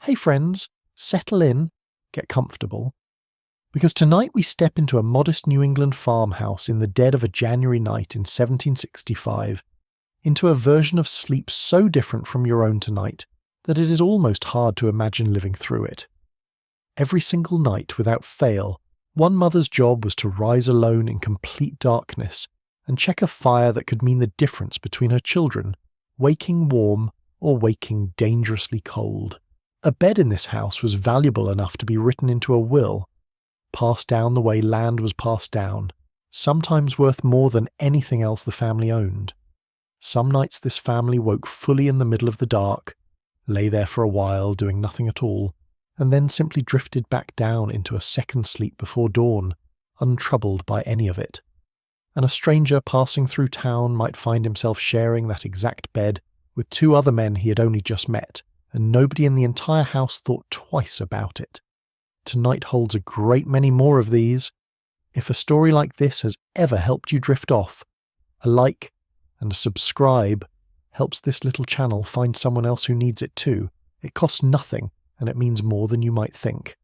Hey friends, settle in, get comfortable, because tonight we step into a modest New England farmhouse in the dead of a January night in 1765, into a version of sleep so different from your own tonight that it is almost hard to imagine living through it. Every single night, without fail, one mother's job was to rise alone in complete darkness and check a fire that could mean the difference between her children waking warm or waking dangerously cold. A bed in this house was valuable enough to be written into a will, passed down the way land was passed down, sometimes worth more than anything else the family owned. Some nights this family woke fully in the middle of the dark, lay there for a while doing nothing at all, and then simply drifted back down into a second sleep before dawn, untroubled by any of it. And a stranger passing through town might find himself sharing that exact bed with two other men he had only just met, and nobody in the entire house thought twice about it. Tonight holds a great many more of these. If a story like this has ever helped you drift off, a like and a subscribe helps this little channel find someone else who needs it too. It costs nothing, and it means more than you might think.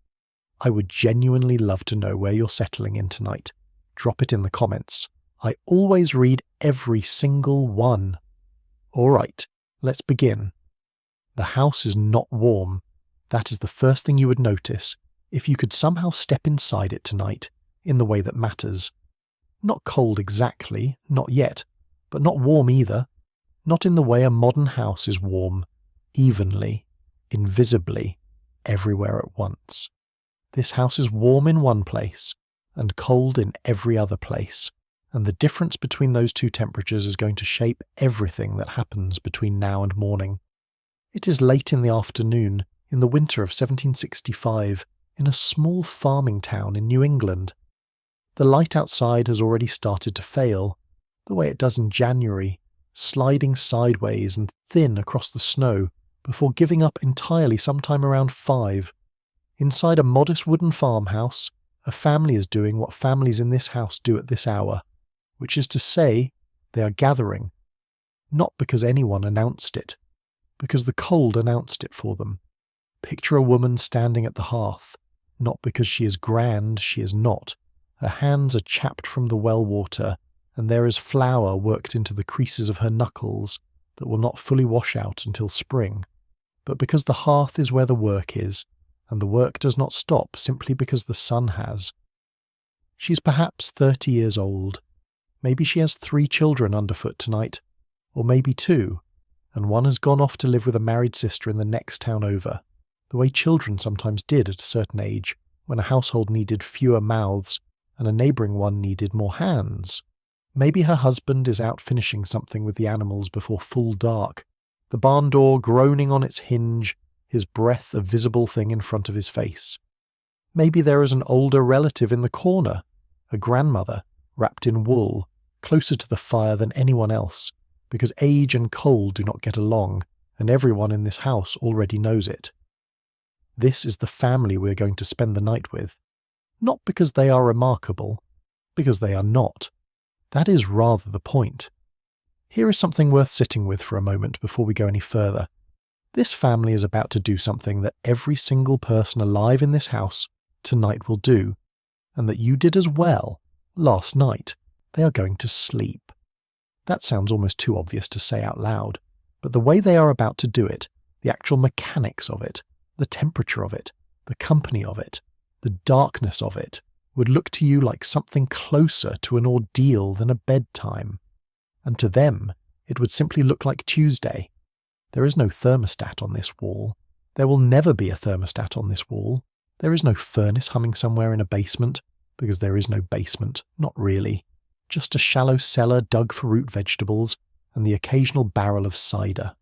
I would genuinely love to know where you're settling in tonight. Drop it in the comments. I always read every single one. Alright, let's begin. The house is not warm. That is the first thing you would notice if you could somehow step inside it tonight in the way that matters. Not cold exactly, not yet, but not warm either. Not in the way a modern house is warm, evenly, invisibly, everywhere at once. This house is warm in one place and cold in every other place, and the difference between those two temperatures is going to shape everything that happens between now and morning. It is late in the afternoon, in the winter of 1765, in a small farming town in New England. The light outside has already started to fail, the way it does in January, sliding sideways and thin across the snow, before giving up entirely sometime around 5. Inside a modest wooden farmhouse, a family is doing what families in this house do at this hour, which is to say, they are gathering. Not because anyone announced it, because the cold announced it for them. Picture a woman standing at the hearth. Not because she is grand, she is not. Her hands are chapped from the well water, and there is flour worked into the creases of her knuckles that will not fully wash out until spring. But because the hearth is where the work is, and the work does not stop simply because the sun has. She's perhaps 30 years old. Maybe she has 3 children underfoot tonight, or maybe 2, and one has gone off to live with a married sister in the next town over, the way children sometimes did at a certain age, when a household needed fewer mouths and a neighbouring one needed more hands. Maybe her husband is out finishing something with the animals before full dark, the barn door groaning on its hinge, his breath a visible thing in front of his face. Maybe there is an older relative in the corner, a grandmother, wrapped in wool, closer to the fire than anyone else, because age and cold do not get along, and everyone in this house already knows it. This is the family we are going to spend the night with. Not because they are remarkable, because they are not. That is rather the point. Here is something worth sitting with for a moment before we go any further. This family is about to do something that every single person alive in this house tonight will do, and that you did as well last night. They are going to sleep. That sounds almost too obvious to say out loud, but the way they are about to do it, the actual mechanics of it, the temperature of it, the company of it, the darkness of it, would look to you like something closer to an ordeal than a bedtime. And to them, it would simply look like Tuesday. There is no thermostat on this wall. There will never be a thermostat on this wall. There is no furnace humming somewhere in a basement, because there is no basement, not really. Just a shallow cellar dug for root vegetables and the occasional barrel of cider.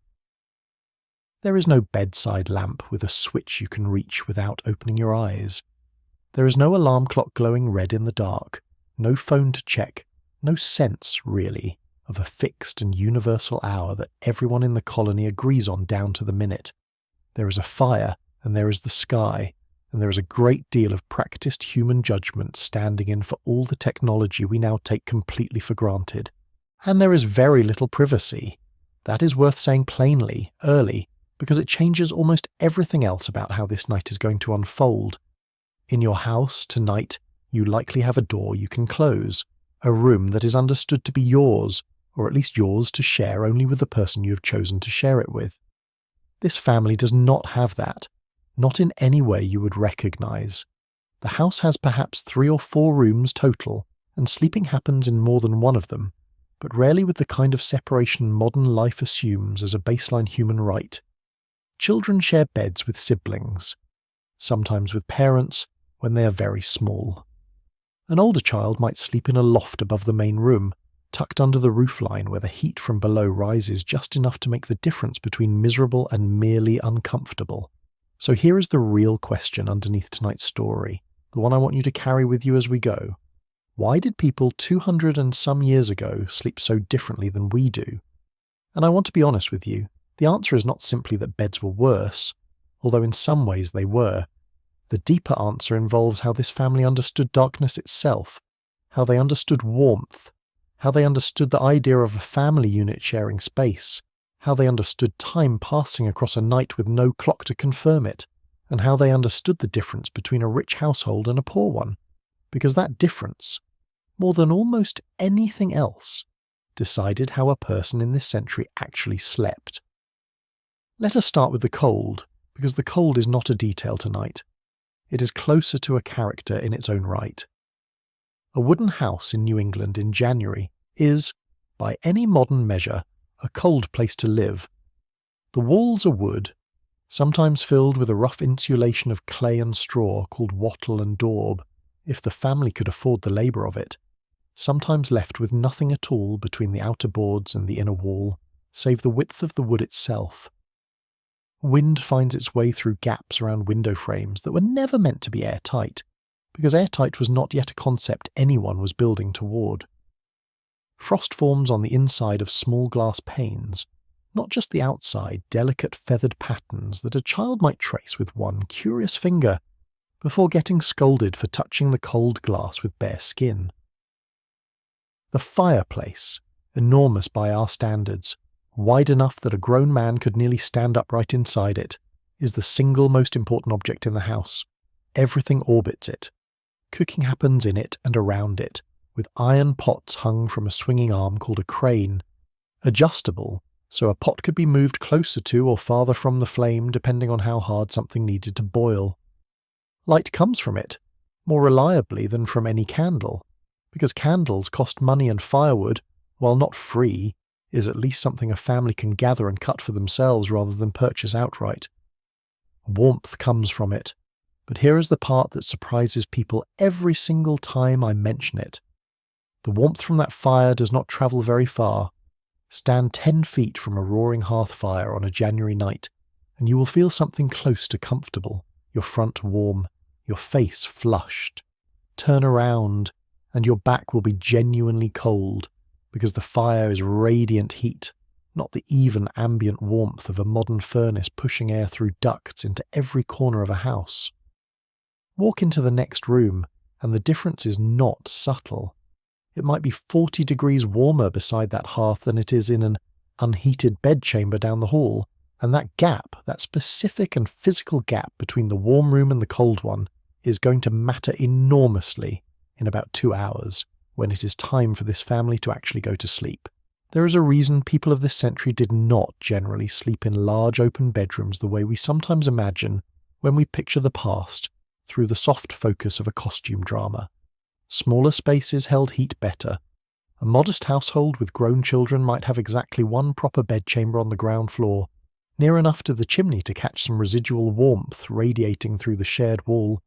There is no bedside lamp with a switch you can reach without opening your eyes. There is no alarm clock glowing red in the dark, no phone to check, no sense, really, of a fixed and universal hour that everyone in the colony agrees on down to the minute. There is a fire, and there is the sky, and there is a great deal of practiced human judgment standing in for all the technology we now take completely for granted. And there is very little privacy. That is worth saying plainly, early, because it changes almost everything else about how this night is going to unfold. In your house tonight, you likely have a door you can close, a room that is understood to be yours, or at least yours to share only with the person you have chosen to share it with. This family does not have that, not in any way you would recognize. The house has perhaps 3 or 4 rooms total, and sleeping happens in more than one of them, but rarely with the kind of separation modern life assumes as a baseline human right. Children share beds with siblings, sometimes with parents when they are very small. An older child might sleep in a loft above the main room, tucked under the roofline where the heat from below rises just enough to make the difference between miserable and merely uncomfortable. So here is the real question underneath tonight's story, the one I want you to carry with you as we go. Why did people 200 and some years ago sleep so differently than we do? And I want to be honest with you, the answer is not simply that beds were worse, although in some ways they were. The deeper answer involves how this family understood darkness itself, how they understood warmth, how they understood the idea of a family unit sharing space, how they understood time passing across a night with no clock to confirm it, and how they understood the difference between a rich household and a poor one. Because that difference, more than almost anything else, decided how a person in this century actually slept. Let us start with the cold, because the cold is not a detail tonight. It is closer to a character in its own right. A wooden house in New England in January is, by any modern measure, a cold place to live. The walls are wood, sometimes filled with a rough insulation of clay and straw called wattle and daub, if the family could afford the labour of it, sometimes left with nothing at all between the outer boards and the inner wall, save the width of the wood itself. Wind finds its way through gaps around window frames that were never meant to be airtight, because airtight was not yet a concept anyone was building toward. Frost forms on the inside of small glass panes, not just the outside, delicate feathered patterns that a child might trace with one curious finger, before getting scolded for touching the cold glass with bare skin. The fireplace, enormous by our standards, wide enough that a grown man could nearly stand upright inside it, is the single most important object in the house. Everything orbits it. Cooking happens in it and around it, with iron pots hung from a swinging arm called a crane, adjustable, so a pot could be moved closer to or farther from the flame depending on how hard something needed to boil. Light comes from it, more reliably than from any candle, because candles cost money and firewood, while not free, is at least something a family can gather and cut for themselves rather than purchase outright. Warmth comes from it, but here is the part that surprises people every single time I mention it. The warmth from that fire does not travel very far. Stand 10 feet from a roaring hearth fire on a January night, and you will feel something close to comfortable, your front warm, your face flushed. Turn around, and your back will be genuinely cold, because the fire is radiant heat, not the even ambient warmth of a modern furnace pushing air through ducts into every corner of a house. Walk into the next room, and the difference is not subtle. It might be 40 degrees warmer beside that hearth than it is in an unheated bedchamber down the hall, and that gap, that specific and physical gap between the warm room and the cold one, is going to matter enormously in about 2 hours, when it is time for this family to actually go to sleep. There is a reason people of this century did not generally sleep in large open bedrooms the way we sometimes imagine when we picture the past through the soft focus of a costume drama. Smaller spaces held heat better. A modest household with grown children might have exactly one proper bedchamber on the ground floor, near enough to the chimney to catch some residual warmth radiating through the shared wall,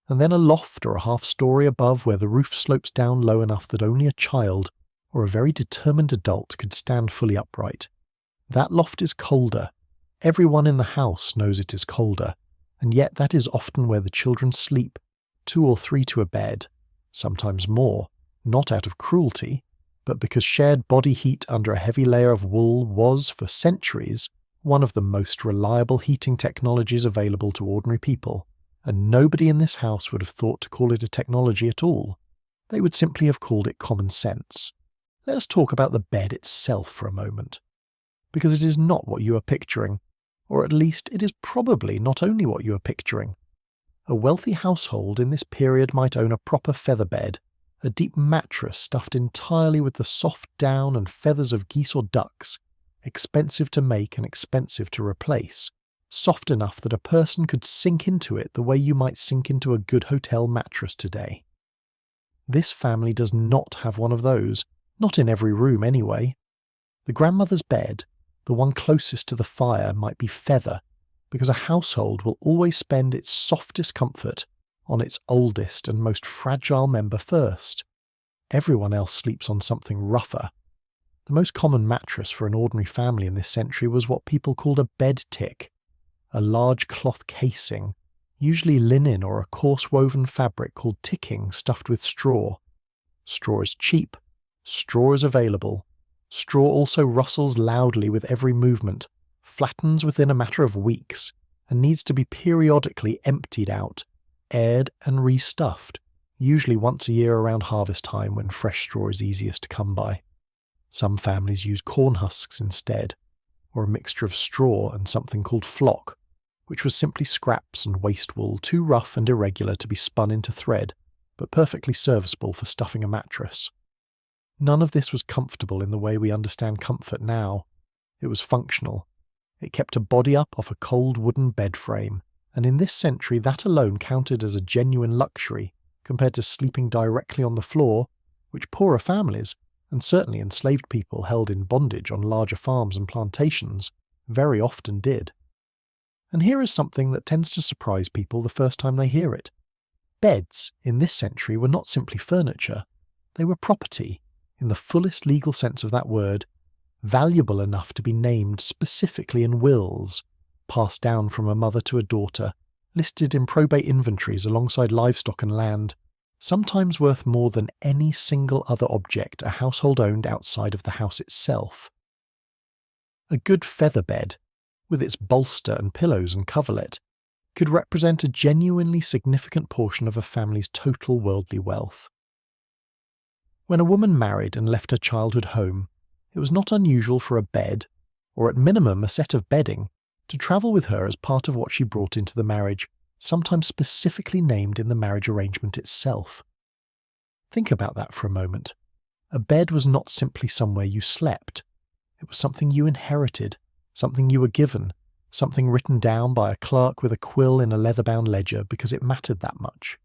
and then a loft or a half-story above where the roof slopes down low enough that only a child or a very determined adult could stand fully upright. That loft is colder. Everyone in the house knows it is colder, and yet that is often where the children sleep, 2 or 3 to a bed, sometimes more, not out of cruelty, but because shared body heat under a heavy layer of wool was, for centuries, one of the most reliable heating technologies available to ordinary people, and nobody in this house would have thought to call it a technology at all. They would simply have called it common sense. Let us talk about the bed itself for a moment, because it is not what you are picturing, Or at least it is probably not only what you are picturing. A wealthy household in this period might own a proper feather bed, a deep mattress stuffed entirely with the soft down and feathers of geese or ducks, expensive to make and expensive to replace, soft enough that a person could sink into it the way you might sink into a good hotel mattress today. This family does not have one of those, not in every room anyway. The grandmother's bed, the one closest to the fire, might be feather, because a household will always spend its softest comfort on its oldest and most fragile member first. Everyone else sleeps on something rougher. The most common mattress for an ordinary family in this century was what people called a bed tick, a large cloth casing, usually linen or a coarse woven fabric called ticking stuffed with straw. Straw is cheap. Straw is available. Straw also rustles loudly with every movement, flattens within a matter of weeks, and needs to be periodically emptied out, aired and restuffed, usually once a year around harvest time when fresh straw is easiest to come by. Some families use corn husks instead, or a mixture of straw and something called flock, which was simply scraps and waste wool too rough and irregular to be spun into thread, but perfectly serviceable for stuffing a mattress. None of this was comfortable in the way we understand comfort now. It was functional. It kept a body up off a cold wooden bed frame, and in this century that alone counted as a genuine luxury compared to sleeping directly on the floor, which poorer families, and certainly enslaved people held in bondage on larger farms and plantations, very often did. And here is something that tends to surprise people the first time they hear it. Beds, in this century, were not simply furniture. They were property, in the fullest legal sense of that word, valuable enough to be named specifically in wills, passed down from a mother to a daughter, listed in probate inventories alongside livestock and land, sometimes worth more than any single other object a household owned outside of the house itself. A good feather bed, with its bolster and pillows and coverlet, could represent a genuinely significant portion of a family's total worldly wealth. When a woman married and left her childhood home, it was not unusual for a bed, or at minimum a set of bedding, to travel with her as part of what she brought into the marriage, sometimes specifically named in the marriage arrangement itself. Think about that for a moment. A bed was not simply somewhere you slept. It was something you inherited, something you were given, something written down by a clerk with a quill in a leather-bound ledger because it mattered that much.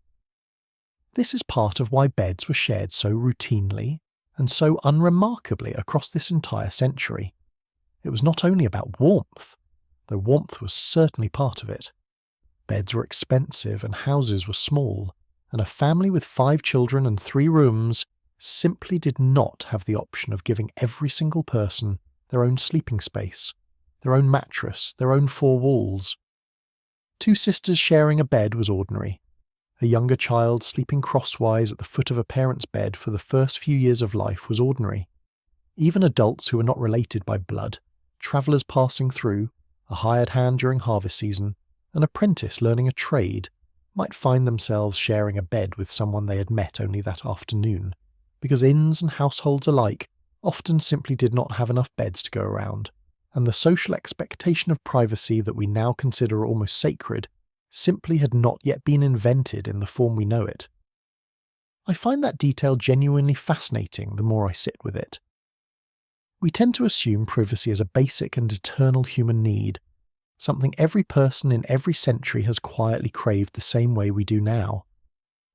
This is part of why beds were shared so routinely and so unremarkably across this entire century. It was not only about warmth, though warmth was certainly part of it. Beds were expensive and houses were small, and a family with 5 children and 3 rooms simply did not have the option of giving every single person their own sleeping space, their own mattress, their own 4 walls. 2 sisters sharing a bed was ordinary. A younger child sleeping crosswise at the foot of a parent's bed for the first few years of life was ordinary. Even adults who were not related by blood, travellers passing through, a hired hand during harvest season, an apprentice learning a trade, might find themselves sharing a bed with someone they had met only that afternoon, because inns and households alike often simply did not have enough beds to go around, and the social expectation of privacy that we now consider almost sacred simply had not yet been invented in the form we know it. I find that detail genuinely fascinating the more I sit with it. We tend to assume privacy is a basic and eternal human need, something every person in every century has quietly craved the same way we do now.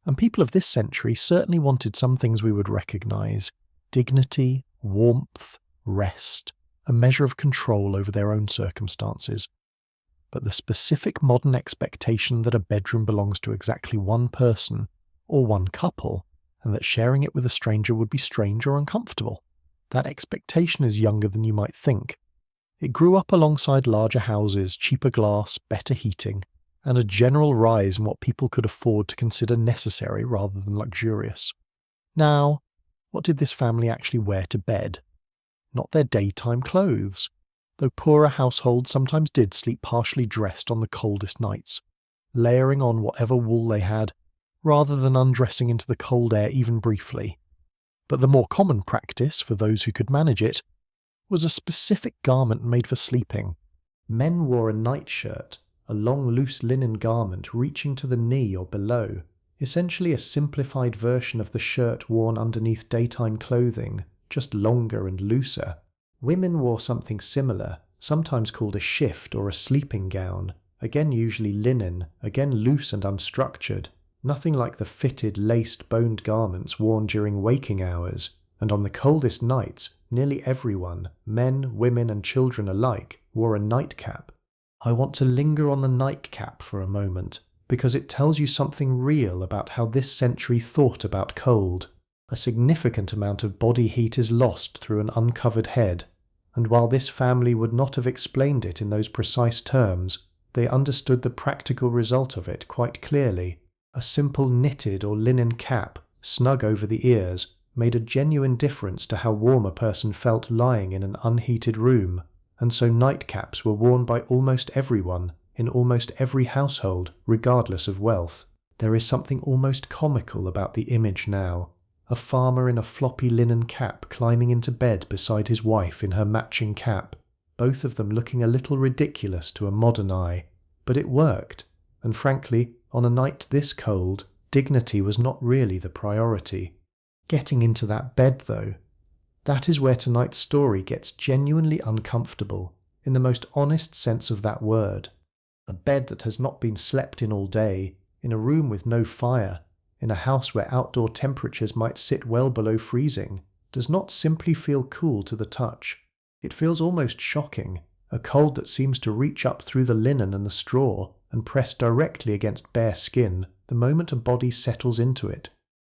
And people of this century certainly wanted some things we would recognise: dignity, warmth, rest, a measure of control over their own circumstances. But the specific modern expectation that a bedroom belongs to exactly one person, or one couple, and that sharing it with a stranger would be strange or uncomfortable, that expectation is younger than you might think. It grew up alongside larger houses, cheaper glass, better heating, and a general rise in what people could afford to consider necessary rather than luxurious. Now, what did this family actually wear to bed? Not their daytime clothes, though poorer households sometimes did sleep partially dressed on the coldest nights, layering on whatever wool they had, rather than undressing into the cold air even briefly. But the more common practice, for those who could manage it, was a specific garment made for sleeping, Men wore a nightshirt, a long loose linen garment reaching to the knee or below, essentially a simplified version of the shirt worn underneath daytime clothing, just longer and looser. Women wore something similar, sometimes called a shift or a sleeping gown, again usually linen, again loose and unstructured, nothing like the fitted, laced, boned garments worn during waking hours, and on the coldest nights, nearly everyone, men, women and children alike, wore a nightcap. I want to linger on the nightcap for a moment, because it tells you something real about how this century thought about cold. A significant amount of body heat is lost through an uncovered head, and while this family would not have explained it in those precise terms, they understood the practical result of it quite clearly. A simple knitted or linen cap, snug over the ears, made a genuine difference to how warm a person felt lying in an unheated room, and so nightcaps were worn by almost everyone, in almost every household, regardless of wealth. There is something almost comical about the image now. A farmer in a floppy linen cap climbing into bed beside his wife in her matching cap, both of them looking a little ridiculous to a modern eye. But it worked, and frankly, on a night this cold, dignity was not really the priority. Getting into that bed, though, that is where tonight's story gets genuinely uncomfortable, in the most honest sense of that word. A bed that has not been slept in all day, in a room with no fire, in a house where outdoor temperatures might sit well below freezing, does not simply feel cool to the touch. It feels almost shocking, a cold that seems to reach up through the linen and the straw and press directly against bare skin the moment a body settles into it.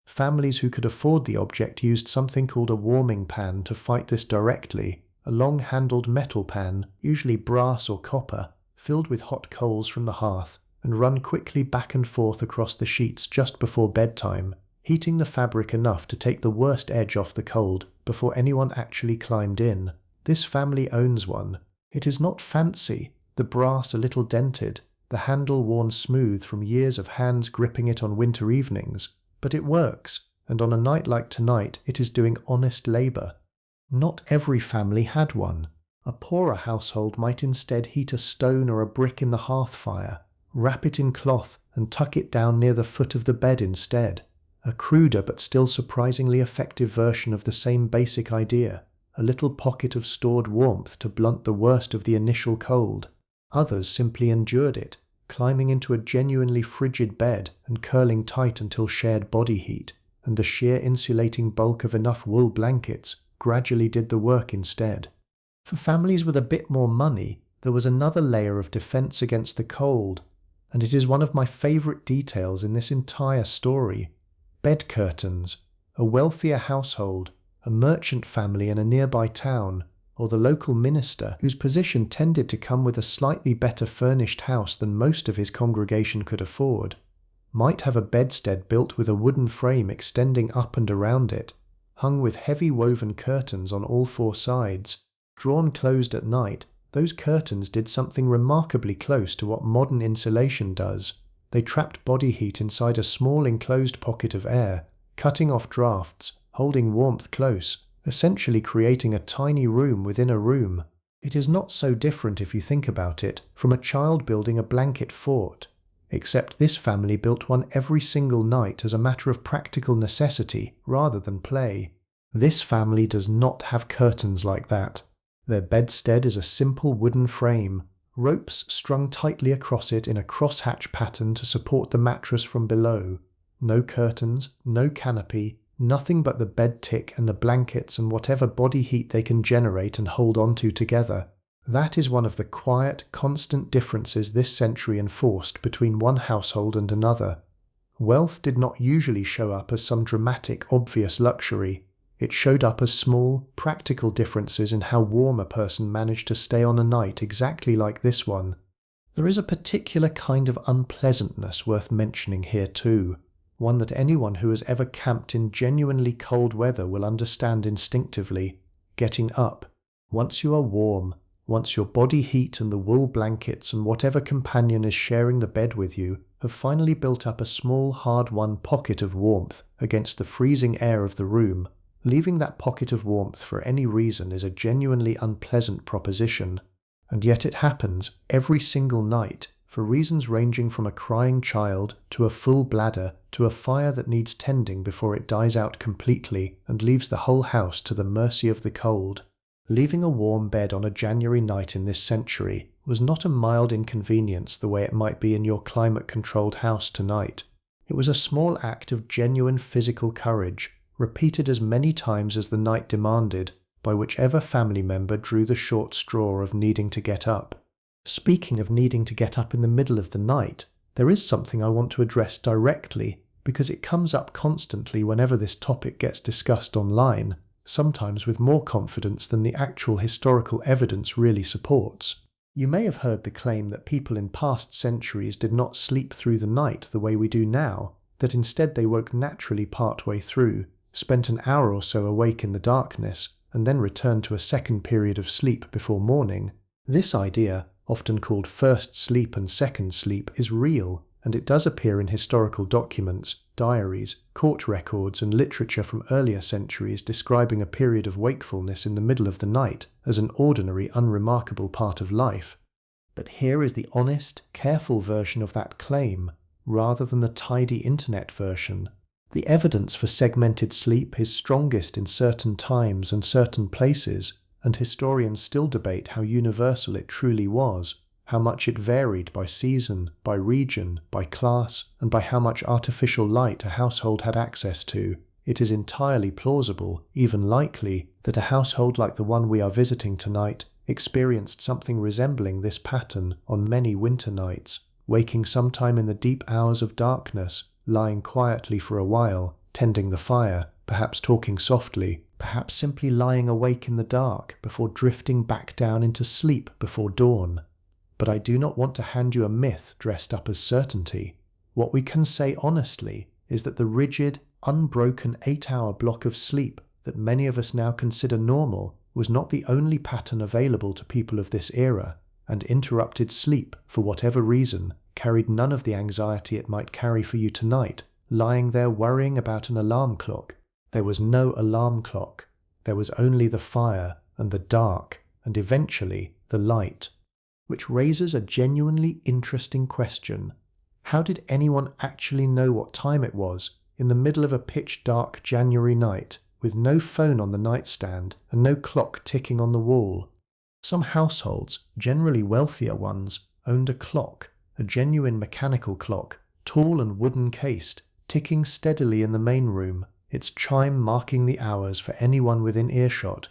Families who could afford the object used something called a warming pan to fight this directly, a long-handled metal pan, usually brass or copper, filled with hot coals from the hearth, and run quickly back and forth across the sheets just before bedtime, heating the fabric enough to take the worst edge off the cold before anyone actually climbed in. This family owns one. It is not fancy, the brass a little dented, the handle worn smooth from years of hands gripping it on winter evenings, but it works, and on a night like tonight it is doing honest labour. Not every family had one. A poorer household might instead heat a stone or a brick in the hearth fire, wrap it in cloth and tuck it down near the foot of the bed instead. A cruder but still surprisingly effective version of the same basic idea, a little pocket of stored warmth to blunt the worst of the initial cold. Others simply endured it, climbing into a genuinely frigid bed and curling tight until shared body heat, and the sheer insulating bulk of enough wool blankets gradually did the work instead. For families with a bit more money, there was another layer of defense against the cold, and it is one of my favorite details in this entire story. Bed curtains. A wealthier household, a merchant family in a nearby town, or the local minister, whose position tended to come with a slightly better furnished house than most of his congregation could afford, might have a bedstead built with a wooden frame extending up and around it, hung with heavy woven curtains on all four sides. Drawn closed at night, those curtains did something remarkably close to what modern insulation does. They trapped body heat inside a small enclosed pocket of air, cutting off drafts, holding warmth close, essentially creating a tiny room within a room. It is not so different, if you think about it, from a child building a blanket fort, except this family built one every single night as a matter of practical necessity rather than play. This family does not have curtains like that. Their bedstead is a simple wooden frame, ropes strung tightly across it in a crosshatch pattern to support the mattress from below. No curtains, no canopy, nothing but the bed tick and the blankets and whatever body heat they can generate and hold onto together. That is one of the quiet, constant differences this century enforced between one household and another. Wealth did not usually show up as some dramatic, obvious luxury. It showed up as small, practical differences in how warm a person managed to stay on a night exactly like this one. There is a particular kind of unpleasantness worth mentioning here too, one that anyone who has ever camped in genuinely cold weather will understand instinctively. Getting up. Once you are warm, once your body heat and the wool blankets and whatever companion is sharing the bed with you have finally built up a small, hard-won pocket of warmth against the freezing air of the room, leaving that pocket of warmth for any reason is a genuinely unpleasant proposition. and yet it happens every single night for reasons ranging from a crying child to a full bladder to a fire that needs tending before it dies out completely and leaves the whole house to the mercy of the cold. Leaving a warm bed on a January night in this century was not a mild inconvenience the way it might be in your climate-controlled house tonight. It was a small act of genuine physical courage, repeated as many times as the night demanded, by whichever family member drew the short straw of needing to get up. Speaking of needing to get up in the middle of the night, there is something I want to address directly, because it comes up constantly whenever this topic gets discussed online, sometimes with more confidence than the actual historical evidence really supports. You may have heard the claim that people in past centuries did not sleep through the night the way we do now, that instead they woke naturally partway through, spent an hour or so awake in the darkness, and then returned to a second period of sleep before morning. This idea, often called first sleep and second sleep, is real, and it does appear in historical documents, diaries, court records, and literature from earlier centuries describing a period of wakefulness in the middle of the night as an ordinary, unremarkable part of life. But here is the honest, careful version of that claim, rather than the tidy internet version. The evidence for segmented sleep is strongest in certain times and certain places, and historians still debate how universal it truly was, how much it varied by season, by region, by class, and by how much artificial light a household had access to. It is entirely plausible, even likely, that a household like the one we are visiting tonight experienced something resembling this pattern on many winter nights, waking sometime in the deep hours of darkness, lying quietly for a while, tending the fire, perhaps talking softly, perhaps simply lying awake in the dark before drifting back down into sleep before dawn. But I do not want to hand you a myth dressed up as certainty. What we can say honestly is that the rigid, unbroken 8-hour block of sleep that many of us now consider normal was not the only pattern available to people of this era, and interrupted sleep, for whatever reason, carried none of the anxiety it might carry for you tonight, lying there worrying about an alarm clock. There was no alarm clock. There was only the fire, and the dark, and eventually the light. Which raises a genuinely interesting question. How did anyone actually know what time it was, in the middle of a pitch-dark January night, with no phone on the nightstand and no clock ticking on the wall? Some households, generally wealthier ones, owned a clock, a genuine mechanical clock, tall and wooden-cased, ticking steadily in the main room, its chime marking the hours for anyone within earshot.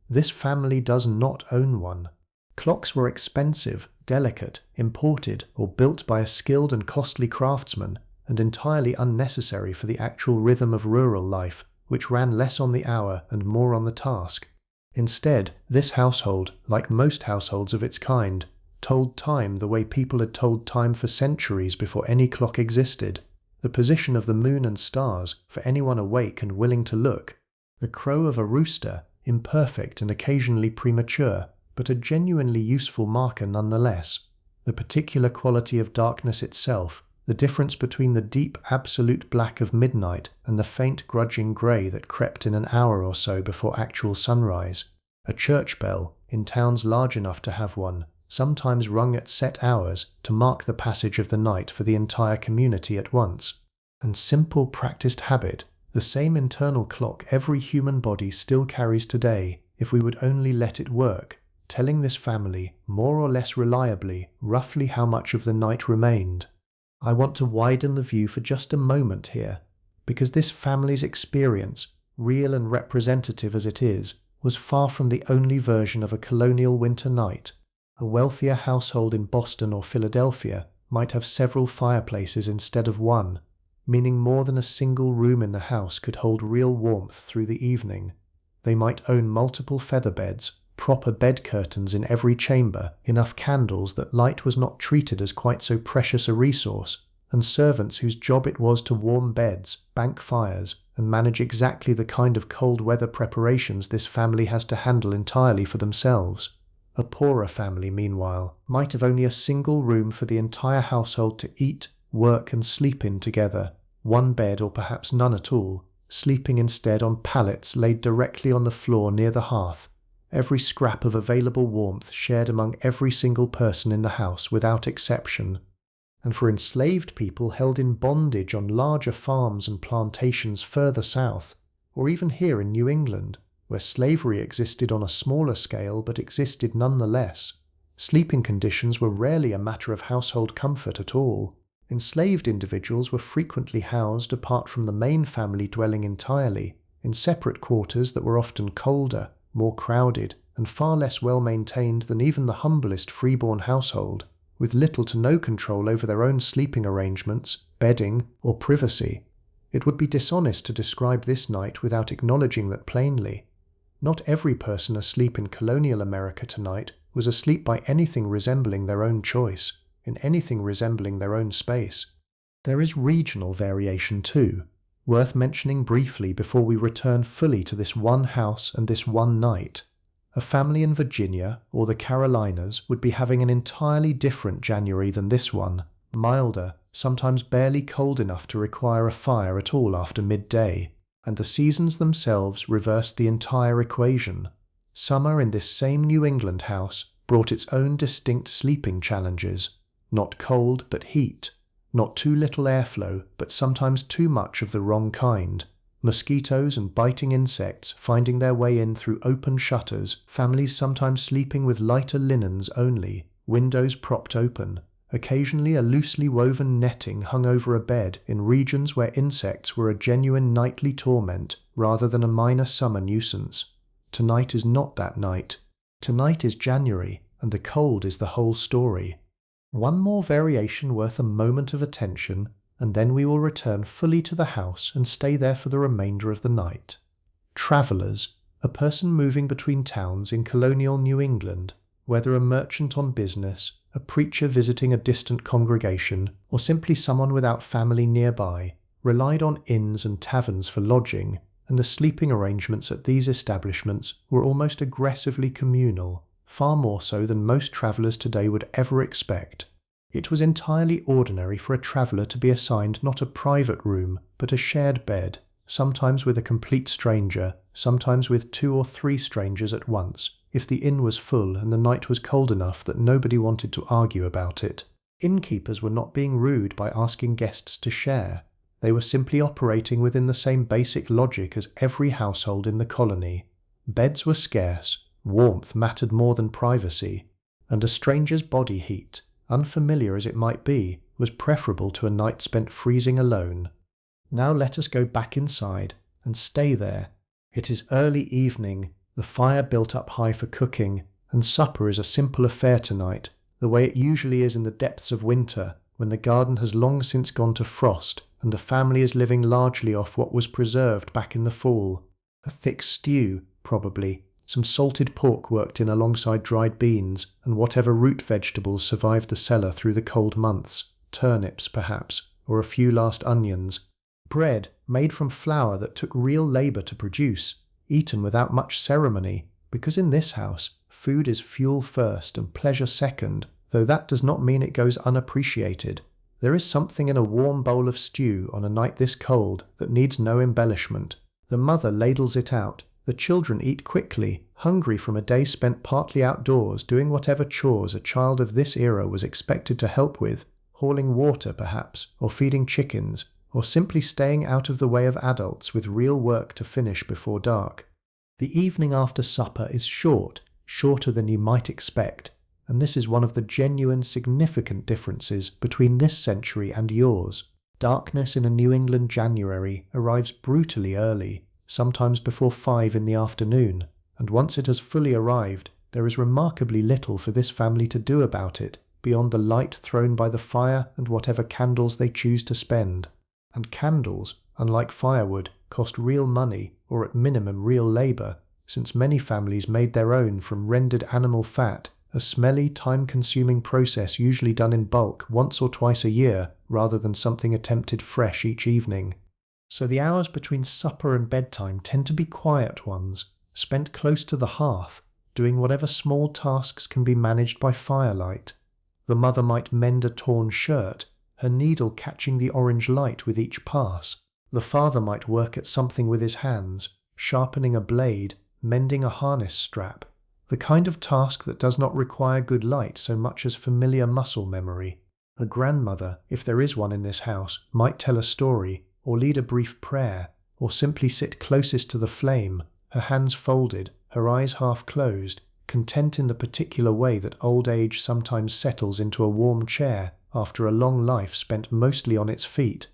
This family does not own one. Clocks were expensive, delicate, imported, or built by a skilled and costly craftsman, and entirely unnecessary for the actual rhythm of rural life, which ran less on the hour and more on the task. Instead, this household, like most households of its kind, told time the way people had told time for centuries before any clock existed. The position of the moon and stars, for anyone awake and willing to look. The crow of a rooster, imperfect and occasionally premature, but a genuinely useful marker nonetheless. The particular quality of darkness itself, the difference between the deep absolute black of midnight and the faint grudging grey that crept in an hour or so before actual sunrise. A church bell, in towns large enough to have one, sometimes rung at set hours to mark the passage of the night for the entire community at once. And simple practiced habit, the same internal clock every human body still carries today, if we would only let it work, telling this family, more or less reliably, roughly how much of the night remained. I want to widen the view for just a moment here, because this family's experience, real and representative as it is, was far from the only version of a colonial winter night. A wealthier household in Boston or Philadelphia might have several fireplaces instead of one, meaning more than a single room in the house could hold real warmth through the evening. They might own multiple feather beds, proper bed curtains in every chamber, enough candles that light was not treated as quite so precious a resource, and servants whose job it was to warm beds, bank fires, and manage exactly the kind of cold weather preparations this family has to handle entirely for themselves. A poorer family, meanwhile, might have only a single room for the entire household to eat, work, and sleep in together, one bed or perhaps none at all, sleeping instead on pallets laid directly on the floor near the hearth. every scrap of available warmth shared among every single person in the house without exception. And for enslaved people held in bondage on larger farms and plantations further south, or even here in New England, where slavery existed on a smaller scale but existed nonetheless, sleeping conditions were rarely a matter of household comfort at all. Enslaved individuals were frequently housed apart from the main family dwelling entirely, in separate quarters that were often colder, more crowded, and far less well maintained than even the humblest freeborn household, with little to no control over their own sleeping arrangements, bedding, or privacy. It would be dishonest to describe this night without acknowledging that plainly. Not every person asleep in colonial America tonight was asleep by anything resembling their own choice, in anything resembling their own space. There is regional variation too, worth mentioning briefly before we return fully to this one house and this one night. A family in Virginia or the Carolinas would be having an entirely different January than this one, milder, sometimes barely cold enough to require a fire at all after midday, and the seasons themselves reversed the entire equation. Summer in this same New England house brought its own distinct sleeping challenges. Not cold, but heat. Not too little airflow, but sometimes too much of the wrong kind. Mosquitoes and biting insects finding their way in through open shutters, families sometimes sleeping with lighter linens only, windows propped open, occasionally a loosely woven netting hung over a bed in regions where insects were a genuine nightly torment rather than a minor summer nuisance. Tonight is not that night. Tonight is January, and the cold is the whole story. One more variation worth a moment of attention, and then we will return fully to the house and stay there for the remainder of the night. Travellers, a person moving between towns in colonial New England, whether a merchant on business, a preacher visiting a distant congregation, or simply someone without family nearby, relied on inns and taverns for lodging, and the sleeping arrangements at these establishments were almost aggressively communal, far more so than most travellers today would ever expect. It was entirely ordinary for a traveller to be assigned not a private room, but a shared bed, sometimes with a complete stranger, sometimes with 2 or 3 strangers at once, if the inn was full and the night was cold enough that nobody wanted to argue about it. Innkeepers were not being rude by asking guests to share. They were simply operating within the same basic logic as every household in the colony. Beds were scarce, warmth mattered more than privacy, and a stranger's body heat, unfamiliar as it might be, was preferable to a night spent freezing alone. Now let us go back inside and stay there. It is early evening, the fire built up high for cooking, and supper is a simple affair tonight, the way it usually is in the depths of winter, when the garden has long since gone to frost and the family is living largely off what was preserved back in the fall. A thick stew, probably, some salted pork worked in alongside dried beans, and whatever root vegetables survived the cellar through the cold months, turnips perhaps, or a few last onions. Bread made from flour that took real labour to produce, eaten without much ceremony, because in this house food is fuel first and pleasure second, though that does not mean it goes unappreciated. There is something in a warm bowl of stew on a night this cold that needs no embellishment. The mother ladles it out. The children eat quickly, hungry from a day spent partly outdoors doing whatever chores a child of this era was expected to help with, hauling water perhaps, or feeding chickens, or simply staying out of the way of adults with real work to finish before dark. The evening after supper is short, shorter than you might expect, and this is one of the genuine significant differences between this century and yours. Darkness in a New England January arrives brutally early, sometimes before 5 in the afternoon, and once it has fully arrived, there is remarkably little for this family to do about it, beyond the light thrown by the fire and whatever candles they choose to spend. And candles, unlike firewood, cost real money, or at minimum real labour, since many families made their own from rendered animal fat, a smelly, time-consuming process usually done in bulk once or twice a year, rather than something attempted fresh each evening. So the hours between supper and bedtime tend to be quiet ones, spent close to the hearth, doing whatever small tasks can be managed by firelight. The mother might mend a torn shirt, her needle catching the orange light with each pass. The father might work at something with his hands, sharpening a blade, mending a harness strap, The kind of task that does not require good light so much as familiar muscle memory. A grandmother, if there is one in this house, might tell a story, or lead a brief prayer, or simply sit closest to the flame, her hands folded, her eyes half closed, content in the particular way that old age sometimes settles into a warm chair after a long life spent mostly on its feet.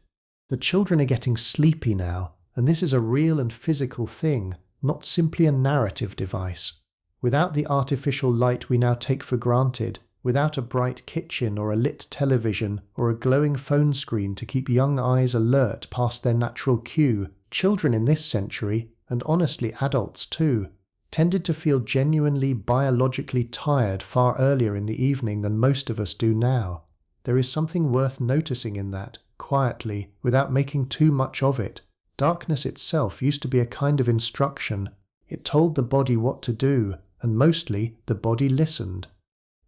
The children are getting sleepy now, and this is a real and physical thing, not simply a narrative device. Without the artificial light we now take for granted, without a bright kitchen or a lit television or a glowing phone screen to keep young eyes alert past their natural cue, children in this century, and honestly adults too, tended to feel genuinely biologically tired far earlier in the evening than most of us do now. There is something worth noticing in that, quietly, without making too much of it. Darkness itself used to be a kind of instruction. It told the body what to do, and mostly the body listened.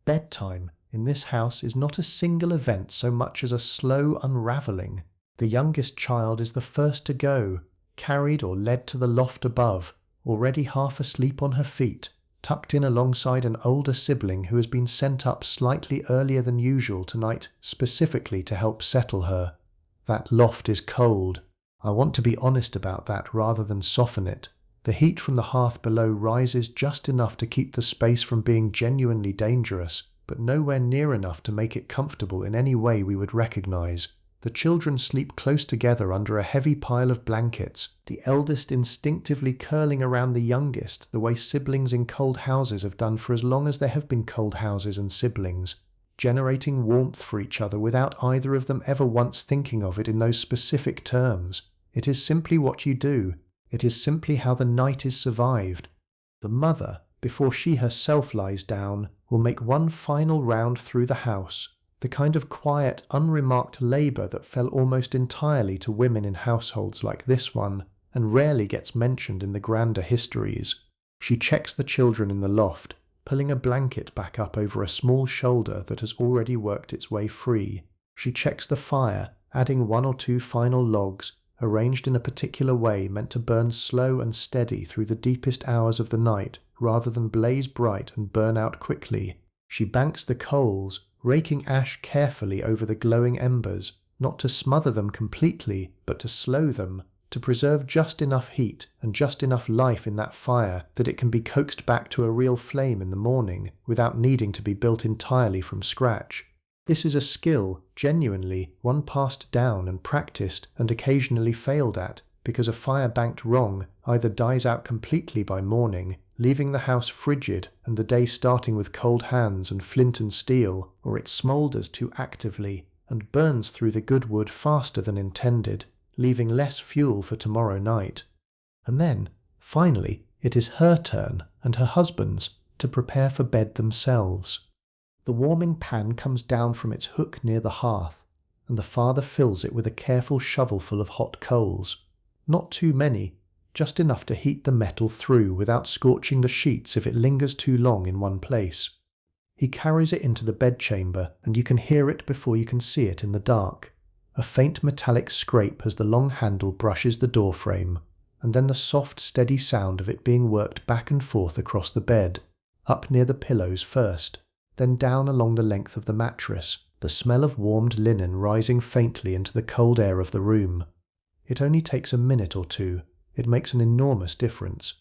Bedtime in this house is not a single event so much as a slow unravelling. The youngest child is the first to go, carried or led to the loft above, already half asleep on her feet, tucked in alongside an older sibling who has been sent up slightly earlier than usual tonight specifically to help settle her. That loft is cold. I want to be honest about that rather than soften it. The heat from the hearth below rises just enough to keep the space from being genuinely dangerous, but nowhere near enough to make it comfortable in any way we would recognize. The children sleep close together under a heavy pile of blankets, the eldest instinctively curling around the youngest the way siblings in cold houses have done for as long as there have been cold houses and siblings, generating warmth for each other without either of them ever once thinking of it in those specific terms. It is simply what you do. It is simply how the night is survived. The mother, before she herself lies down, will make one final round through the house, the kind of quiet, unremarked labour that fell almost entirely to women in households like this one, and rarely gets mentioned in the grander histories. She checks the children in the loft, pulling a blanket back up over a small shoulder that has already worked its way free. She checks the fire, adding one or two final logs, arranged in a particular way meant to burn slow and steady through the deepest hours of the night, rather than blaze bright and burn out quickly. She banks the coals, raking ash carefully over the glowing embers, not to smother them completely, but to slow them, to preserve just enough heat and just enough life in that fire that it can be coaxed back to a real flame in the morning, without needing to be built entirely from scratch. This is a skill, genuinely, one passed down and practiced and occasionally failed at, because a fire banked wrong either dies out completely by morning, leaving the house frigid and the day starting with cold hands and flint and steel, or it smoulders too actively and burns through the good wood faster than intended, leaving less fuel for tomorrow night. And then, finally, it is her turn, and her husband's, to prepare for bed themselves. The warming pan comes down from its hook near the hearth, and the father fills it with a careful shovelful of hot coals. Not too many, just enough to heat the metal through without scorching the sheets if it lingers too long in one place. He carries it into the bedchamber, and you can hear it before you can see it in the dark. A faint metallic scrape as the long handle brushes the doorframe, and then the soft, steady sound of it being worked back and forth across the bed, up near the pillows first, then down along the length of the mattress, the smell of warmed linen rising faintly into the cold air of the room. It only takes a minute or two. It makes an enormous difference.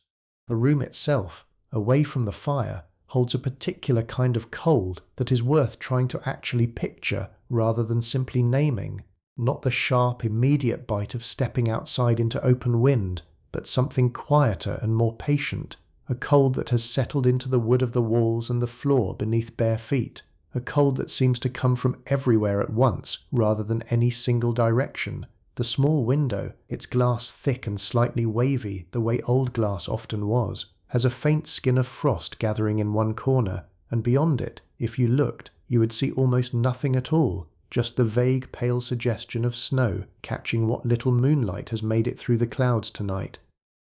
The room itself, away from the fire, holds a particular kind of cold that is worth trying to actually picture rather than simply naming. Not the sharp, immediate bite of stepping outside into open wind, but something quieter and more patient, a cold that has settled into the wood of the walls and the floor beneath bare feet, a cold that seems to come from everywhere at once rather than any single direction. The small window, its glass thick and slightly wavy the way old glass often was, has a faint skin of frost gathering in one corner, and beyond it, if you looked, you would see almost nothing at all, just the vague pale suggestion of snow catching what little moonlight has made it through the clouds tonight.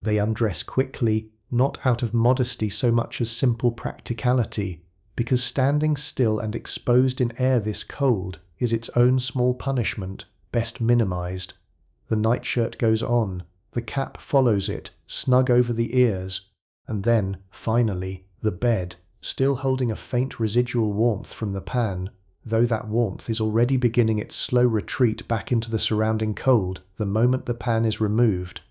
They undress quickly, not out of modesty so much as simple practicality, because standing still and exposed in air this cold is its own small punishment, best minimized. The nightshirt goes on, the cap follows it, snug over the ears, and then, finally, The bed, still holding a faint residual warmth from the pan, though that warmth is already beginning its slow retreat back into the surrounding cold the moment the pan is removed.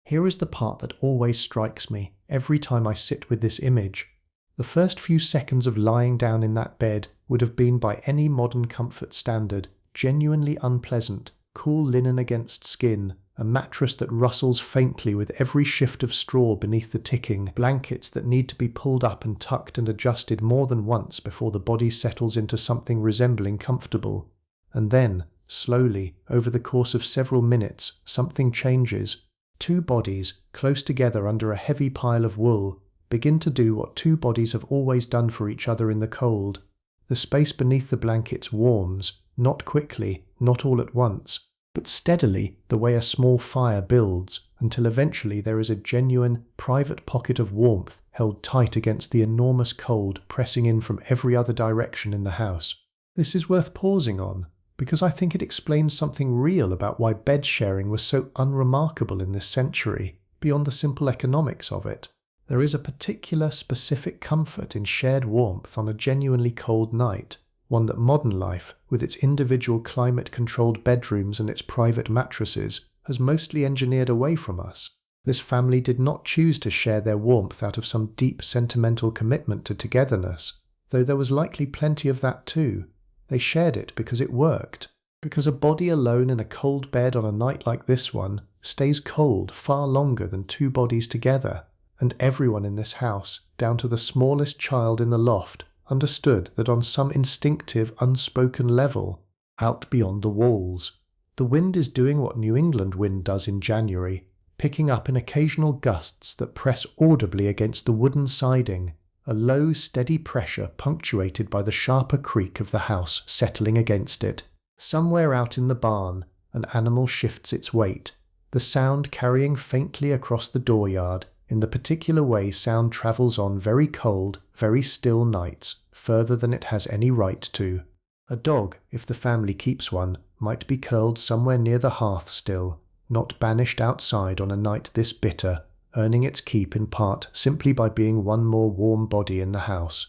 Here is the part that always strikes me every time I sit with this image. The first few seconds of lying down in that bed would have been, by any modern comfort standard, genuinely unpleasant. Cool linen against skin, a mattress that rustles faintly with every shift of straw beneath the ticking, blankets that need to be pulled up and tucked and adjusted more than once before the body settles into something resembling comfortable. And then, slowly, over the course of several minutes, something changes. Two bodies, close together under a heavy pile of wool, begin to do what two bodies have always done for each other in the cold. The space beneath the blankets warms, not quickly, not all at once, but steadily, the way a small fire builds, until eventually there is a genuine, private pocket of warmth held tight against the enormous cold pressing in from every other direction in the house. This is worth pausing on, because I think it explains something real about why bed sharing was so unremarkable in this century, beyond the simple economics of it. There is a particular, specific comfort in shared warmth on a genuinely cold night, one that modern life, with its individual climate-controlled bedrooms and its private mattresses, has mostly engineered away from us. This family did not choose to share their warmth out of some deep sentimental commitment to togetherness, though there was likely plenty of that too. They shared it because it worked. Because a body alone in a cold bed on a night like this one stays cold far longer than two bodies together. And everyone in this house, down to the smallest child in the loft, understood that on some instinctive, unspoken level, out beyond the walls, the wind is doing what New England wind does in January, picking up in occasional gusts that press audibly against the wooden siding, a low, steady pressure punctuated by the sharper creak of the house settling against it. Somewhere out in the barn, an animal shifts its weight, the sound carrying faintly across the dooryard, in the particular way sound travels on very cold, very still nights, further than it has any right to. A dog, if the family keeps one, might be curled somewhere near the hearth still, not banished outside on a night this bitter, earning its keep in part simply by being one more warm body in the house.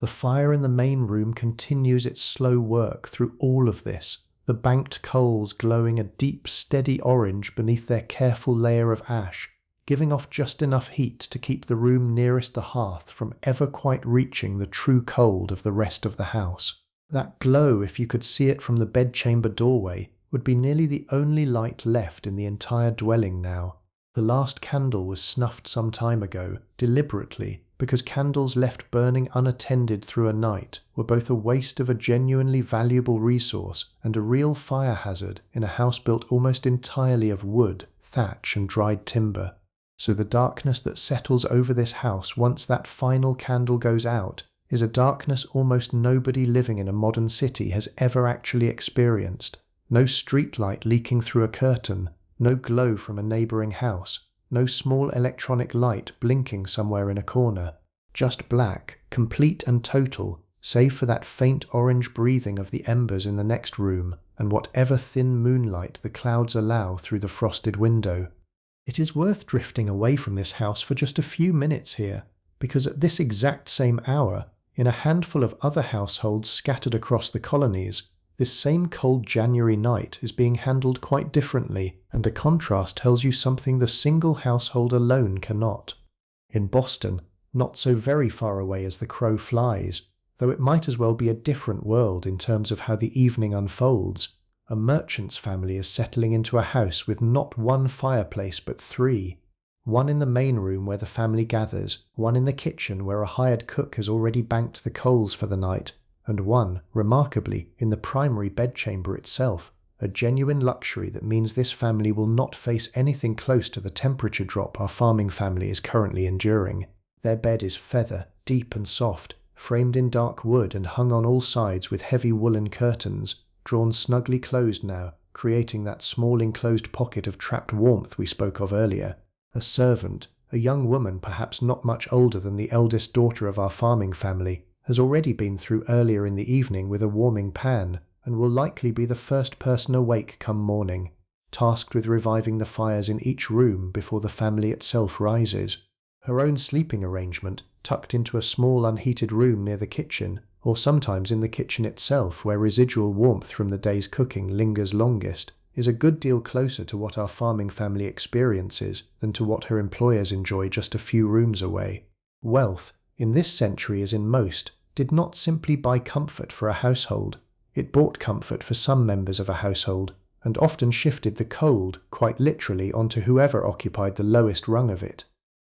The fire in the main room continues its slow work through all of this, the banked coals glowing a deep, steady orange beneath their careful layer of ash, giving off just enough heat to keep the room nearest the hearth from ever quite reaching the true cold of the rest of the house. That glow, if you could see it from the bedchamber doorway, would be nearly the only light left in the entire dwelling now. The last candle was snuffed some time ago, deliberately, because candles left burning unattended through a night were both a waste of a genuinely valuable resource and a real fire hazard in a house built almost entirely of wood, thatch, and dried timber. So the darkness that settles over this house once that final candle goes out is a darkness almost nobody living in a modern city has ever actually experienced. No streetlight leaking through a curtain, no glow from a neighbouring house, no small electronic light blinking somewhere in a corner. Just black, complete and total, save for that faint orange breathing of the embers in the next room and whatever thin moonlight the clouds allow through the frosted window. It is worth drifting away from this house for just a few minutes here, because at this exact same hour, in a handful of other households scattered across the colonies, this same cold January night is being handled quite differently, and the contrast tells you something the single household alone cannot. In Boston, not so very far away as the crow flies, though it might as well be a different world in terms of how the evening unfolds, a merchant's family is settling into a house with not one fireplace but three. One in the main room where the family gathers, one in the kitchen where a hired cook has already banked the coals for the night, and one, remarkably, in the primary bedchamber itself, a genuine luxury that means this family will not face anything close to the temperature drop our farming family is currently enduring. Their bed is feather, deep and soft, framed in dark wood and hung on all sides with heavy woolen curtains, drawn snugly closed now, creating that small enclosed pocket of trapped warmth we spoke of earlier. A servant, a young woman perhaps not much older than the eldest daughter of our farming family, has already been through earlier in the evening with a warming pan, and will likely be the first person awake come morning, tasked with reviving the fires in each room before the family itself rises. her own sleeping arrangement, tucked into a small unheated room near the kitchen, or sometimes in the kitchen itself where residual warmth from the day's cooking lingers longest, is a good deal closer to what our farming family experiences than to what her employers enjoy just a few rooms away. Wealth, in this century as in most, did not simply buy comfort for a household. It bought comfort for some members of a household, and often shifted the cold, quite literally, onto whoever occupied the lowest rung of it.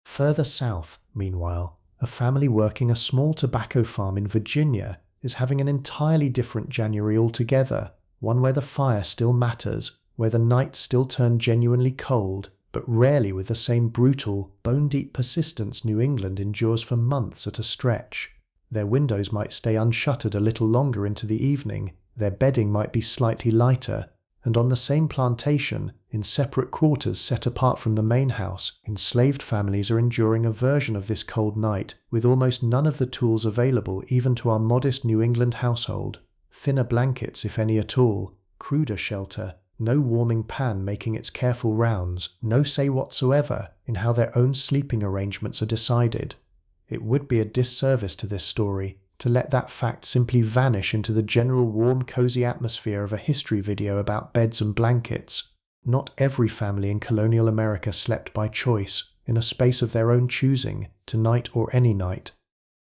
Further south, meanwhile, a family working a small tobacco farm in Virginia is having an entirely different January altogether, one where the fire still matters, where the nights still turn genuinely cold, but rarely with the same brutal, bone-deep persistence New England endures for months at a stretch. Their windows might stay unshuttered a little longer into the evening, their bedding might be slightly lighter, and on the same plantation, in separate quarters set apart from the main house, enslaved families are enduring a version of this cold night with almost none of the tools available even to our modest New England household. Thinner blankets, if any at all, cruder shelter, no warming pan making its careful rounds, no say whatsoever in how their own sleeping arrangements are decided. It would be a disservice to this story to let that fact simply vanish into the general warm, cozy atmosphere of a history video about beds and blankets. Not every family in colonial America slept by choice, in a space of their own choosing, tonight or any night.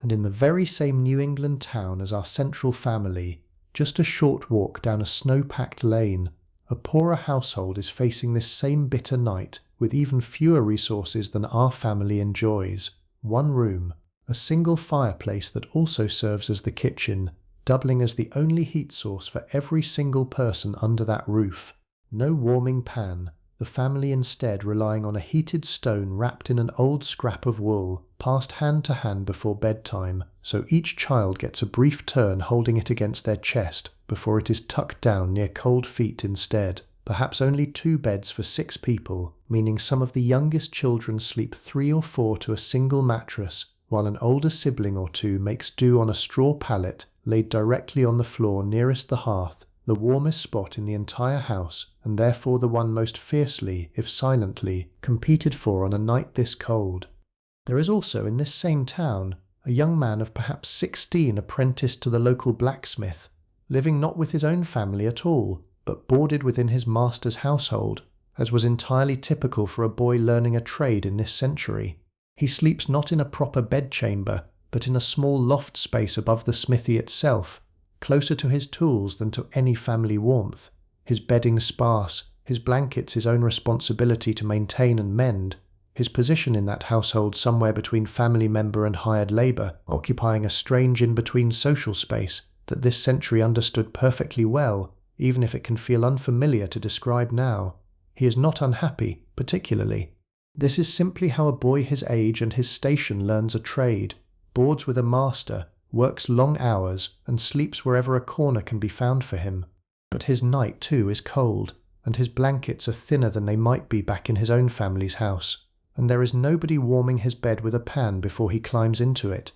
And in the very same New England town as our central family, just a short walk down a snow-packed lane, a poorer household is facing this same bitter night with even fewer resources than our family enjoys. One room, a single fireplace that also serves as the kitchen, doubling as the only heat source for every single person under that roof. No warming pan, the family instead relying on a heated stone wrapped in an old scrap of wool, passed hand to hand before bedtime, so each child gets a brief turn holding it against their chest before it is tucked down near cold feet instead. Perhaps only 2 beds for 6 people, meaning some of the youngest children sleep 3 or 4 to a single mattress, while an older sibling or 2 makes do on a straw pallet laid directly on the floor nearest the hearth, the warmest spot in the entire house, and therefore the one most fiercely, if silently, competed for on a night this cold. There is also in this same town a young man of perhaps 16 apprenticed to the local blacksmith, living not with his own family at all, but boarded within his master's household, as was entirely typical for a boy learning a trade in this century. He sleeps not in a proper bedchamber, but in a small loft space above the smithy itself, closer to his tools than to any family warmth, his bedding sparse, his blankets his own responsibility to maintain and mend, his position in that household somewhere between family member and hired labour, occupying a strange in-between social space that this century understood perfectly well, even if it can feel unfamiliar to describe now. He is not unhappy, particularly. This is simply how a boy his age and his station learns a trade, boards with a master, works long hours, and sleeps wherever a corner can be found for him. But his night, too, is cold, and his blankets are thinner than they might be back in his own family's house, and there is nobody warming his bed with a pan before he climbs into it.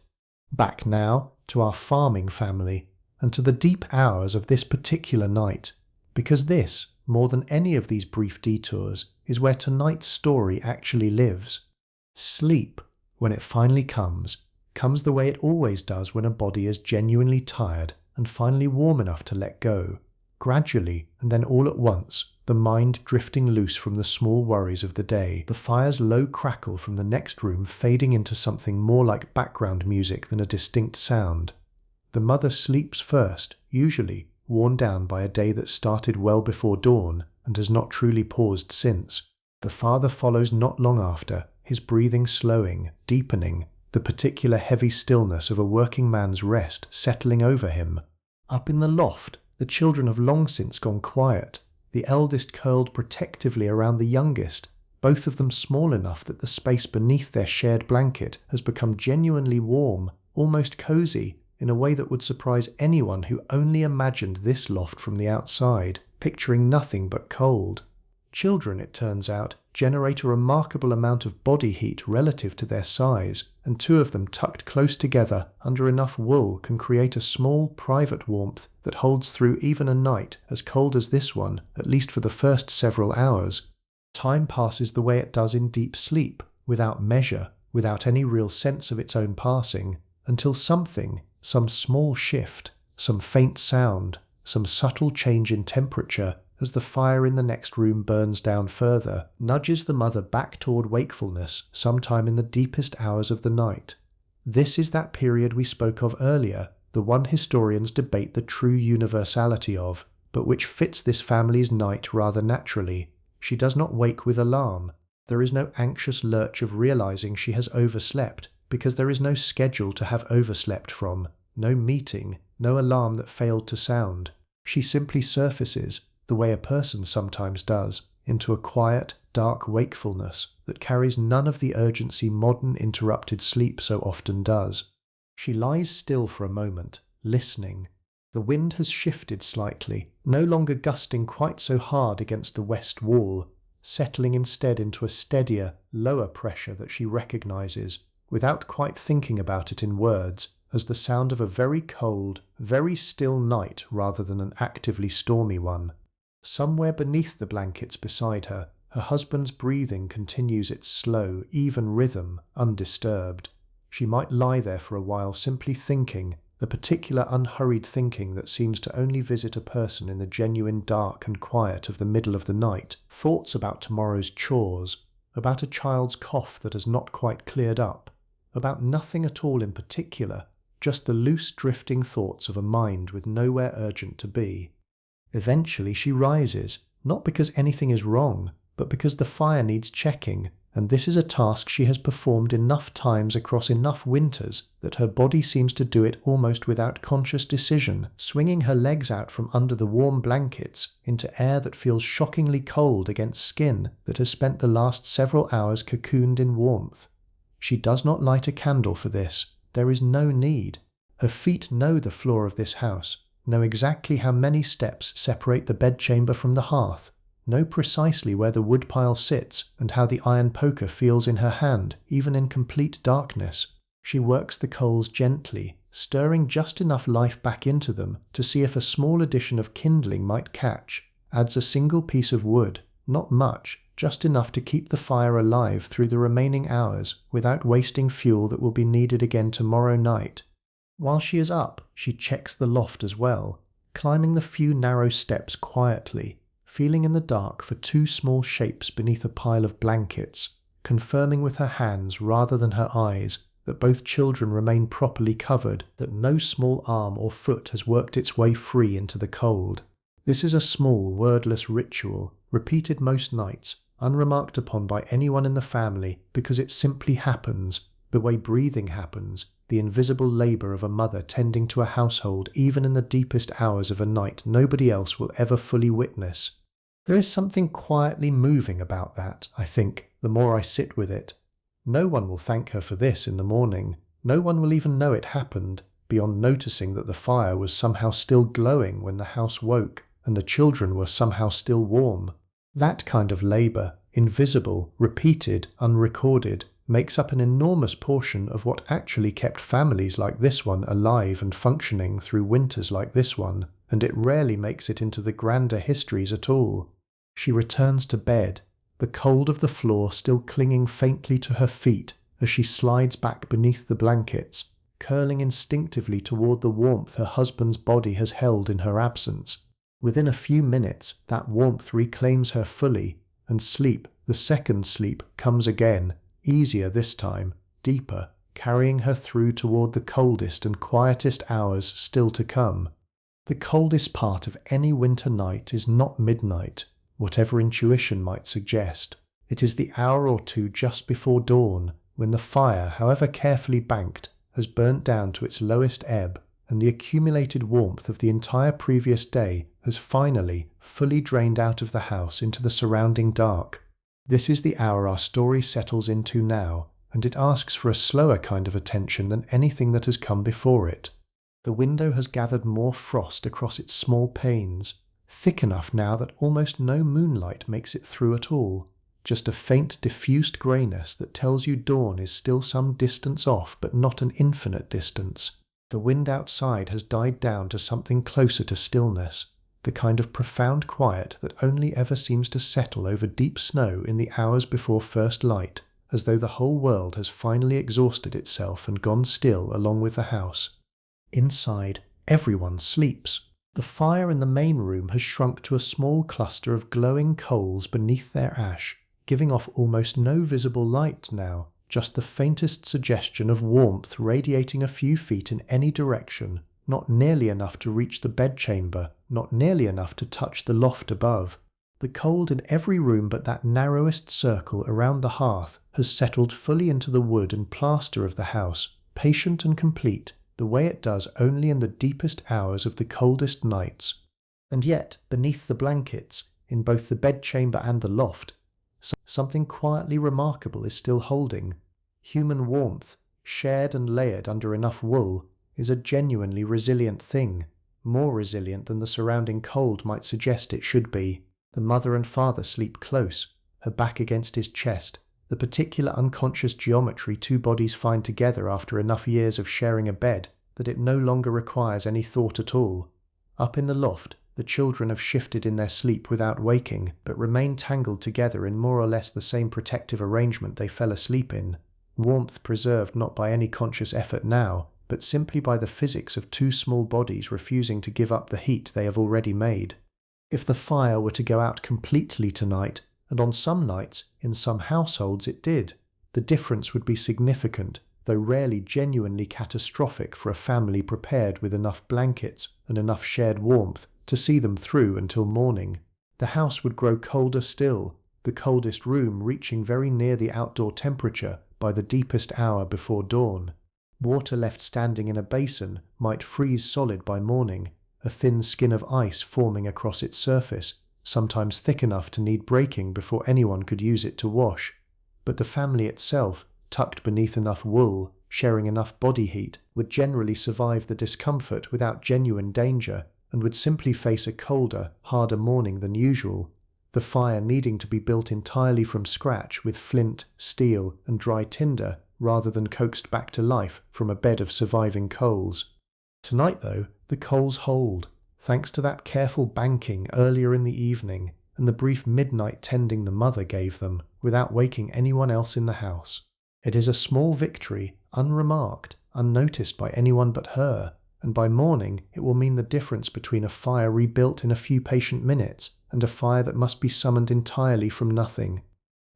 Back now to our farming family, and to the deep hours of this particular night, because this, more than any of these brief detours, is where tonight's story actually lives. Sleep, when it finally comes the way it always does when a body is genuinely tired and finally warm enough to let go, gradually and then all at once, the mind drifting loose from the small worries of the day, the fire's low crackle from the next room fading into something more like background music than a distinct sound. The mother sleeps first, usually, worn down by a day that started well before dawn and has not truly paused since. The father follows not long after, his breathing slowing, deepening, the particular heavy stillness of a working man's rest settling over him. Up in the loft, the children have long since gone quiet, the eldest curled protectively around the youngest, both of them small enough that the space beneath their shared blanket has become genuinely warm, almost cozy, in a way that would surprise anyone who only imagined this loft from the outside, picturing nothing but cold. Children, it turns out, generate a remarkable amount of body heat relative to their size, and 2 of them tucked close together under enough wool can create a small, private warmth that holds through even a night as cold as this one, at least for the first several hours. Time passes the way it does in deep sleep, without measure, without any real sense of its own passing, until something, some small shift, some faint sound, some subtle change in temperature as the fire in the next room burns down further, nudges the mother back toward wakefulness sometime in the deepest hours of the night. This is that period we spoke of earlier, the one historians debate the true universality of, but which fits this family's night rather naturally. She does not wake with alarm. There is no anxious lurch of realizing she has overslept, because there is no schedule to have overslept from, no meeting, no alarm that failed to sound. She simply surfaces, the way a person sometimes does, into a quiet, dark wakefulness that carries none of the urgency modern interrupted sleep so often does. She lies still for a moment, listening. The wind has shifted slightly, no longer gusting quite so hard against the west wall, settling instead into a steadier, lower pressure that she recognizes, without quite thinking about it in words, as the sound of a very cold, very still night rather than an actively stormy one. Somewhere beneath the blankets beside her, her husband's breathing continues its slow, even rhythm, undisturbed. She might lie there for a while simply thinking, the particular unhurried thinking that seems to only visit a person in the genuine dark and quiet of the middle of the night, thoughts about tomorrow's chores, about a child's cough that has not quite cleared up, about nothing at all in particular, just the loose drifting thoughts of a mind with nowhere urgent to be. Eventually she rises, not because anything is wrong, but because the fire needs checking, and this is a task she has performed enough times across enough winters that her body seems to do it almost without conscious decision, swinging her legs out from under the warm blankets into air that feels shockingly cold against skin that has spent the last several hours cocooned in warmth. She does not light a candle for this. There is no need. Her feet know the floor of this house, know exactly how many steps separate the bedchamber from the hearth, know precisely where the woodpile sits and how the iron poker feels in her hand, even in complete darkness. She works the coals gently, stirring just enough life back into them to see if a small addition of kindling might catch, adds a single piece of wood, not much, just enough to keep the fire alive through the remaining hours without wasting fuel that will be needed again tomorrow night. While she is up, she checks the loft as well, climbing the few narrow steps quietly, feeling in the dark for two small shapes beneath a pile of blankets, confirming with her hands rather than her eyes that both children remain properly covered, that no small arm or foot has worked its way free into the cold. This is a small, wordless ritual, repeated most nights, unremarked upon by anyone in the family, because it simply happens, the way breathing happens, the invisible labour of a mother tending to a household even in the deepest hours of a night nobody else will ever fully witness. There is something quietly moving about that, I think, the more I sit with it. No one will thank her for this in the morning. No one will even know it happened, beyond noticing that the fire was somehow still glowing when the house woke, and the children were somehow still warm. That kind of labour, invisible, repeated, unrecorded, makes up an enormous portion of what actually kept families like this one alive and functioning through winters like this one, and it rarely makes it into the grander histories at all. She returns to bed, the cold of the floor still clinging faintly to her feet as she slides back beneath the blankets, curling instinctively toward the warmth her husband's body has held in her absence. Within a few minutes, that warmth reclaims her fully, and sleep, the second sleep, comes again, easier this time, deeper, carrying her through toward the coldest and quietest hours still to come. The coldest part of any winter night is not midnight, whatever intuition might suggest. It is the hour or two just before dawn, when the fire, however carefully banked, has burnt down to its lowest ebb, and the accumulated warmth of the entire previous day has finally, fully drained out of the house into the surrounding dark. This is the hour our story settles into now, and it asks for a slower kind of attention than anything that has come before it. The window has gathered more frost across its small panes, thick enough now that almost no moonlight makes it through at all, just a faint diffused greyness that tells you dawn is still some distance off but not an infinite distance. The wind outside has died down to something closer to stillness, the kind of profound quiet that only ever seems to settle over deep snow in the hours before first light, as though the whole world has finally exhausted itself and gone still along with the house. Inside, everyone sleeps. The fire in the main room has shrunk to a small cluster of glowing coals beneath their ash, giving off almost no visible light now, just the faintest suggestion of warmth radiating a few feet in any direction, not nearly enough to reach the bedchamber, not nearly enough to touch the loft above. The cold in every room but that narrowest circle around the hearth has settled fully into the wood and plaster of the house, patient and complete, the way it does only in the deepest hours of the coldest nights. And yet, beneath the blankets, in both the bedchamber and the loft, something quietly remarkable is still holding. Human warmth, shared and layered under enough wool, is a genuinely resilient thing, more resilient than the surrounding cold might suggest it should be. The mother and father sleep close, her back against his chest, the particular unconscious geometry two bodies find together after enough years of sharing a bed that it no longer requires any thought at all. Up in the loft, the children have shifted in their sleep without waking, but remain tangled together in more or less the same protective arrangement they fell asleep in. Warmth preserved not by any conscious effort now, but simply by the physics of two small bodies refusing to give up the heat they have already made. If the fire were to go out completely tonight, and on some nights, in some households it did, the difference would be significant, though rarely genuinely catastrophic for a family prepared with enough blankets and enough shared warmth to see them through until morning. The house would grow colder still, the coldest room reaching very near the outdoor temperature by the deepest hour before dawn. Water left standing in a basin might freeze solid by morning, a thin skin of ice forming across its surface, sometimes thick enough to need breaking before anyone could use it to wash. But the family itself, tucked beneath enough wool, sharing enough body heat, would generally survive the discomfort without genuine danger, and would simply face a colder, harder morning than usual, the fire needing to be built entirely from scratch with flint, steel, and dry tinder, rather than coaxed back to life from a bed of surviving coals. Tonight, though, the coals hold, thanks to that careful banking earlier in the evening and the brief midnight tending the mother gave them, without waking anyone else in the house. It is a small victory, unremarked, unnoticed by anyone but her, and by morning it will mean the difference between a fire rebuilt in a few patient minutes and a fire that must be summoned entirely from nothing.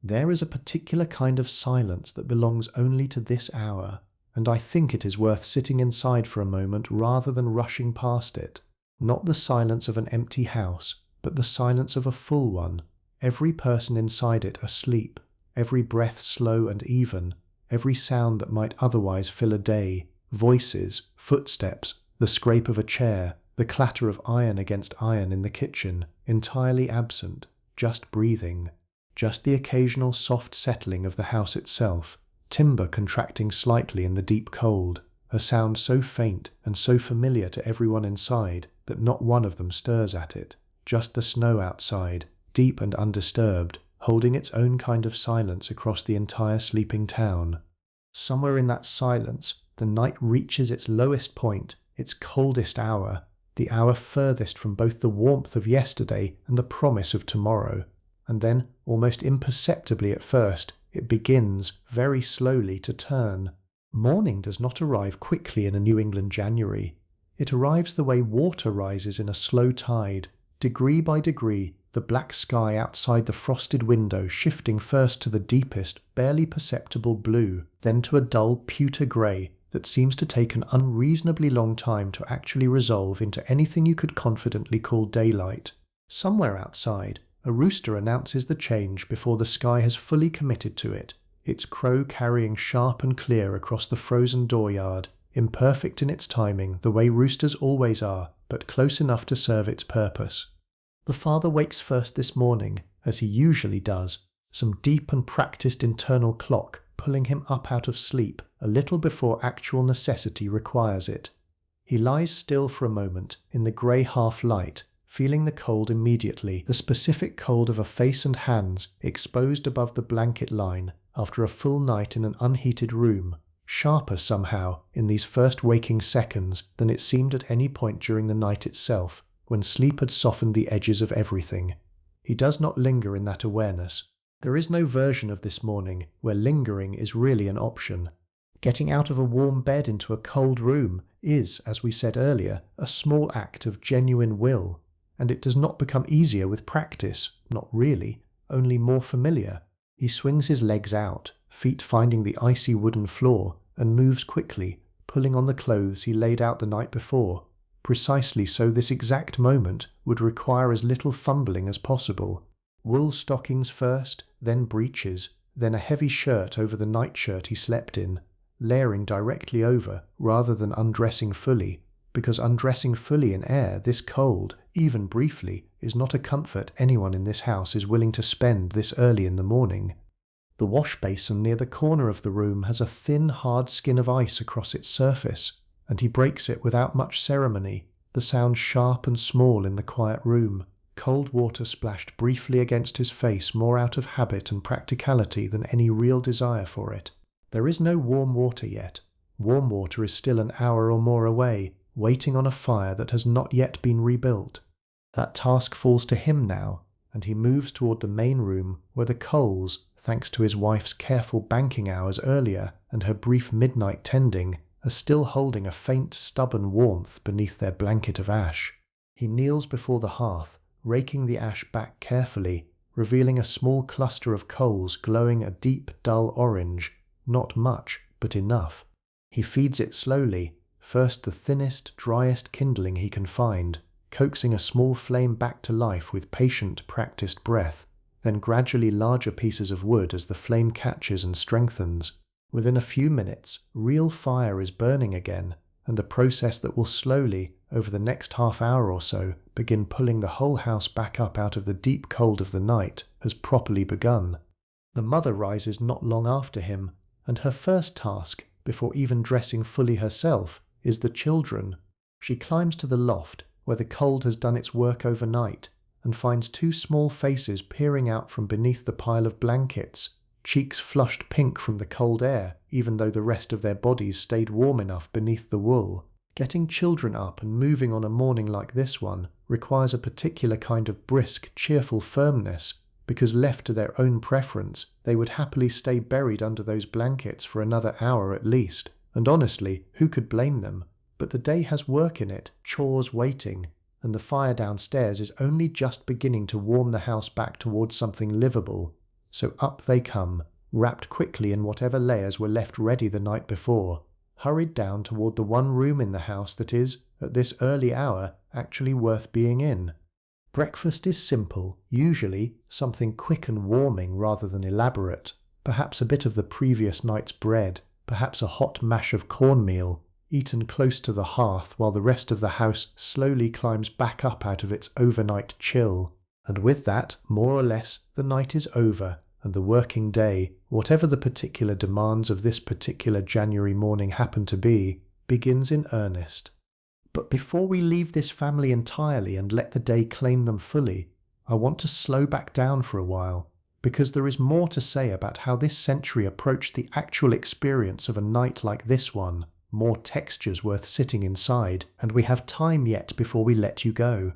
There is a particular kind of silence that belongs only to this hour, and I think it is worth sitting inside for a moment rather than rushing past it. Not the silence of an empty house, but the silence of a full one, every person inside it asleep, every breath slow and even, every sound that might otherwise fill a day, voices, footsteps, the scrape of a chair, the clatter of iron against iron in the kitchen, entirely absent, just breathing, just the occasional soft settling of the house itself, timber contracting slightly in the deep cold, a sound so faint and so familiar to everyone inside that not one of them stirs at it, just the snow outside, deep and undisturbed, holding its own kind of silence across the entire sleeping town. Somewhere in that silence, the night reaches its lowest point, its coldest hour, the hour furthest from both the warmth of yesterday and the promise of tomorrow. And then, almost imperceptibly at first, it begins, very slowly, to turn. Morning does not arrive quickly in a New England January. It arrives the way water rises in a slow tide, degree by degree, the black sky outside the frosted window shifting first to the deepest, barely perceptible blue, then to a dull pewter grey that seems to take an unreasonably long time to actually resolve into anything you could confidently call daylight. Somewhere outside, a rooster announces the change before the sky has fully committed to it, its crow carrying sharp and clear across the frozen dooryard, imperfect in its timing the way roosters always are, but close enough to serve its purpose. The father wakes first this morning, as he usually does, some deep and practiced internal clock pulling him up out of sleep a little before actual necessity requires it. He lies still for a moment in the grey half-light, feeling the cold immediately, the specific cold of a face and hands exposed above the blanket line after a full night in an unheated room, sharper somehow in these first waking seconds than it seemed at any point during the night itself, when sleep had softened the edges of everything. He does not linger in that awareness. There is no version of this morning where lingering is really an option. Getting out of a warm bed into a cold room is, as we said earlier, a small act of genuine will, and it does not become easier with practice, not really, only more familiar. He swings his legs out, feet finding the icy wooden floor, and moves quickly, pulling on the clothes he laid out the night before, precisely so this exact moment would require as little fumbling as possible. Wool stockings first, then breeches, then a heavy shirt over the nightshirt he slept in, layering directly over rather than undressing fully, because undressing fully in air this cold, even briefly, is not a comfort anyone in this house is willing to spend this early in the morning. The wash basin near the corner of the room has a thin, hard skin of ice across its surface, and he breaks it without much ceremony, the sound sharp and small in the quiet room. Cold water splashed briefly against his face more out of habit and practicality than any real desire for it. There is no warm water yet. Warm water is still an hour or more away, waiting on a fire that has not yet been rebuilt. That task falls to him now, and he moves toward the main room where the coals, thanks to his wife's careful banking hours earlier and her brief midnight tending, are still holding a faint, stubborn warmth beneath their blanket of ash. He kneels before the hearth, raking the ash back carefully, revealing a small cluster of coals glowing a deep, dull orange. Not much, but enough. He feeds it slowly, first the thinnest, driest kindling he can find, coaxing a small flame back to life with patient, practiced breath, then gradually larger pieces of wood as the flame catches and strengthens. Within a few minutes, real fire is burning again, and the process that will slowly, over the next half hour or so, begin pulling the whole house back up out of the deep cold of the night, has properly begun. The mother rises not long after him, and her first task, before even dressing fully herself, is the children. She climbs to the loft, where the cold has done its work overnight, and finds two small faces peering out from beneath the pile of blankets, cheeks flushed pink from the cold air, even though the rest of their bodies stayed warm enough beneath the wool. Getting children up and moving on a morning like this one requires a particular kind of brisk, cheerful firmness, because left to their own preference, they would happily stay buried under those blankets for another hour at least, and honestly, who could blame them? But the day has work in it, chores waiting, and the fire downstairs is only just beginning to warm the house back towards something livable. So up they come, wrapped quickly in whatever layers were left ready the night before, hurried down toward the one room in the house that is, at this early hour, actually worth being in. Breakfast is simple, usually something quick and warming rather than elaborate, perhaps a bit of the previous night's bread, perhaps a hot mash of cornmeal, eaten close to the hearth while the rest of the house slowly climbs back up out of its overnight chill. And with that, more or less, the night is over, and the working day, whatever the particular demands of this particular January morning happen to be, begins in earnest. But before we leave this family entirely and let the day claim them fully, I want to slow back down for a while, because there is more to say about how this century approached the actual experience of a night like this one, more textures worth sitting inside, and we have time yet before we let you go.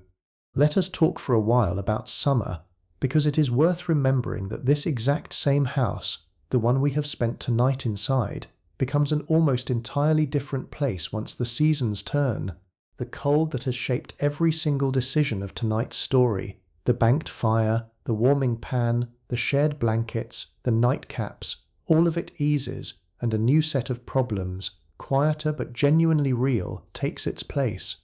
Let us talk for a while about summer, because it is worth remembering that this exact same house, the one we have spent tonight inside, becomes an almost entirely different place once the seasons turn. The cold that has shaped every single decision of tonight's story, the banked fire, the warming pan, the shared blankets, the nightcaps, all of it eases, and a new set of problems, quieter but genuinely real, takes its place.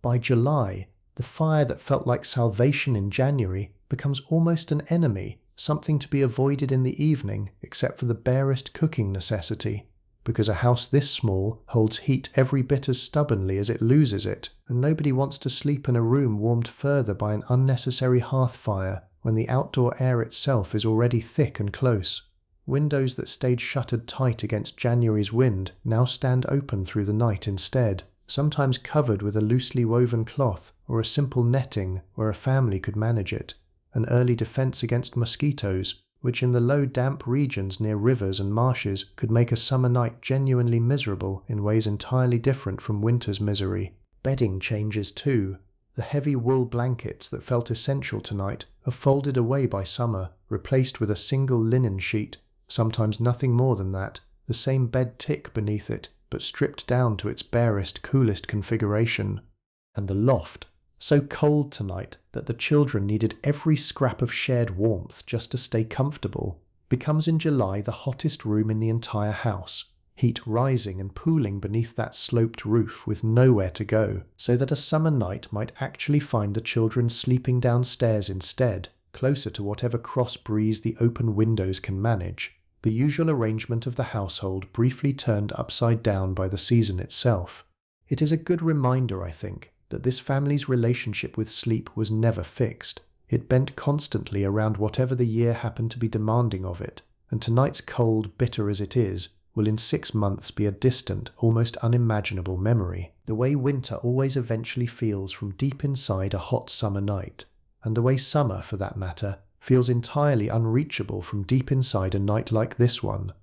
By July, the fire that felt like salvation in January becomes almost an enemy, something to be avoided in the evening except for the barest cooking necessity, because a house this small holds heat every bit as stubbornly as it loses it, and nobody wants to sleep in a room warmed further by an unnecessary hearth fire when the outdoor air itself is already thick and close. Windows that stayed shuttered tight against January's wind now stand open through the night instead, sometimes covered with a loosely woven cloth or a simple netting where a family could manage it, an early defense against mosquitoes, which in the low damp regions near rivers and marshes could make a summer night genuinely miserable in ways entirely different from winter's misery. Bedding changes too. The heavy wool blankets that felt essential tonight are folded away by summer, replaced with a single linen sheet, sometimes nothing more than that, the same bed tick beneath it, but stripped down to its barest, coolest configuration. And the loft, so cold tonight that the children needed every scrap of shared warmth just to stay comfortable, becomes in July the hottest room in the entire house, heat rising and pooling beneath that sloped roof with nowhere to go, so that a summer night might actually find the children sleeping downstairs instead, closer to whatever cross breeze the open windows can manage, the usual arrangement of the household briefly turned upside down by the season itself. It is a good reminder, I think, that this family's relationship with sleep was never fixed. It bent constantly around whatever the year happened to be demanding of it, and tonight's cold, bitter as it is, will in 6 months be a distant, almost unimaginable memory, the way winter always eventually feels from deep inside a hot summer night, and the way summer, for that matter, feels entirely unreachable from deep inside a night like this one.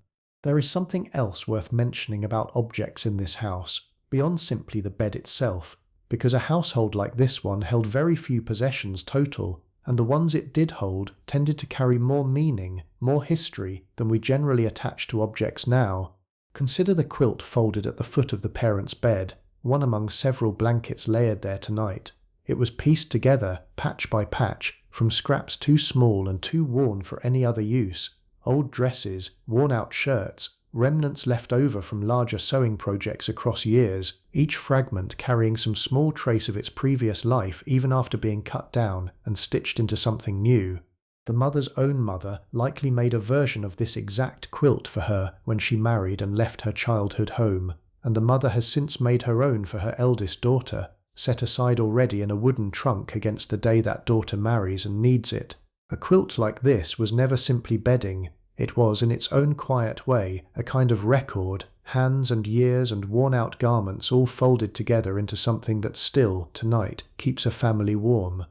There is something else worth mentioning about objects in this house, beyond simply the bed itself, because a household like this one held very few possessions total, and the ones it did hold tended to carry more meaning, more history than we generally attach to objects now. Consider the quilt folded at the foot of the parents' bed, one among several blankets layered there tonight. It was pieced together, patch by patch, from scraps too small and too worn for any other use, old dresses, worn-out shirts, remnants left over from larger sewing projects across years, each fragment carrying some small trace of its previous life even after being cut down and stitched into something new. The mother's own mother likely made a version of this exact quilt for her when she married and left her childhood home, and the mother has since made her own for her eldest daughter, set aside already in a wooden trunk against the day that daughter marries and needs it. A quilt like this was never simply bedding. It was, in its own quiet way, a kind of record, hands and years and worn-out garments all folded together into something that still, tonight, keeps a family warm.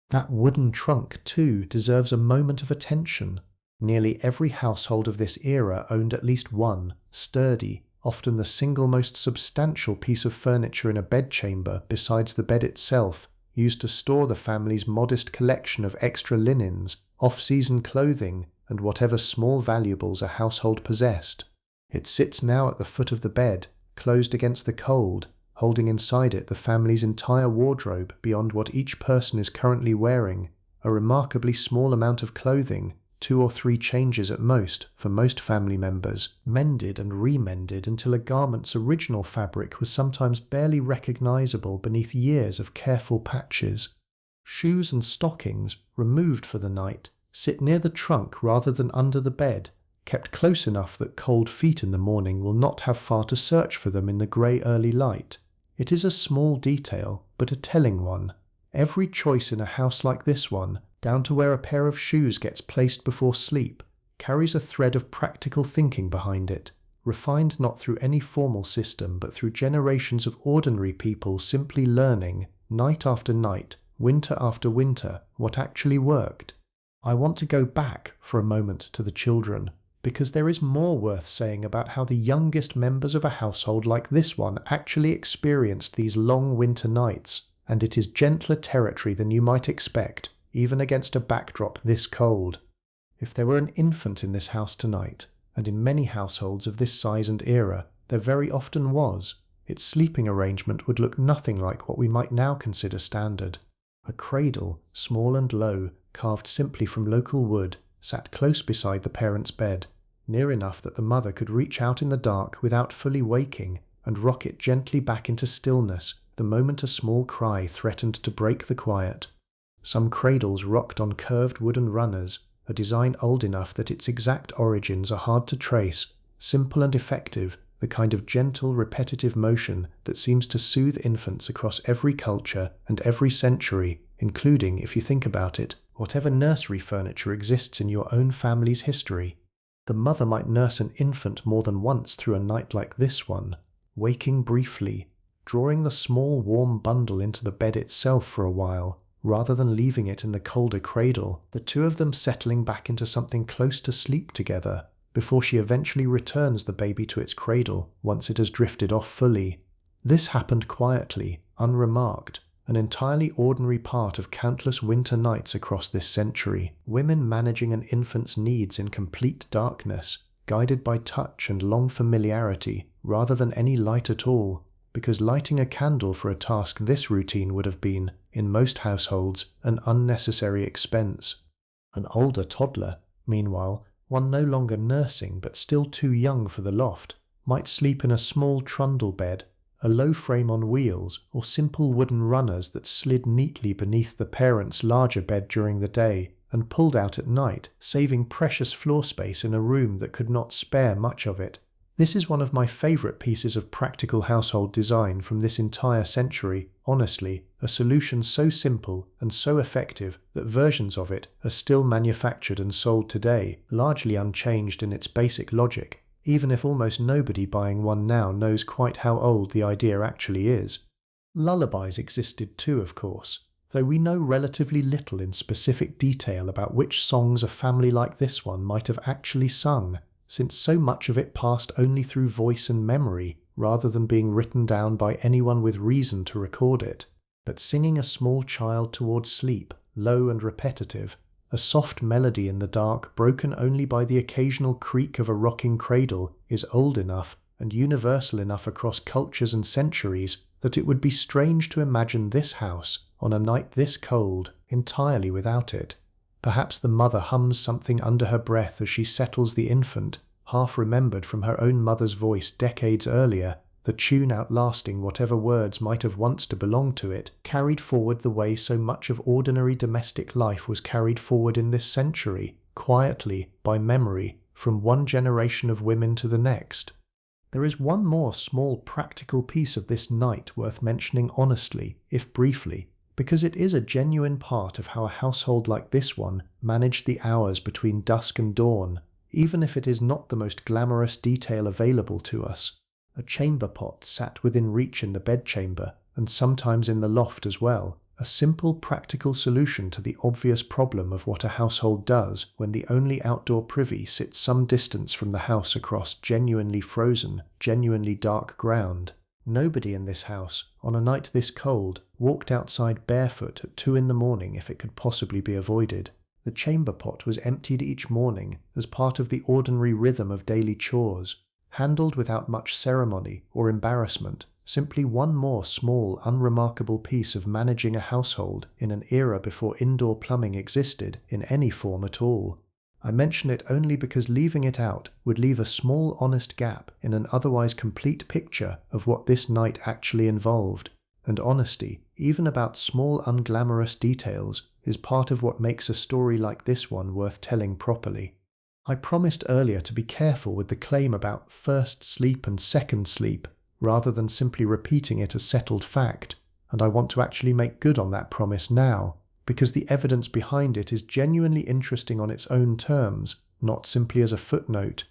That wooden trunk, too, deserves a moment of attention. Nearly every household of this era owned at least one, sturdy, often the single most substantial piece of furniture in a bedchamber besides the bed itself, used to store the family's modest collection of extra linens, off-season clothing, and whatever small valuables a household possessed. It sits now at the foot of the bed, closed against the cold, holding inside it the family's entire wardrobe beyond what each person is currently wearing, a remarkably small amount of clothing, 2 or 3 changes at most for most family members, mended and remended until a garment's original fabric was sometimes barely recognizable beneath years of careful patches. Shoes and stockings, removed for the night, sit near the trunk rather than under the bed, kept close enough that cold feet in the morning will not have far to search for them in the grey early light. It is a small detail, but a telling one. Every choice in a house like this one, down to where a pair of shoes gets placed before sleep, carries a thread of practical thinking behind it, refined not through any formal system but through generations of ordinary people simply learning, night after night, winter after winter, what actually worked. I want to go back for a moment to the children, because there is more worth saying about how the youngest members of a household like this one actually experienced these long winter nights, and it is gentler territory than you might expect, even against a backdrop this cold. If there were an infant in this house tonight, and in many households of this size and era, there very often was, its sleeping arrangement would look nothing like what we might now consider standard. A cradle, small and low, carved simply from local wood, sat close beside the parent's bed, near enough that the mother could reach out in the dark without fully waking and rock it gently back into stillness the moment a small cry threatened to break the quiet. Some cradles rocked on curved wooden runners, a design old enough that its exact origins are hard to trace, simple and effective, the kind of gentle, repetitive motion that seems to soothe infants across every culture and every century, including, if you think about it, whatever nursery furniture exists in your own family's history. The mother might nurse an infant more than once through a night like this one, waking briefly, drawing the small warm bundle into the bed itself for a while, rather than leaving it in the colder cradle, the two of them settling back into something close to sleep together, before she eventually returns the baby to its cradle once it has drifted off fully. This happened quietly, unremarked, an entirely ordinary part of countless winter nights across this century. Women managing an infant's needs in complete darkness, guided by touch and long familiarity, rather than any light at all, because lighting a candle for a task this routine would have been, in most households, an unnecessary expense. An older toddler, meanwhile, one no longer nursing but still too young for the loft, might sleep in a small trundle bed, a low frame on wheels, or simple wooden runners that slid neatly beneath the parent's larger bed during the day and pulled out at night, saving precious floor space in a room that could not spare much of it. This is one of my favourite pieces of practical household design from this entire century, honestly, a solution so simple and so effective that versions of it are still manufactured and sold today, largely unchanged in its basic logic, even if almost nobody buying one now knows quite how old the idea actually is. Lullabies existed too, of course, though we know relatively little in specific detail about which songs a family like this one might have actually sung, since so much of it passed only through voice and memory, rather than being written down by anyone with reason to record it. But singing a small child towards sleep, low and repetitive, a soft melody in the dark broken only by the occasional creak of a rocking cradle, is old enough and universal enough across cultures and centuries that it would be strange to imagine this house, on a night this cold, entirely without it. Perhaps the mother hums something under her breath as she settles the infant, half remembered from her own mother's voice decades earlier, the tune outlasting whatever words might have once to belong to it, carried forward the way so much of ordinary domestic life was carried forward in this century, quietly, by memory, from one generation of women to the next. There is one more small practical piece of this night worth mentioning honestly, if briefly, because it is a genuine part of how a household like this one managed the hours between dusk and dawn, even if it is not the most glamorous detail available to us. A chamber pot sat within reach in the bedchamber, and sometimes in the loft as well, a simple practical solution to the obvious problem of what a household does when the only outdoor privy sits some distance from the house across genuinely frozen, genuinely dark ground. Nobody in this house, on a night this cold, walked outside barefoot at 2 a.m. if it could possibly be avoided. The chamber pot was emptied each morning as part of the ordinary rhythm of daily chores, handled without much ceremony or embarrassment, simply one more small, unremarkable piece of managing a household in an era before indoor plumbing existed in any form at all. I mention it only because leaving it out would leave a small honest gap in an otherwise complete picture of what this night actually involved, and honesty, even about small unglamorous details, is part of what makes a story like this one worth telling properly. I promised earlier to be careful with the claim about first sleep and second sleep, rather than simply repeating it as settled fact, and I want to actually make good on that promise now, because the evidence behind it is genuinely interesting on its own terms, not simply as a footnote.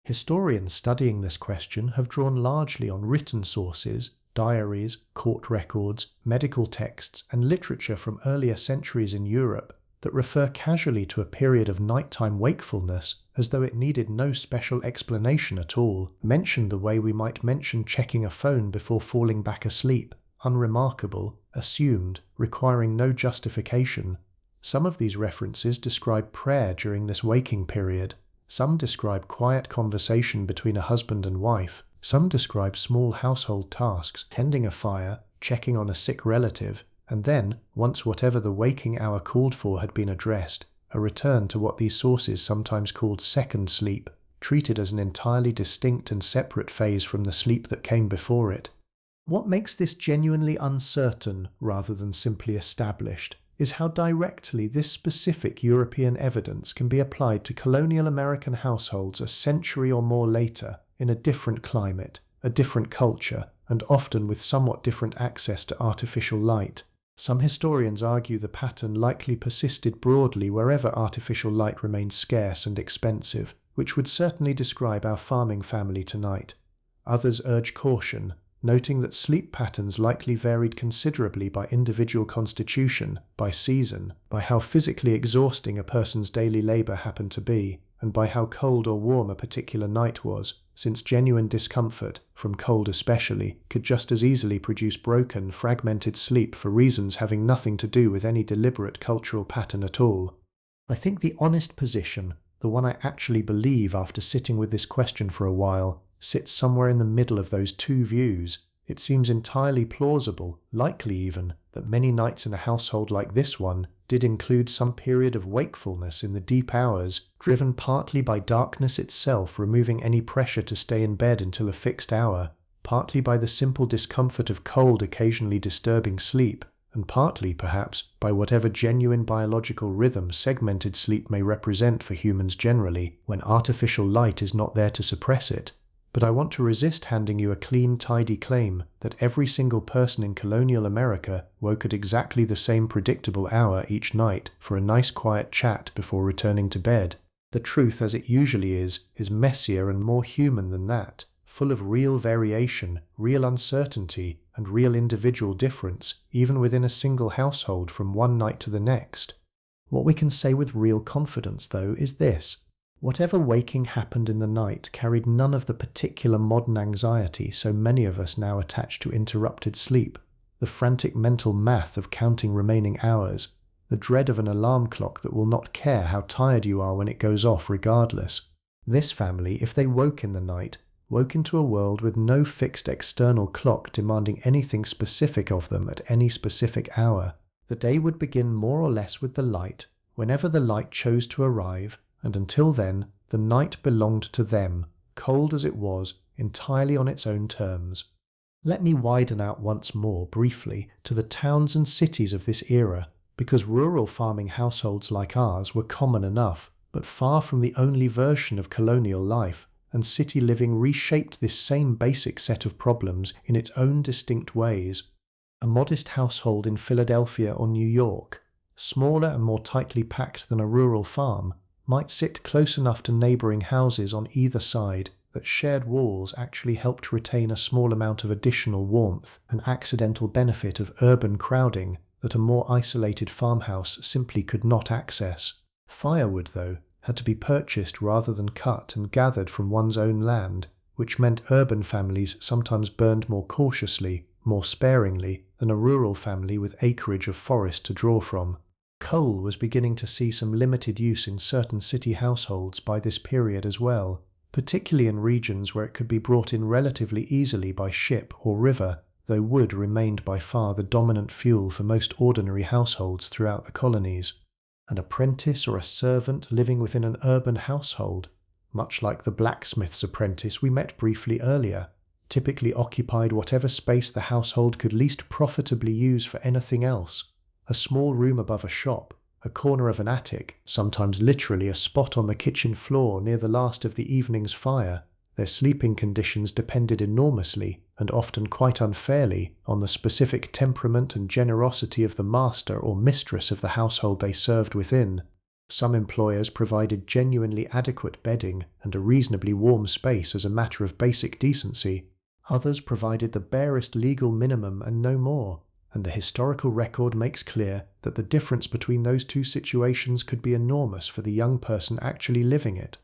Historians studying this question have drawn largely on written sources, diaries, court records, medical texts, and literature from earlier centuries in Europe that refer casually to a period of nighttime wakefulness as though it needed no special explanation at all, mentioned the way we might mention checking a phone before falling back asleep, unremarkable, assumed, requiring no justification. Some of these references describe prayer during this waking period. Some describe quiet conversation between a husband and wife. Some describe small household tasks, tending a fire, checking on a sick relative, and then, once whatever the waking hour called for had been addressed, a return to what these sources sometimes called second sleep, treated as an entirely distinct and separate phase from the sleep that came before it. What makes this genuinely uncertain rather than simply established is how directly this specific European evidence can be applied to colonial American households a century or more later in a different climate, a different culture, and often with somewhat different access to artificial light. Some historians argue the pattern likely persisted broadly wherever artificial light remained scarce and expensive, which would certainly describe our farming family tonight. Others urge caution, noting that sleep patterns likely varied considerably by individual constitution, by season, by how physically exhausting a person's daily labor happened to be. and by how cold or warm a particular night was, since genuine discomfort, from cold especially, could just as easily produce broken, fragmented sleep for reasons having nothing to do with any deliberate cultural pattern at all. I think the honest position, the one I actually believe after sitting with this question for a while, sits somewhere in the middle of those two views. It seems entirely plausible, likely even, that many nights in a household like this one did include some period of wakefulness in the deep hours, driven partly by darkness itself removing any pressure to stay in bed until a fixed hour, partly by the simple discomfort of cold occasionally disturbing sleep, and partly, perhaps, by whatever genuine biological rhythm segmented sleep may represent for humans generally, when artificial light is not there to suppress it. But I want to resist handing you a clean, tidy claim that every single person in colonial America woke at exactly the same predictable hour each night for a nice quiet chat before returning to bed. The truth, as it usually is messier and more human than that, full of real variation, real uncertainty, and real individual difference, even within a single household from one night to the next. What we can say with real confidence, though, is this. Whatever waking happened in the night carried none of the particular modern anxiety so many of us now attach to interrupted sleep, the frantic mental math of counting remaining hours, the dread of an alarm clock that will not care how tired you are when it goes off regardless. This family, if they woke in the night, woke into a world with no fixed external clock demanding anything specific of them at any specific hour. The day would begin more or less with the light, whenever the light chose to arrive, and until then, the night belonged to them, cold as it was, entirely on its own terms. Let me widen out once more, briefly, to the towns and cities of this era, because rural farming households like ours were common enough, but far from the only version of colonial life, and city living reshaped this same basic set of problems in its own distinct ways. A modest household in Philadelphia or New York, smaller and more tightly packed than a rural farm, might sit close enough to neighbouring houses on either side that shared walls actually helped retain a small amount of additional warmth, an accidental benefit of urban crowding that a more isolated farmhouse simply could not access. Firewood, though, had to be purchased rather than cut and gathered from one's own land, which meant urban families sometimes burned more cautiously, more sparingly, than a rural family with acreage of forest to draw from. Coal was beginning to see some limited use in certain city households by this period as well, particularly in regions where it could be brought in relatively easily by ship or river, though wood remained by far the dominant fuel for most ordinary households throughout the colonies. An apprentice or a servant living within an urban household, much like the blacksmith's apprentice we met briefly earlier, typically occupied whatever space the household could least profitably use for anything else. A small room above a shop, a corner of an attic, sometimes literally a spot on the kitchen floor near the last of the evening's fire. Their sleeping conditions depended enormously, and often quite unfairly, on the specific temperament and generosity of the master or mistress of the household they served within. Some employers provided genuinely adequate bedding and a reasonably warm space as a matter of basic decency. Others provided the barest legal minimum and no more, and the historical record makes clear that the difference between those two situations could be enormous for the young person actually living it.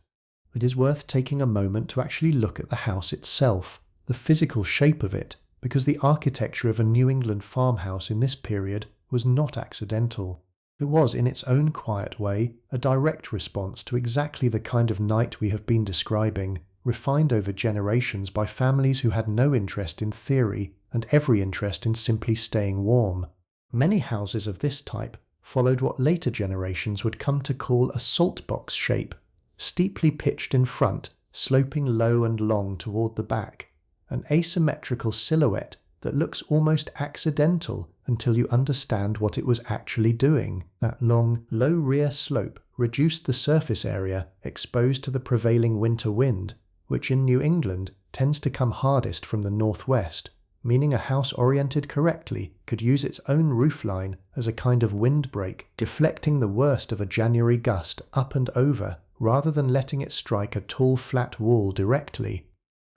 It is worth taking a moment to actually look at the house itself, the physical shape of it, because the architecture of a New England farmhouse in this period was not accidental. It was, in its own quiet way, a direct response to exactly the kind of night we have been describing, refined over generations by families who had no interest in theory and every interest in simply staying warm. Many houses of this type followed what later generations would come to call a salt box shape, steeply pitched in front, sloping low and long toward the back, an asymmetrical silhouette that looks almost accidental until you understand what it was actually doing. That long, low rear slope reduced the surface area exposed to the prevailing winter wind, which in New England tends to come hardest from the northwest, meaning a house oriented correctly could use its own roofline as a kind of windbreak, deflecting the worst of a January gust up and over rather than letting it strike a tall flat wall directly.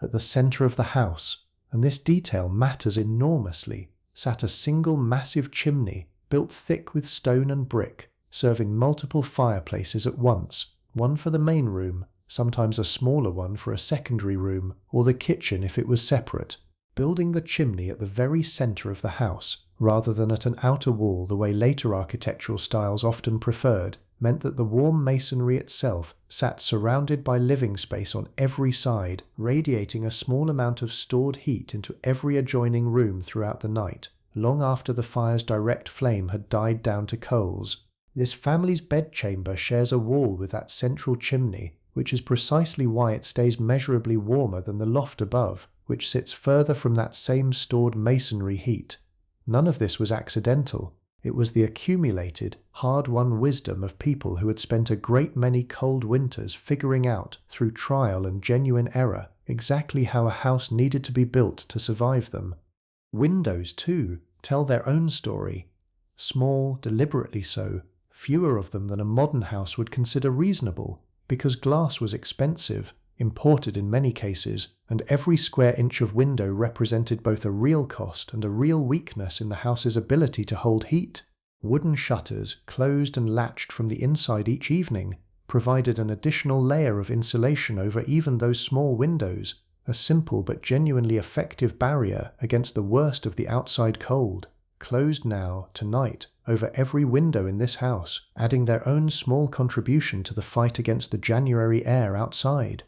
At the center of the house, and this detail matters enormously, sat a single massive chimney built thick with stone and brick, serving multiple fireplaces at once, one for the main room, sometimes a smaller one for a secondary room or the kitchen if it was separate, building the chimney at the very centre of the house rather than at an outer wall the way later architectural styles often preferred, meant that the warm masonry itself sat surrounded by living space on every side, radiating a small amount of stored heat into every adjoining room throughout the night, long after the fire's direct flame had died down to coals. This family's bedchamber shares a wall with that central chimney, which is precisely why it stays measurably warmer than the loft above, which sits further from that same stored masonry heat. None of this was accidental. It was the accumulated, hard-won wisdom of people who had spent a great many cold winters figuring out, through trial and genuine error, exactly how a house needed to be built to survive them. Windows, too, tell their own story. Small, deliberately so, fewer of them than a modern house would consider reasonable, because glass was expensive, imported in many cases, and every square inch of window represented both a real cost and a real weakness in the house's ability to hold heat. Wooden shutters, closed and latched from the inside each evening, provided an additional layer of insulation over even those small windows, a simple but genuinely effective barrier against the worst of the outside cold. Closed now, tonight, over every window in this house, adding their own small contribution to the fight against the January air outside.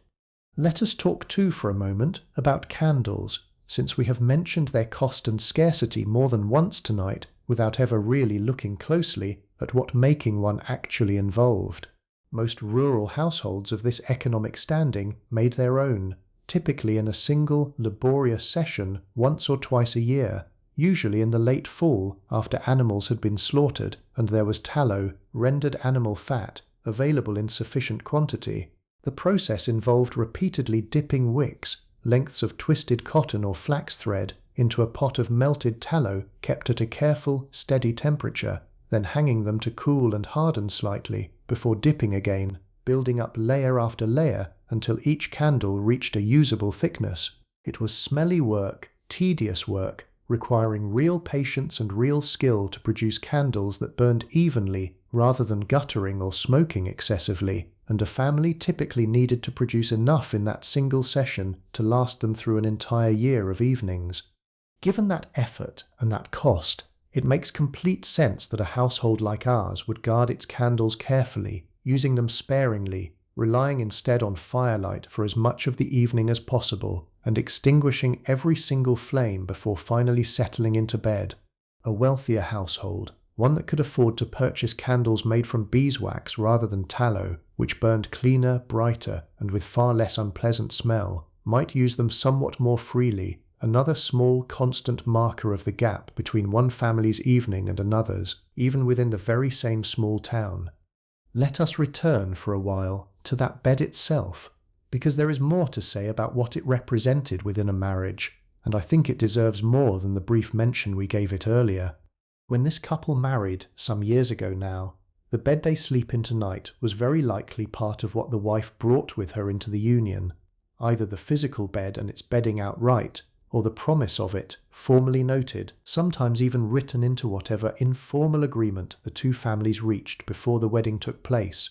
Let us talk too for a moment about candles, since we have mentioned their cost and scarcity more than once tonight without ever really looking closely at what making one actually involved. Most rural households of this economic standing made their own, typically in a single, laborious session once or twice a year, usually in the late fall after animals had been slaughtered and there was tallow, rendered animal fat, available in sufficient quantity. The process involved repeatedly dipping wicks, lengths of twisted cotton or flax thread, into a pot of melted tallow kept at a careful, steady temperature, then hanging them to cool and harden slightly before dipping again, building up layer after layer until each candle reached a usable thickness. It was smelly work, tedious work, requiring real patience and real skill to produce candles that burned evenly rather than guttering or smoking excessively, and a family typically needed to produce enough in that single session to last them through an entire year of evenings. Given that effort and that cost, it makes complete sense that a household like ours would guard its candles carefully, using them sparingly, relying instead on firelight for as much of the evening as possible, and extinguishing every single flame before finally settling into bed. A wealthier household, one that could afford to purchase candles made from beeswax rather than tallow, which burned cleaner, brighter, and with far less unpleasant smell, might use them somewhat more freely, another small, constant marker of the gap between one family's evening and another's, even within the very same small town. Let us return for a while to that bed itself, because there is more to say about what it represented within a marriage, and I think it deserves more than the brief mention we gave it earlier. When this couple married, some years ago now, the bed they sleep in tonight was very likely part of what the wife brought with her into the union, either the physical bed and its bedding outright, or the promise of it, formally noted, sometimes even written into whatever informal agreement the two families reached before the wedding took place.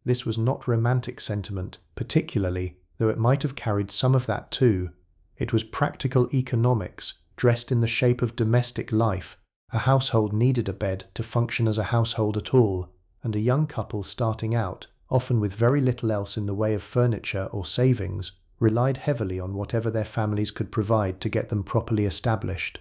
This was not romantic sentiment, particularly, though it might have carried some of that too. It was practical economics, dressed in the shape of domestic life. A household needed a bed to function as a household at all, and a young couple starting out, often with very little else in the way of furniture or savings, relied heavily on whatever their families could provide to get them properly established.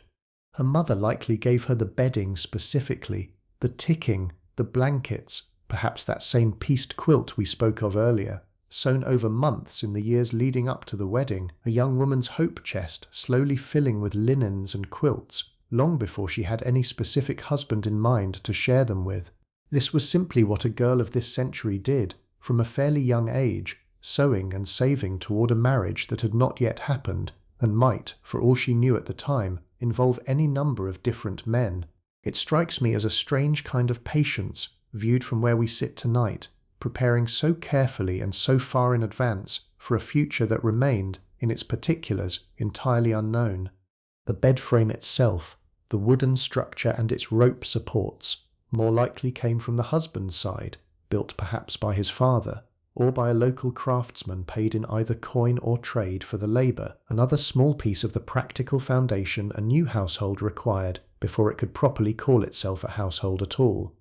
Her mother likely gave her the bedding specifically, the ticking, the blankets, perhaps that same pieced quilt we spoke of earlier, sewn over months in the years leading up to the wedding, a young woman's hope chest slowly filling with linens and quilts, long before she had any specific husband in mind to share them with. This was simply what a girl of this century did, from a fairly young age, sewing and saving toward a marriage that had not yet happened, and might, for all she knew at the time, involve any number of different men. It strikes me as a strange kind of patience, viewed from where we sit tonight, preparing so carefully and so far in advance for a future that remained, in its particulars, entirely unknown. The bed frame itself, the wooden structure and its rope supports, more likely came from the husband's side, built perhaps by his father. or by a local craftsman paid in either coin or trade for the labour, another small piece of the practical foundation a new household required before it could properly call itself a household at all.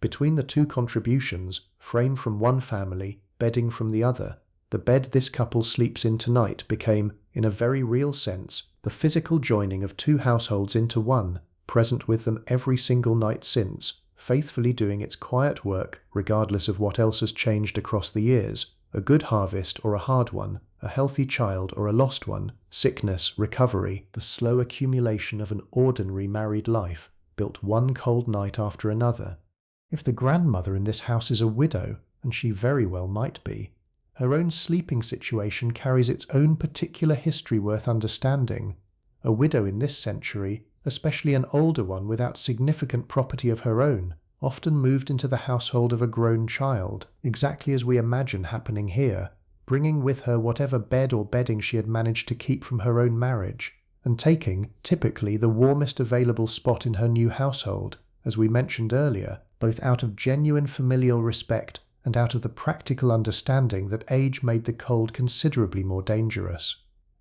Between the two contributions, frame from one family, bedding from the other, the bed this couple sleeps in tonight became, in a very real sense, the physical joining of two households into one, present with them every single night since, faithfully doing its quiet work regardless of what else has changed across the years, a good harvest or a hard one, a healthy child or a lost one, sickness, recovery, the slow accumulation of an ordinary married life, built one cold night after another. If the grandmother in this house is a widow, and she very well might be, her own sleeping situation carries its own particular history worth understanding. A widow in this century, especially an older one without significant property of her own, often moved into the household of a grown child, exactly as we imagine happening here, bringing with her whatever bed or bedding she had managed to keep from her own marriage, and taking, typically, the warmest available spot in her new household, as we mentioned earlier, both out of genuine familial respect and out of the practical understanding that age made the cold considerably more dangerous.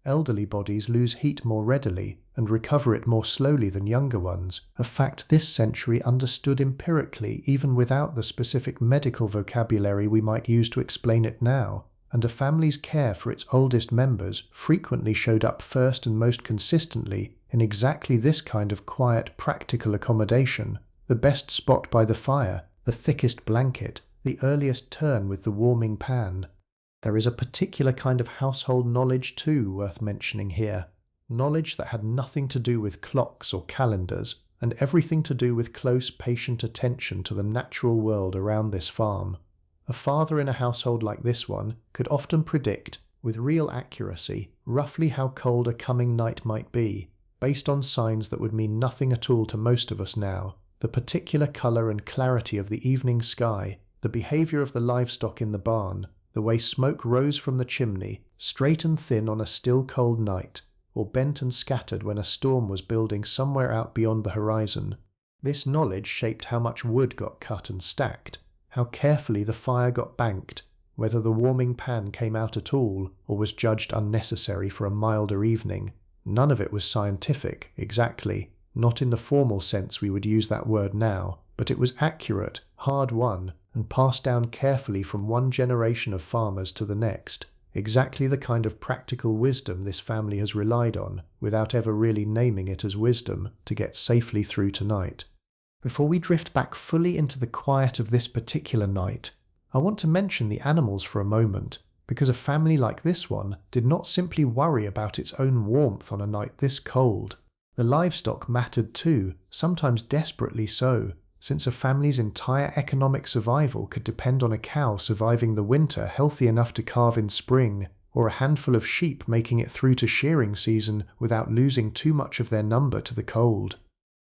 Elderly bodies lose heat more readily and recover it more slowly than younger ones, a fact this century understood empirically even without the specific medical vocabulary we might use to explain it now, and a family's care for its oldest members frequently showed up first and most consistently in exactly this kind of quiet, practical accommodation: the best spot by the fire, the thickest blanket, the earliest turn with the warming pan. There is a particular kind of household knowledge too worth mentioning here, knowledge that had nothing to do with clocks or calendars, and everything to do with close, patient attention to the natural world around this farm. A father in a household like this one could often predict, with real accuracy, roughly how cold a coming night might be, based on signs that would mean nothing at all to most of us now: the particular colour and clarity of the evening sky, the behaviour of the livestock in the barn, the way smoke rose from the chimney, straight and thin on a still cold night, or bent and scattered when a storm was building somewhere out beyond the horizon. This knowledge shaped how much wood got cut and stacked, how carefully the fire got banked, whether the warming pan came out at all, or was judged unnecessary for a milder evening. None of it was scientific, exactly, not in the formal sense we would use that word now, but it was accurate, hard-won, and passed down carefully from one generation of farmers to the next, exactly the kind of practical wisdom this family has relied on, without ever really naming it as wisdom, to get safely through tonight. Before we drift back fully into the quiet of this particular night, I want to mention the animals for a moment, because a family like this one did not simply worry about its own warmth on a night this cold. The livestock mattered too, sometimes desperately so, since a family's entire economic survival could depend on a cow surviving the winter healthy enough to calve in spring, or a handful of sheep making it through to shearing season without losing too much of their number to the cold.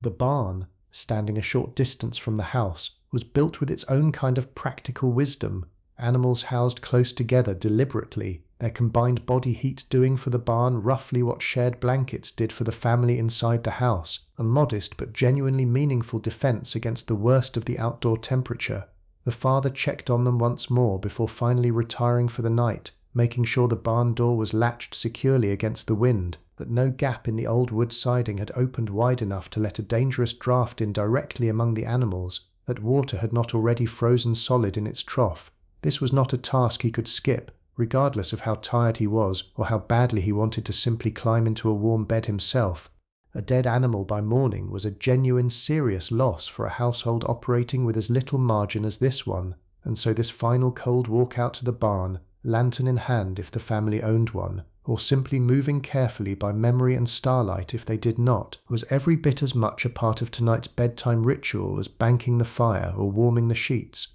The barn, standing a short distance from the house, was built with its own kind of practical wisdom, animals housed close together deliberately, their combined body heat doing for the barn roughly what shared blankets did for the family inside the house, a modest but genuinely meaningful defense against the worst of the outdoor temperature. The father checked on them once more before finally retiring for the night, making sure the barn door was latched securely against the wind, that no gap in the old wood siding had opened wide enough to let a dangerous draught in directly among the animals, that water had not already frozen solid in its trough. This was not a task he could skip, regardless of how tired he was or how badly he wanted to simply climb into a warm bed himself. A dead animal by morning was a genuine, serious loss for a household operating with as little margin as this one, and so this final cold walk out to the barn, lantern in hand if the family owned one, or simply moving carefully by memory and starlight if they did not, was every bit as much a part of tonight's bedtime ritual as banking the fire or warming the sheets.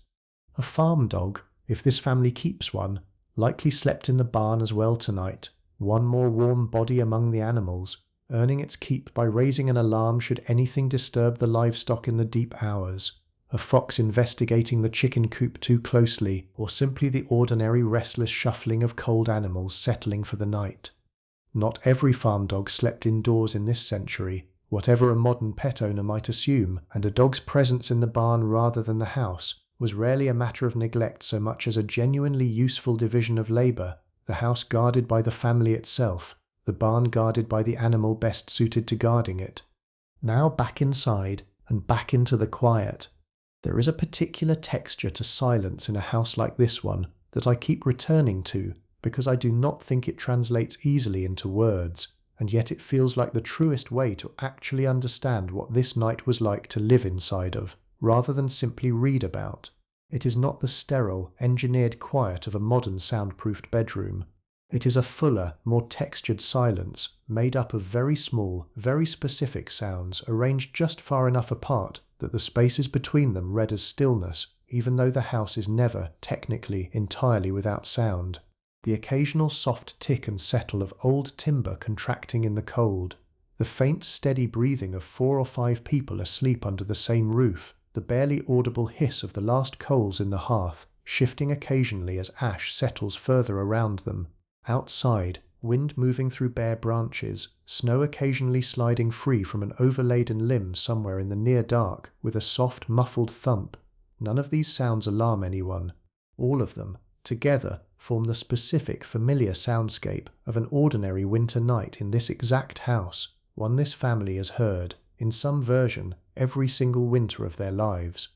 A farm dog, if this family keeps one, likely slept in the barn as well tonight, one more warm body among the animals, earning its keep by raising an alarm should anything disturb the livestock in the deep hours: a fox investigating the chicken coop too closely, or simply the ordinary restless shuffling of cold animals settling for the night. Not every farm dog slept indoors in this century, whatever a modern pet owner might assume, and a dog's presence in the barn rather than the house was rarely a matter of neglect so much as a genuinely useful division of labor, the house guarded by the family itself, the barn guarded by the animal best suited to guarding it. Now back inside, and back into the quiet. There is a particular texture to silence in a house like this one that I keep returning to because I do not think it translates easily into words, and yet it feels like the truest way to actually understand what this night was like to live inside of, rather than simply read about. It is not the sterile, engineered quiet of a modern soundproofed bedroom. It is a fuller, more textured silence, made up of very small, very specific sounds arranged just far enough apart that the spaces between them read as stillness, even though the house is never, technically, entirely without sound. The occasional soft tick and settle of old timber contracting in the cold, the faint, steady breathing of 4 or 5 people asleep under the same roof, the barely audible hiss of the last coals in the hearth, shifting occasionally as ash settles further around them. Outside, wind moving through bare branches, snow occasionally sliding free from an overladen limb somewhere in the near dark with a soft, muffled thump. None of these sounds alarm anyone. All of them, together, form the specific, familiar soundscape of an ordinary winter night in this exact house, one this family has heard, in some version, every single winter of their lives.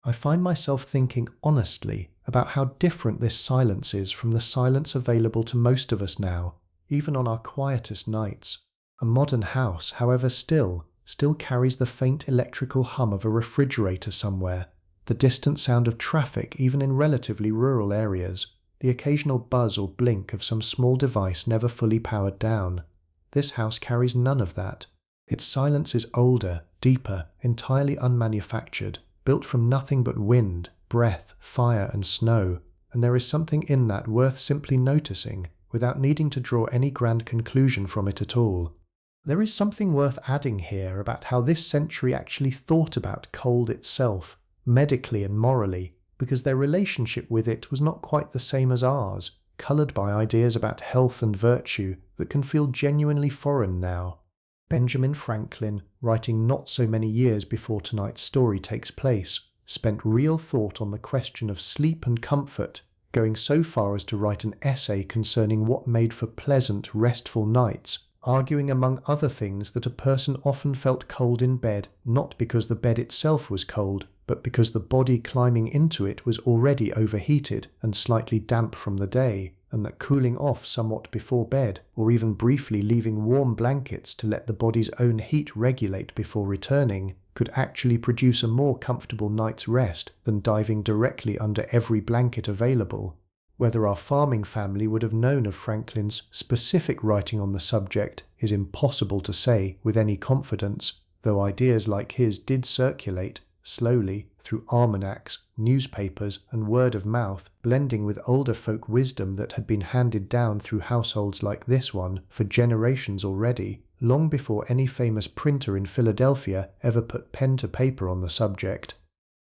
I find myself thinking honestly about how different this silence is from the silence available to most of us now, even on our quietest nights. A modern house, however still carries the faint electrical hum of a refrigerator somewhere, the distant sound of traffic even in relatively rural areas, the occasional buzz or blink of some small device never fully powered down. This house carries none of that. Its silence is older, deeper, entirely unmanufactured, built from nothing but wind, breath, fire and snow, and there is something in that worth simply noticing, without needing to draw any grand conclusion from it at all. There is something worth adding here about how this century actually thought about cold itself, medically and morally, because their relationship with it was not quite the same as ours, coloured by ideas about health and virtue that can feel genuinely foreign now. Benjamin Franklin, writing not so many years before tonight's story takes place, spent real thought on the question of sleep and comfort, going so far as to write an essay concerning what made for pleasant, restful nights, arguing among other things that a person often felt cold in bed not because the bed itself was cold, but because the body climbing into it was already overheated and slightly damp from the day, and that cooling off somewhat before bed, or even briefly leaving warm blankets to let the body's own heat regulate before returning, could actually produce a more comfortable night's rest than diving directly under every blanket available. Whether our farming family would have known of Franklin's specific writing on the subject is impossible to say with any confidence, though ideas like his did circulate, slowly, through almanacs, newspapers, and word of mouth, blending with older folk wisdom that had been handed down through households like this one for generations already, long before any famous printer in Philadelphia ever put pen to paper on the subject.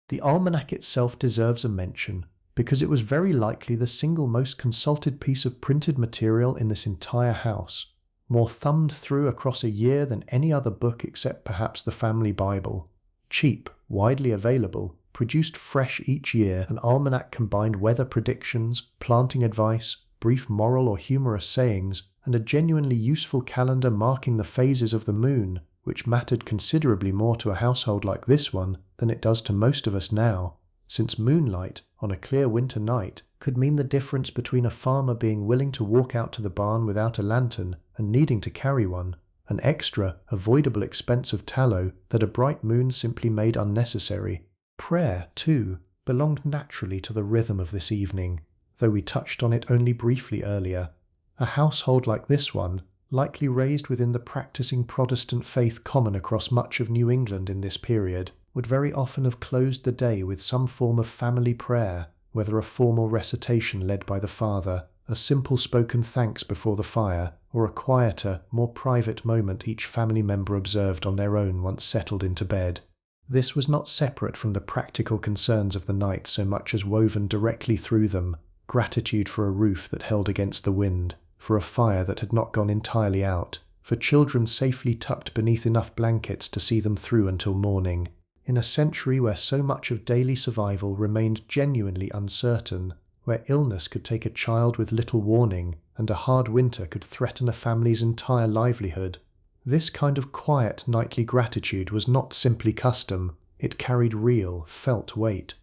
The almanac itself deserves a mention, because it was very likely the single most consulted piece of printed material in this entire house, more thumbed through across a year than any other book except perhaps the family Bible. Cheap, widely available, produced fresh each year, an almanac combined weather predictions, planting advice, brief moral or humorous sayings, and a genuinely useful calendar marking the phases of the moon, which mattered considerably more to a household like this one than it does to most of us now, since moonlight, on a clear winter night, could mean the difference between a farmer being willing to walk out to the barn without a lantern and needing to carry one, an extra, avoidable expense of tallow that a bright moon simply made unnecessary. Prayer, too, belonged naturally to the rhythm of this evening, though we touched on it only briefly earlier. A household like this one, likely raised within the practicing Protestant faith common across much of New England in this period, would very often have closed the day with some form of family prayer, whether a formal recitation led by the father, a simple spoken thanks before the fire, or a quieter, more private moment each family member observed on their own once settled into bed. This was not separate from the practical concerns of the night so much as woven directly through them, gratitude for a roof that held against the wind, for a fire that had not gone entirely out, for children safely tucked beneath enough blankets to see them through until morning. In a century where so much of daily survival remained genuinely uncertain, where illness could take a child with little warning and a hard winter could threaten a family's entire livelihood, this kind of quiet nightly gratitude was not simply custom, it carried real, felt weight.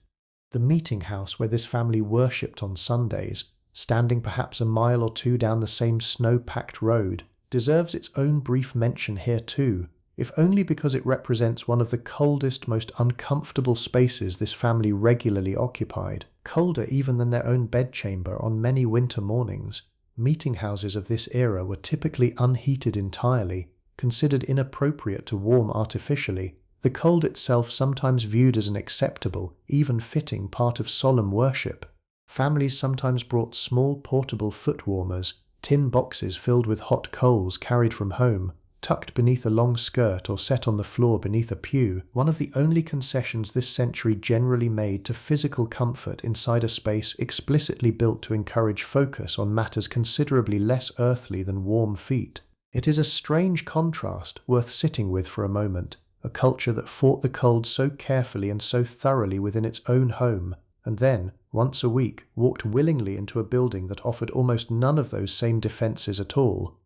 The meeting house where this family worshipped on Sundays, standing perhaps a mile or two down the same snow-packed road, deserves its own brief mention here too, if only because it represents one of the coldest, most uncomfortable spaces this family regularly occupied, colder even than their own bedchamber on many winter mornings. Meeting houses of this era were typically unheated entirely, considered inappropriate to warm artificially, the cold itself sometimes viewed as an acceptable, even fitting part of solemn worship. Families sometimes brought small portable foot warmers, tin boxes filled with hot coals carried from home, tucked beneath a long skirt or set on the floor beneath a pew, one of the only concessions this century generally made to physical comfort inside a space explicitly built to encourage focus on matters considerably less earthly than warm feet. It is a strange contrast worth sitting with for a moment, a culture that fought the cold so carefully and so thoroughly within its own home, and then, once a week, walked willingly into a building that offered almost none of those same defences at all.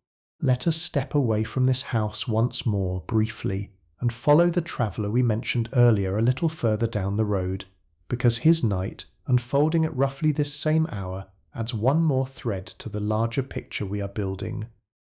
Let us step away from this house once more, briefly, and follow the traveller we mentioned earlier a little further down the road, because his night, unfolding at roughly this same hour, adds one more thread to the larger picture we are building.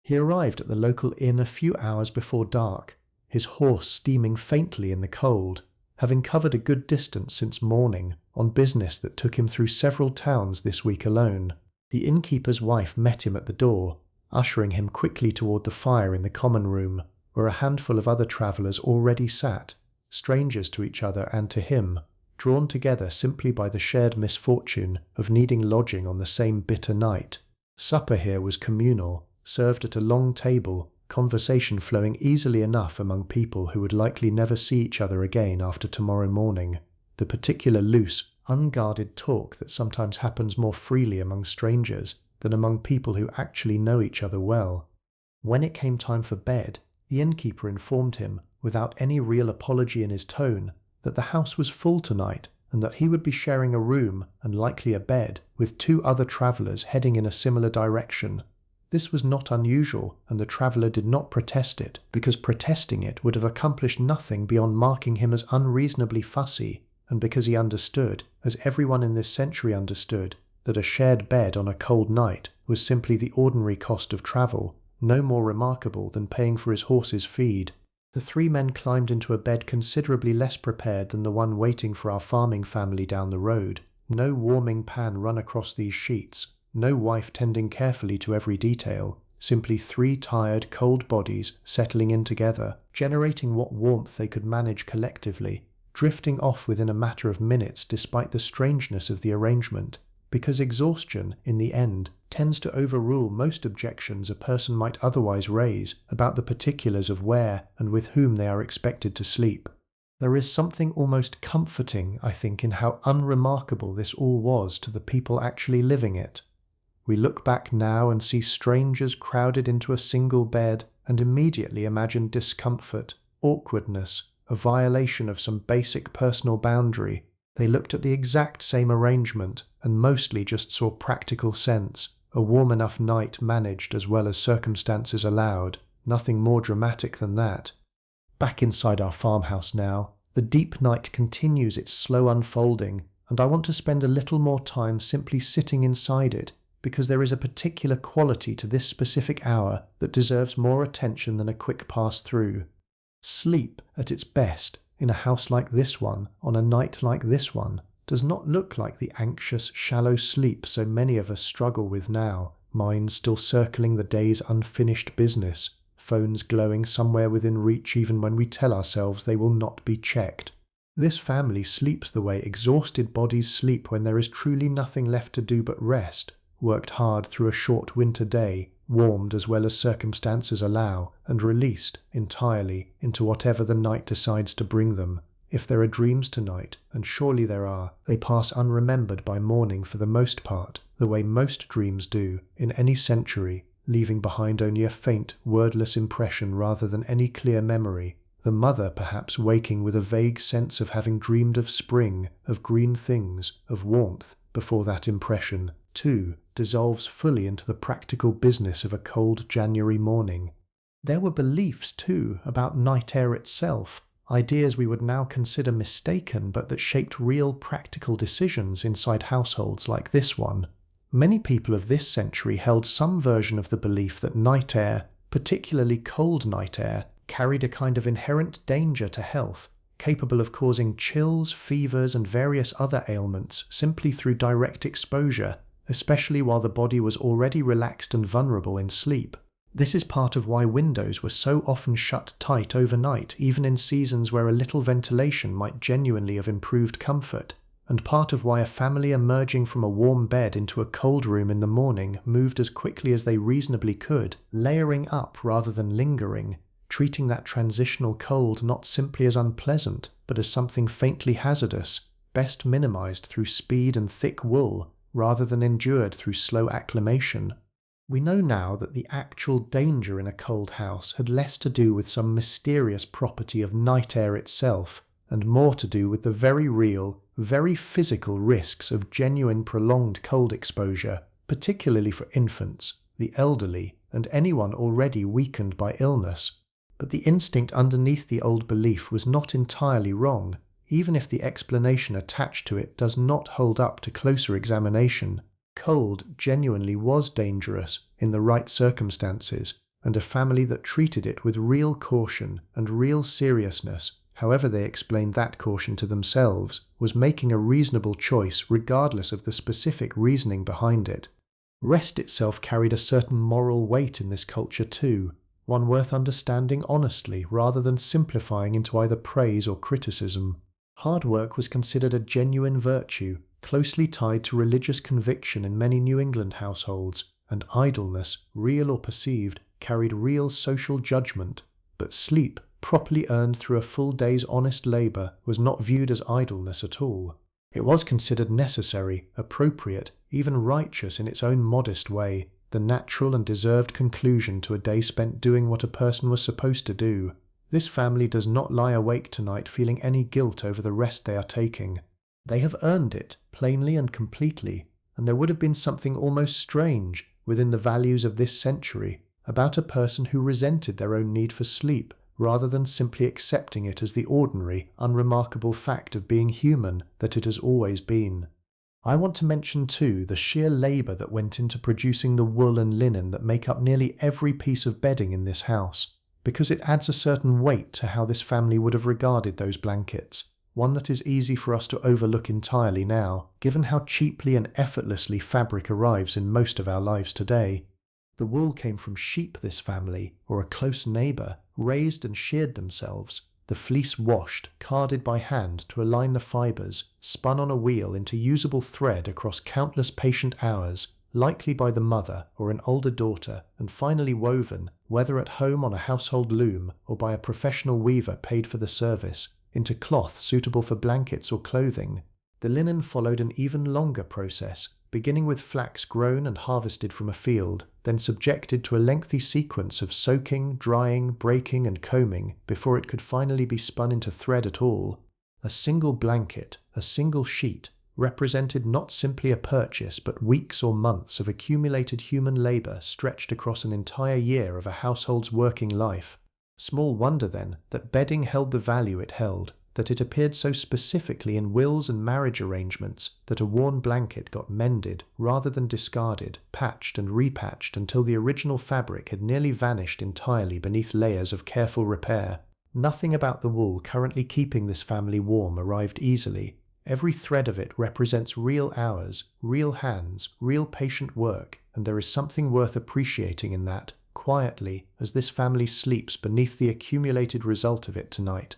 He arrived at the local inn a few hours before dark, his horse steaming faintly in the cold, having covered a good distance since morning, on business that took him through several towns this week alone. The innkeeper's wife met him at the door, ushering him quickly toward the fire in the common room, where a handful of other travellers already sat, strangers to each other and to him, drawn together simply by the shared misfortune of needing lodging on the same bitter night. Supper here was communal, served at a long table, conversation flowing easily enough among people who would likely never see each other again after tomorrow morning, the particular loose, unguarded talk that sometimes happens more freely among strangers than among people who actually know each other well. When it came time for bed, the innkeeper informed him, without any real apology in his tone, that the house was full tonight and that he would be sharing a room, and likely a bed, with 2 other travellers heading in a similar direction. This was not unusual, and the traveller did not protest it, because protesting it would have accomplished nothing beyond marking him as unreasonably fussy, and because he understood, as everyone in this century understood, that a shared bed on a cold night was simply the ordinary cost of travel, no more remarkable than paying for his horse's feed. The 3 men climbed into a bed considerably less prepared than the one waiting for our farming family down the road. No warming pan run across these sheets, no wife tending carefully to every detail, simply 3 tired, cold bodies settling in together, generating what warmth they could manage collectively, drifting off within a matter of minutes despite the strangeness of the arrangement, because exhaustion, in the end, tends to overrule most objections a person might otherwise raise about the particulars of where and with whom they are expected to sleep. There is something almost comforting, I think, in how unremarkable this all was to the people actually living it. We look back now and see strangers crowded into a single bed and immediately imagine discomfort, awkwardness, a violation of some basic personal boundary. They looked at the exact same arrangement and mostly just saw practical sense, a warm enough night managed as well as circumstances allowed, nothing more dramatic than that. Back inside our farmhouse now, the deep night continues its slow unfolding, and I want to spend a little more time simply sitting inside it, because there is a particular quality to this specific hour that deserves more attention than a quick pass through. Sleep, at its best, in a house like this one, on a night like this one, does not look like the anxious, shallow sleep so many of us struggle with now, minds still circling the day's unfinished business, phones glowing somewhere within reach even when we tell ourselves they will not be checked. This family sleeps the way exhausted bodies sleep when there is truly nothing left to do but rest, worked hard through a short winter day, warmed as well as circumstances allow, and released, entirely, into whatever the night decides to bring them. If there are dreams tonight, and surely there are, they pass unremembered by morning for the most part, the way most dreams do, in any century, leaving behind only a faint, wordless impression rather than any clear memory, the mother perhaps waking with a vague sense of having dreamed of spring, of green things, of warmth, before that impression, too, dissolves fully into the practical business of a cold January morning. There were beliefs, too, about night air itself, ideas we would now consider mistaken but that shaped real practical decisions inside households like this one. Many people of this century held some version of the belief that night air, particularly cold night air, carried a kind of inherent danger to health, capable of causing chills, fevers, and various other ailments simply through direct exposure, especially while the body was already relaxed and vulnerable in sleep. This is part of why windows were so often shut tight overnight, even in seasons where a little ventilation might genuinely have improved comfort, and part of why a family emerging from a warm bed into a cold room in the morning moved as quickly as they reasonably could, layering up rather than lingering, treating that transitional cold not simply as unpleasant, but as something faintly hazardous, best minimized through speed and thick wool, rather than endured through slow acclimation. We know now that the actual danger in a cold house had less to do with some mysterious property of night air itself, and more to do with the very real, very physical risks of genuine prolonged cold exposure, particularly for infants, the elderly, and anyone already weakened by illness. But the instinct underneath the old belief was not entirely wrong, even if the explanation attached to it does not hold up to closer examination. Cold genuinely was dangerous in the right circumstances, and a family that treated it with real caution and real seriousness, however they explained that caution to themselves, was making a reasonable choice regardless of the specific reasoning behind it. Rest itself carried a certain moral weight in this culture too, one worth understanding honestly rather than simplifying into either praise or criticism. Hard work was considered a genuine virtue, closely tied to religious conviction in many New England households, and idleness, real or perceived, carried real social judgment. But sleep, properly earned through a full day's honest labor, was not viewed as idleness at all. It was considered necessary, appropriate, even righteous in its own modest way, the natural and deserved conclusion to a day spent doing what a person was supposed to do. This family does not lie awake tonight feeling any guilt over the rest they are taking. They have earned it, plainly and completely, and there would have been something almost strange, within the values of this century, about a person who resented their own need for sleep, rather than simply accepting it as the ordinary, unremarkable fact of being human that it has always been. I want to mention too the sheer labour that went into producing the wool and linen that make up nearly every piece of bedding in this house, because it adds a certain weight to how this family would have regarded those blankets, one that is easy for us to overlook entirely now, given how cheaply and effortlessly fabric arrives in most of our lives today. The wool came from sheep this family, or a close neighbour, raised and sheared themselves, the fleece washed, carded by hand to align the fibres, spun on a wheel into usable thread across countless patient hours, likely by the mother or an older daughter, and finally woven, whether at home on a household loom or by a professional weaver paid for the service, into cloth suitable for blankets or clothing. The linen followed an even longer process, beginning with flax grown and harvested from a field, then subjected to a lengthy sequence of soaking, drying, breaking, and combing before it could finally be spun into thread at all. A single blanket, a single sheet, represented not simply a purchase but weeks or months of accumulated human labour stretched across an entire year of a household's working life. Small wonder, then, that bedding held the value it held, that it appeared so specifically in wills and marriage arrangements that a worn blanket got mended rather than discarded, patched and repatched until the original fabric had nearly vanished entirely beneath layers of careful repair. Nothing about the wool currently keeping this family warm arrived easily. Every thread of it represents real hours, real hands, real patient work, and there is something worth appreciating in that, quietly, as this family sleeps beneath the accumulated result of it tonight.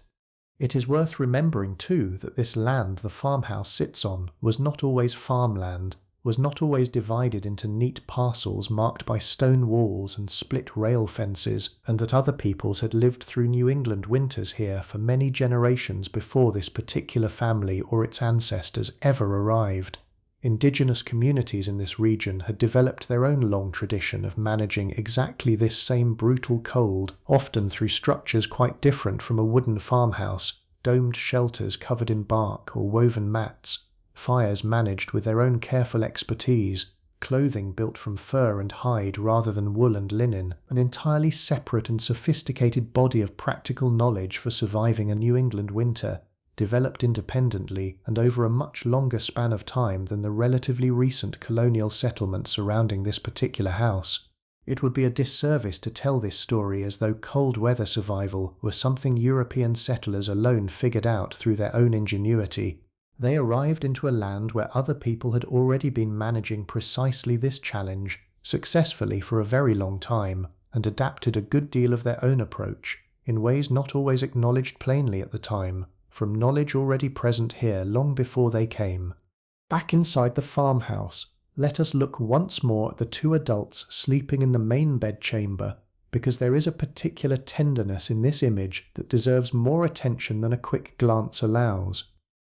It is worth remembering, too, that this land the farmhouse sits on was not always farmland, was not always divided into neat parcels marked by stone walls and split rail fences, and that other peoples had lived through New England winters here for many generations before this particular family or its ancestors ever arrived. Indigenous communities in this region had developed their own long tradition of managing exactly this same brutal cold, often through structures quite different from a wooden farmhouse, domed shelters covered in bark or woven mats, fires managed with their own careful expertise, clothing built from fur and hide rather than wool and linen, an entirely separate and sophisticated body of practical knowledge for surviving a New England winter, developed independently and over a much longer span of time than the relatively recent colonial settlement surrounding this particular house. It would be a disservice to tell this story as though cold weather survival were something European settlers alone figured out through their own ingenuity. They arrived into a land where other people had already been managing precisely this challenge, successfully for a very long time, and adapted a good deal of their own approach, in ways not always acknowledged plainly at the time, from knowledge already present here long before they came. Back inside the farmhouse, let us look once more at the two adults sleeping in the main bedchamber, because there is a particular tenderness in this image that deserves more attention than a quick glance allows.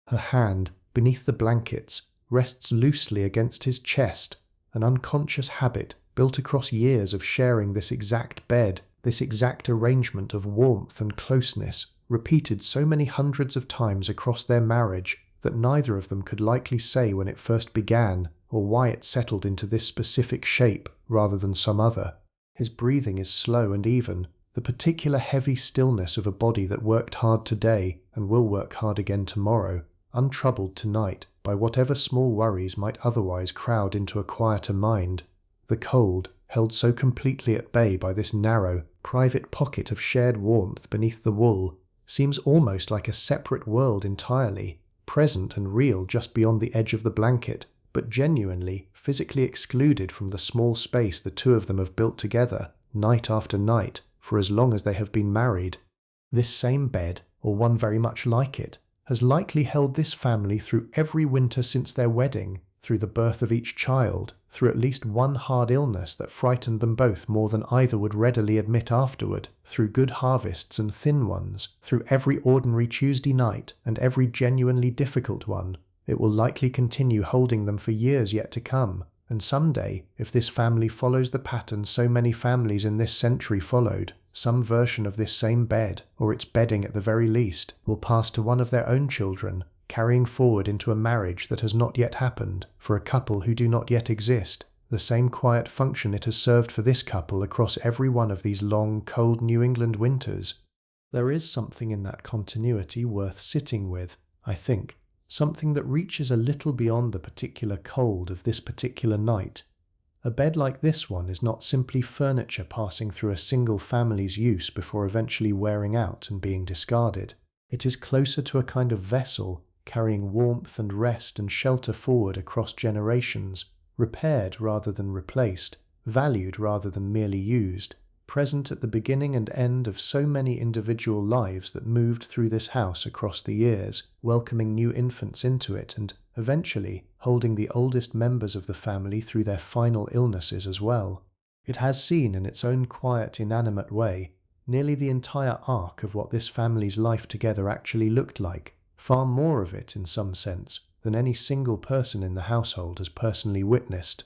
Her hand, beneath the blankets, rests loosely against his chest, an unconscious habit built across years of sharing this exact bed, this exact arrangement of warmth and closeness, repeated so many hundreds of times across their marriage that neither of them could likely say when it first began or why it settled into this specific shape rather than some other. His breathing is slow and even, the particular heavy stillness of a body that worked hard today and will work hard again tomorrow, untroubled tonight by whatever small worries might otherwise crowd into a quieter mind. The cold, held so completely at bay by this narrow, private pocket of shared warmth beneath the wool, seems almost like a separate world entirely, present and real just beyond the edge of the blanket, but genuinely, physically excluded from the small space the two of them have built together, night after night, for as long as they have been married. This same bed, or one very much like it, has likely held this family through every winter since their wedding, through the birth of each child, through at least one hard illness that frightened them both more than either would readily admit afterward, through good harvests and thin ones, through every ordinary Tuesday night and every genuinely difficult one. It will likely continue holding them for years yet to come, and someday, if this family follows the pattern so many families in this century followed, some version of this same bed, or its bedding at the very least, will pass to one of their own children, carrying forward into a marriage that has not yet happened, for a couple who do not yet exist, the same quiet function it has served for this couple across every one of these long, cold New England winters. There is something in that continuity worth sitting with, I think, something that reaches a little beyond the particular cold of this particular night. A bed like this one is not simply furniture passing through a single family's use before eventually wearing out and being discarded. It is closer to a kind of vessel, carrying warmth and rest and shelter forward across generations, repaired rather than replaced, valued rather than merely used, present at the beginning and end of so many individual lives that moved through this house across the years, welcoming new infants into it and, eventually, holding the oldest members of the family through their final illnesses as well. It has seen in its own quiet, inanimate way, nearly the entire arc of what this family's life together actually looked like, far more of it, in some sense, than any single person in the household has personally witnessed.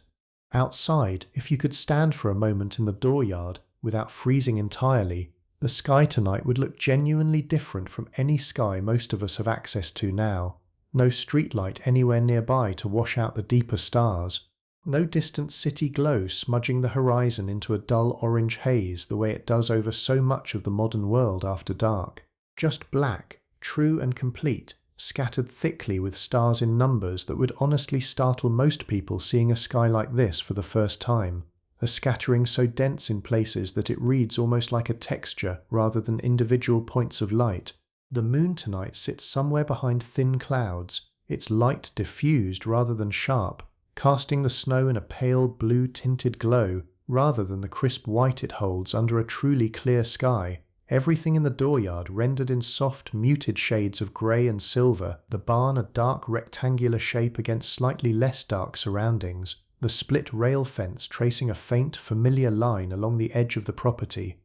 Outside, if you could stand for a moment in the dooryard, without freezing entirely, the sky tonight would look genuinely different from any sky most of us have access to now. No streetlight anywhere nearby to wash out the deeper stars. No distant city glow smudging the horizon into a dull orange haze the way it does over so much of the modern world after dark. Just black, true and complete, scattered thickly with stars in numbers that would honestly startle most people seeing a sky like this for the first time. A scattering so dense in places that it reads almost like a texture rather than individual points of light. The moon tonight sits somewhere behind thin clouds, its light diffused rather than sharp, casting the snow in a pale blue-tinted glow rather than the crisp white it holds under a truly clear sky. Everything in the dooryard rendered in soft, muted shades of grey and silver, the barn a dark rectangular shape against slightly less dark surroundings, the split rail fence tracing a faint, familiar line along the edge of the property.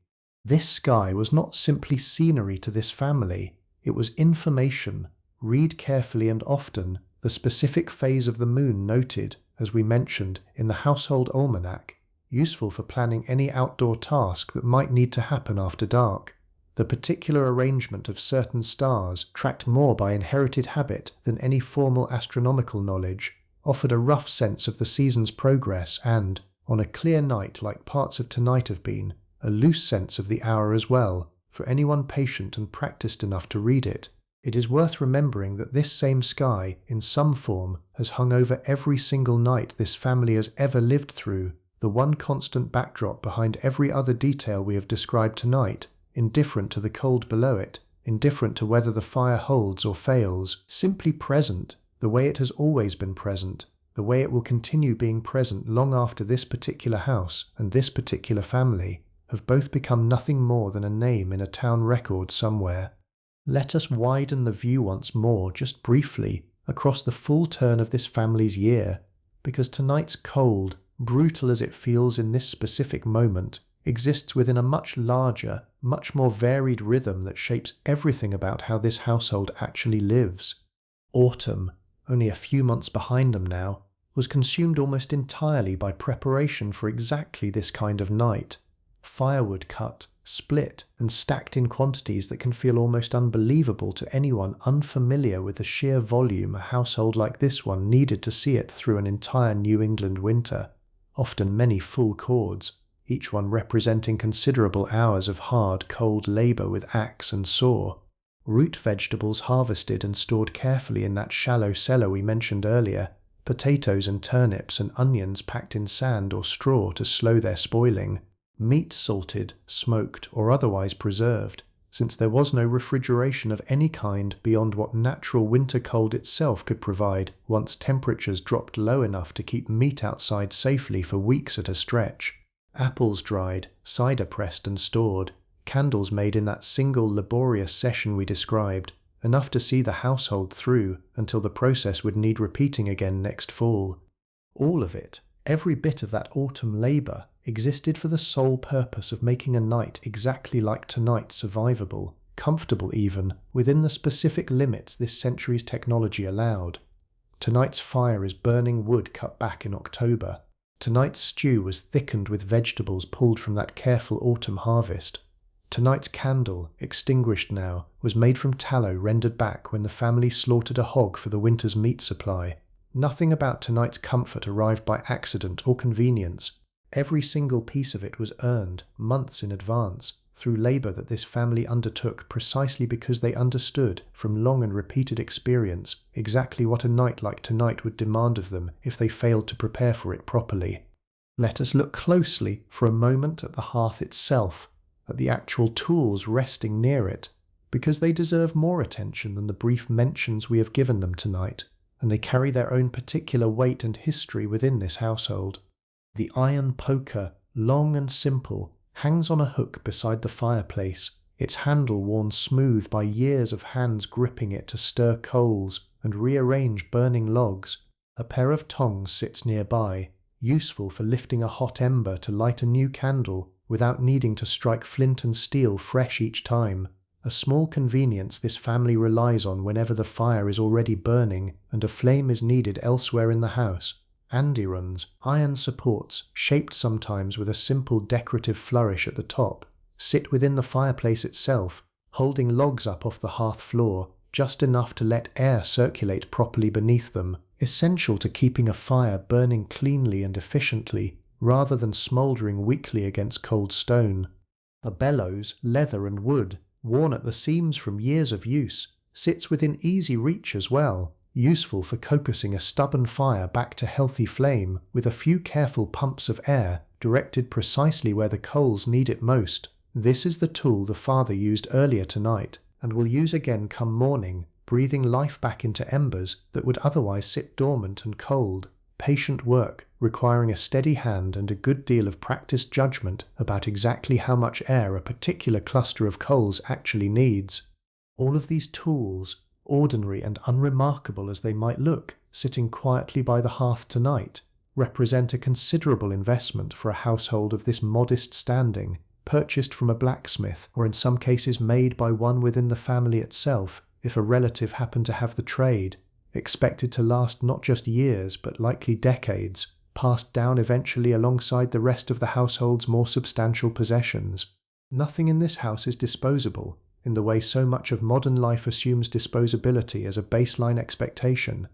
This sky was not simply scenery to this family, it was information, read carefully and often, the specific phase of the moon noted, as we mentioned, in the household almanac, useful for planning any outdoor task that might need to happen after dark. The particular arrangement of certain stars, tracked more by inherited habit than any formal astronomical knowledge, offered a rough sense of the season's progress and, on a clear night like parts of tonight have been, a loose sense of the hour as well, for anyone patient and practiced enough to read it. It is worth remembering that this same sky, in some form, has hung over every single night this family has ever lived through, the one constant backdrop behind every other detail we have described tonight, indifferent to the cold below it, indifferent to whether the fire holds or fails, simply present, the way it has always been present, the way it will continue being present long after this particular house and this particular family have both become nothing more than a name in a town record somewhere. Let us widen the view once more, just briefly, across the full turn of this family's year, because tonight's cold, brutal as it feels in this specific moment, exists within a much larger, much more varied rhythm that shapes everything about how this household actually lives. Autumn, only a few months behind them now, was consumed almost entirely by preparation for exactly this kind of night. Firewood cut, split, and stacked in quantities that can feel almost unbelievable to anyone unfamiliar with the sheer volume a household like this one needed to see it through an entire New England winter, often many full cords, each one representing considerable hours of hard, cold labor with axe and saw. Root vegetables harvested and stored carefully in that shallow cellar we mentioned earlier, potatoes and turnips and onions packed in sand or straw to slow their spoiling, meat salted, smoked, or otherwise preserved, since there was no refrigeration of any kind beyond what natural winter cold itself could provide once temperatures dropped low enough to keep meat outside safely for weeks at a stretch. Apples dried, cider pressed and stored, candles made in that single laborious session we described, enough to see the household through until the process would need repeating again next fall. All of it, every bit of that autumn labour, existed for the sole purpose of making a night exactly like tonight survivable, comfortable even, within the specific limits this century's technology allowed. Tonight's fire is burning wood cut back in October. Tonight's stew was thickened with vegetables pulled from that careful autumn harvest. Tonight's candle, extinguished now, was made from tallow rendered back when the family slaughtered a hog for the winter's meat supply. Nothing about tonight's comfort arrived by accident or convenience. Every single piece of it was earned, months in advance, through labour that this family undertook precisely because they understood, from long and repeated experience, exactly what a night like tonight would demand of them if they failed to prepare for it properly. Let us look closely for a moment at the hearth itself, at the actual tools resting near it, because they deserve more attention than the brief mentions we have given them tonight, and they carry their own particular weight and history within this household. The iron poker, long and simple, hangs on a hook beside the fireplace, its handle worn smooth by years of hands gripping it to stir coals and rearrange burning logs. A pair of tongs sits nearby, useful for lifting a hot ember to light a new candle without needing to strike flint and steel fresh each time, a small convenience this family relies on whenever the fire is already burning and a flame is needed elsewhere in the house. Andirons, iron supports, shaped sometimes with a simple decorative flourish at the top, sit within the fireplace itself, holding logs up off the hearth floor, just enough to let air circulate properly beneath them, essential to keeping a fire burning cleanly and efficiently, rather than smouldering weakly against cold stone. A bellows, leather and wood, worn at the seams from years of use, sits within easy reach as well, useful for coaxing a stubborn fire back to healthy flame with a few careful pumps of air directed precisely where the coals need it most. This is the tool the father used earlier tonight and will use again come morning, breathing life back into embers that would otherwise sit dormant and cold. Patient work, requiring a steady hand and a good deal of practiced judgment about exactly how much air a particular cluster of coals actually needs. All of these tools, ordinary and unremarkable as they might look, sitting quietly by the hearth tonight, represent a considerable investment for a household of this modest standing, purchased from a blacksmith or in some cases made by one within the family itself, if a relative happened to have the trade. expected to last not just years but likely decades, passed down eventually alongside the rest of the household's more substantial possessions. Nothing in this house is disposable, in the way so much of modern life assumes disposability as a baseline expectation.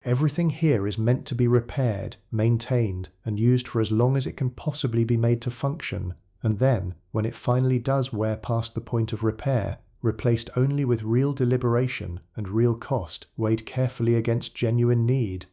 Everything here is meant to be repaired, maintained, and used for as long as it can possibly be made to function, and then, when it finally does wear past the point of repair, replaced only with real deliberation and real cost weighed carefully against genuine need.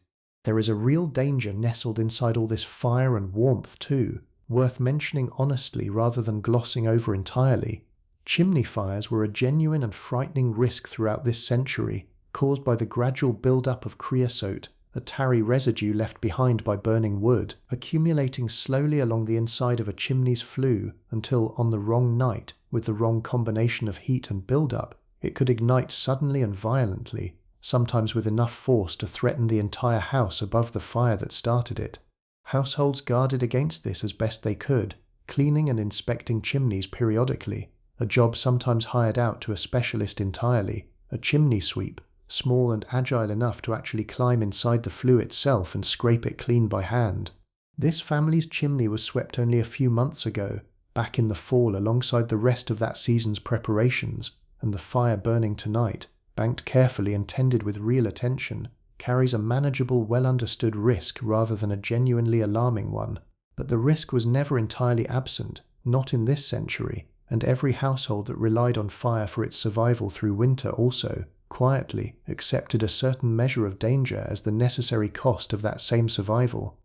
There is a real danger nestled inside all this fire and warmth too, worth mentioning honestly rather than glossing over entirely. Chimney fires were a genuine and frightening risk throughout this century, caused by the gradual build-up of creosote, a tarry residue left behind by burning wood, accumulating slowly along the inside of a chimney's flue until, on the wrong night, with the wrong combination of heat and build-up, it could ignite suddenly and violently, sometimes with enough force to threaten the entire house above the fire that started it. Households guarded against this as best they could, cleaning and inspecting chimneys periodically, a job sometimes hired out to a specialist entirely, a chimney sweep, small and agile enough to actually climb inside the flue itself and scrape it clean by hand. This family's chimney was swept only a few months ago, back in the fall alongside the rest of that season's preparations, and the fire burning tonight, banked carefully and tended with real attention, carries a manageable, well-understood risk rather than a genuinely alarming one. But the risk was never entirely absent, not in this century, and every household that relied on fire for its survival through winter also, quietly, accepted a certain measure of danger as the necessary cost of that same survival.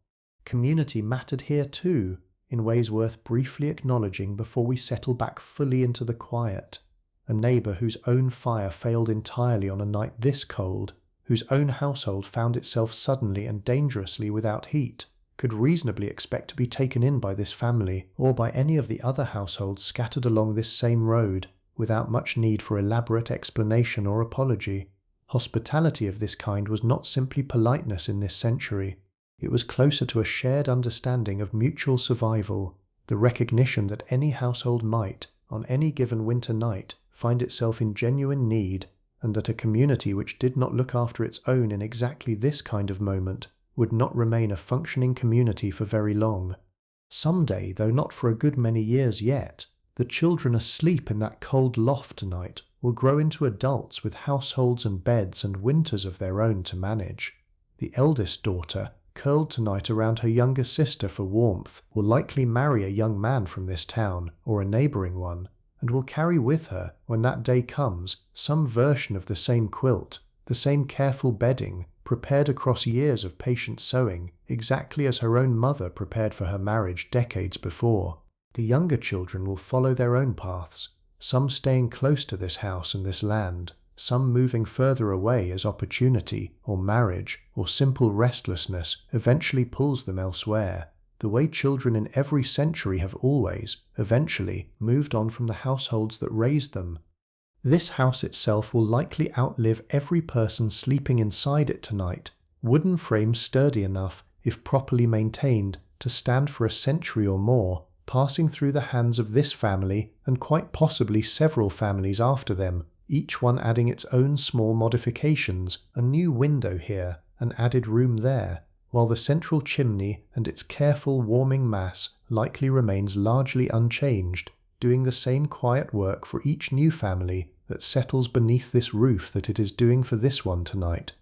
Community mattered here too, in ways worth briefly acknowledging before we settle back fully into the quiet. A neighbour whose own fire failed entirely on a night this cold, whose own household found itself suddenly and dangerously without heat, could reasonably expect to be taken in by this family or by any of the other households scattered along this same road, without much need for elaborate explanation or apology. Hospitality of this kind was not simply politeness in this century. It was closer to a shared understanding of mutual survival, the recognition that any household might, on any given winter night, find itself in genuine need, and that a community which did not look after its own in exactly this kind of moment would not remain a functioning community for very long. Someday, though not for a good many years yet, the children asleep in that cold loft tonight will grow into adults with households and beds and winters of their own to manage. The eldest daughter, curled tonight around her younger sister for warmth, will likely marry a young man from this town, or a neighbouring one, and will carry with her, when that day comes, some version of the same quilt, the same careful bedding, prepared across years of patient sewing, exactly as her own mother prepared for her marriage decades before. The younger children will follow their own paths, some staying close to this house and this land, some moving further away as opportunity, or marriage, or simple restlessness eventually pulls them elsewhere, the way children in every century have always, eventually, moved on from the households that raised them. This house itself will likely outlive every person sleeping inside it tonight, wooden frames sturdy enough, if properly maintained, to stand for a century or more, passing through the hands of this family and quite possibly several families after them, each one adding its own small modifications, a new window here, an added room there, while the central chimney and its careful warming mass likely remains largely unchanged, doing the same quiet work for each new family that settles beneath this roof that it is doing for this one tonight.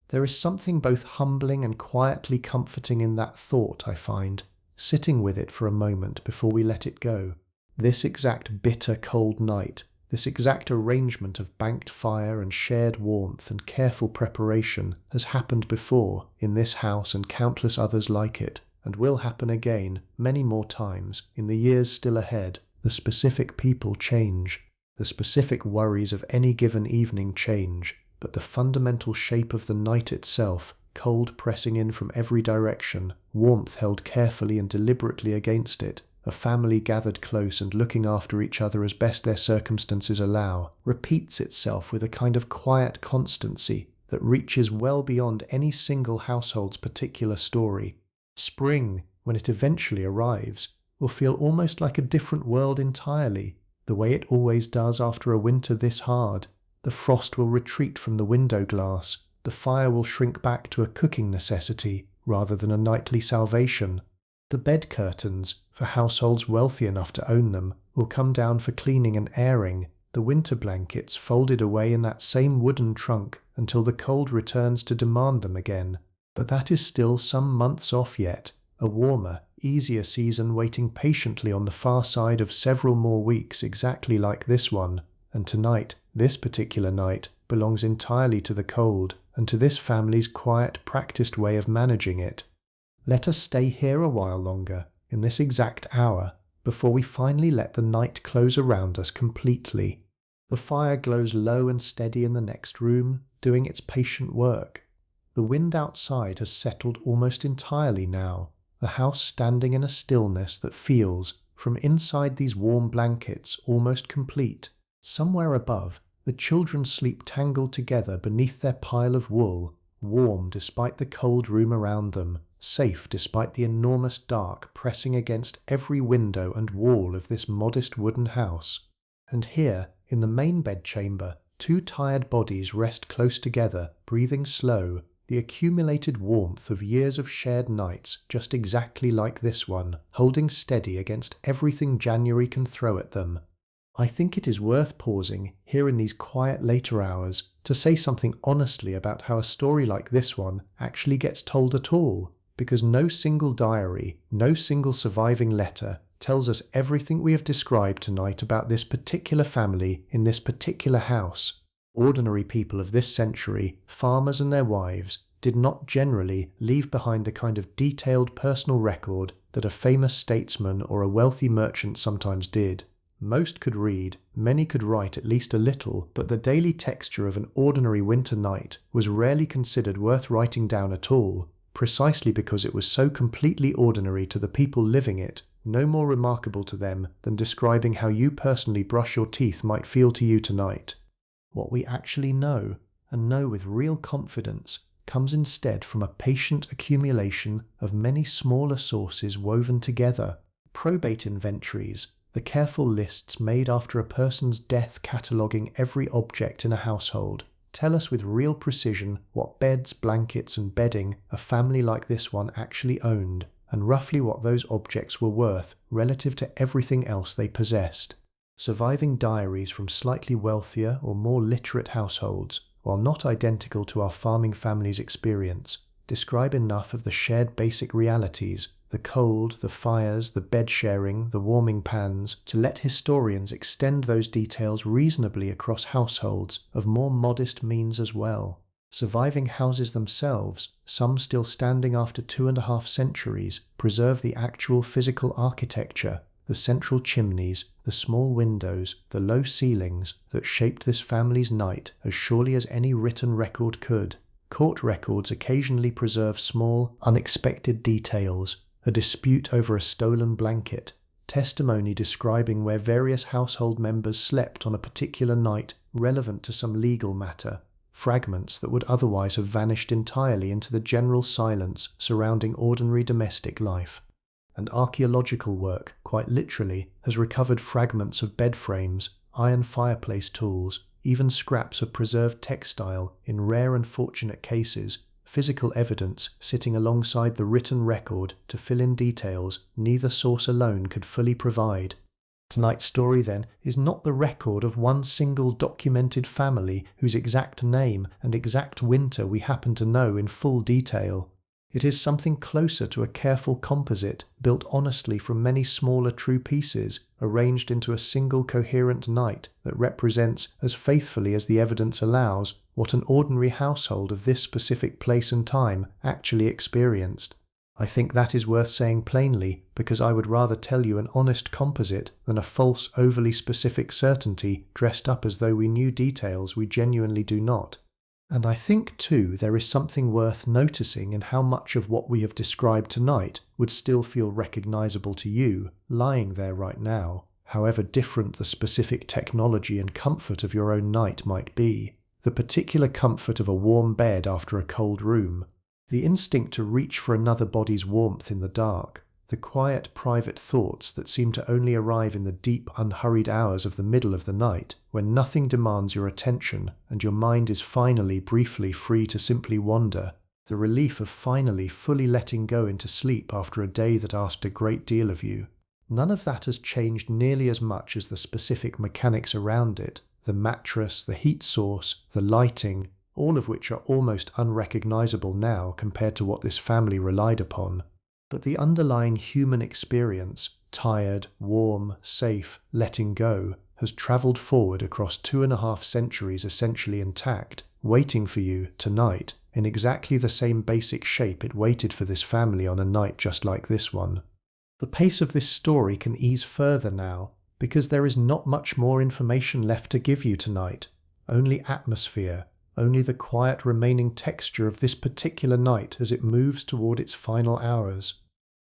There is something both humbling and quietly comforting in that thought, I find, sitting with it for a moment before we let it go. This exact bitter cold night, this exact arrangement of banked fire and shared warmth and careful preparation has happened before in this house and countless others like it, and will happen again many more times in the years still ahead. The specific people change, the specific worries of any given evening change, but the fundamental shape of the night itself, cold pressing in from every direction, warmth held carefully and deliberately against it, a family gathered close and looking after each other as best their circumstances allow, repeats itself with a kind of quiet constancy that reaches well beyond any single household's particular story. Spring, when it eventually arrives, will feel almost like a different world entirely, the way it always does after a winter this hard. The frost will retreat from the window glass, the fire will shrink back to a cooking necessity rather than a nightly salvation. The bed curtains, for households wealthy enough to own them, will come down for cleaning and airing, the winter blankets folded away in that same wooden trunk until the cold returns to demand them again. But that is still some months off yet, a warmer, easier season waiting patiently on the far side of several more weeks exactly like this one. And tonight, this particular night, belongs entirely to the cold and to this family's quiet, practiced way of managing it. Let us stay here a while longer, in this exact hour, before we finally let the night close around us completely. The fire glows low and steady in the next room, doing its patient work. The wind outside has settled almost entirely now, the house standing in a stillness that feels, from inside these warm blankets, almost complete. Somewhere above, the children sleep tangled together beneath their pile of wool, warm despite the cold room around them, safe despite the enormous dark pressing against every window and wall of this modest wooden house. And here, in the main bedchamber, two tired bodies rest close together, breathing slow, the accumulated warmth of years of shared nights just exactly like this one, holding steady against everything January can throw at them. I think it is worth pausing, here in these quiet later hours, to say something honestly about how a story like this one actually gets told at all, because no single diary, no single surviving letter tells us everything we have described tonight about this particular family in this particular house. Ordinary people of this century, farmers and their wives, did not generally leave behind the kind of detailed personal record that a famous statesman or a wealthy merchant sometimes did. Most could read, many could write at least a little, but the daily texture of an ordinary winter night was rarely considered worth writing down at all, precisely because it was so completely ordinary to the people living it, no more remarkable to them than describing how you personally brush your teeth might feel to you tonight. What we actually know, and know with real confidence, comes instead from a patient accumulation of many smaller sources woven together. Probate inventories, the careful lists made after a person's death cataloguing every object in a household, tell us with real precision what beds, blankets and bedding a family like this one actually owned, and roughly what those objects were worth relative to everything else they possessed. Surviving diaries from slightly wealthier or more literate households, while not identical to our farming family's experience, describe enough of the shared basic realities, the cold, the fires, the bed sharing, the warming pans, to let historians extend those details reasonably across households of more modest means as well. Surviving houses themselves, some still standing after 2.5 centuries, preserve the actual physical architecture, the central chimneys, the small windows, the low ceilings that shaped this family's night as surely as any written record could. Court records occasionally preserve small, unexpected details, a dispute over a stolen blanket, testimony describing where various household members slept on a particular night relevant to some legal matter, fragments that would otherwise have vanished entirely into the general silence surrounding ordinary domestic life. And archaeological work, quite literally, has recovered fragments of bed frames, iron fireplace tools, even scraps of preserved textile, in rare and fortunate cases, physical evidence sitting alongside the written record to fill in details neither source alone could fully provide. Tonight's story, then, is not the record of one single documented family whose exact name and exact winter we happen to know in full detail. It is something closer to a careful composite built honestly from many smaller true pieces, arranged into a single coherent night that represents, as faithfully as the evidence allows, what an ordinary household of this specific place and time actually experienced. I think that is worth saying plainly, because I would rather tell you an honest composite than a false, overly specific certainty dressed up as though we knew details we genuinely do not. And I think, too, there is something worth noticing in how much of what we have described tonight would still feel recognizable to you, lying there right now, however different the specific technology and comfort of your own night might be. The particular comfort of a warm bed after a cold room, the instinct to reach for another body's warmth in the dark, the quiet, private thoughts that seem to only arrive in the deep, unhurried hours of the middle of the night, when nothing demands your attention and your mind is finally, briefly free to simply wander. The relief of finally fully letting go into sleep after a day that asked a great deal of you. None of that has changed nearly as much as the specific mechanics around it, the mattress, the heat source, the lighting, all of which are almost unrecognizable now compared to what this family relied upon. But the underlying human experience, tired, warm, safe, letting go, has travelled forward across 2.5 centuries essentially intact, waiting for you, tonight, in exactly the same basic shape it waited for this family on a night just like this one. The pace of this story can ease further now, because there is not much more information left to give you tonight, only atmosphere, only the quiet remaining texture of this particular night as it moves toward its final hours.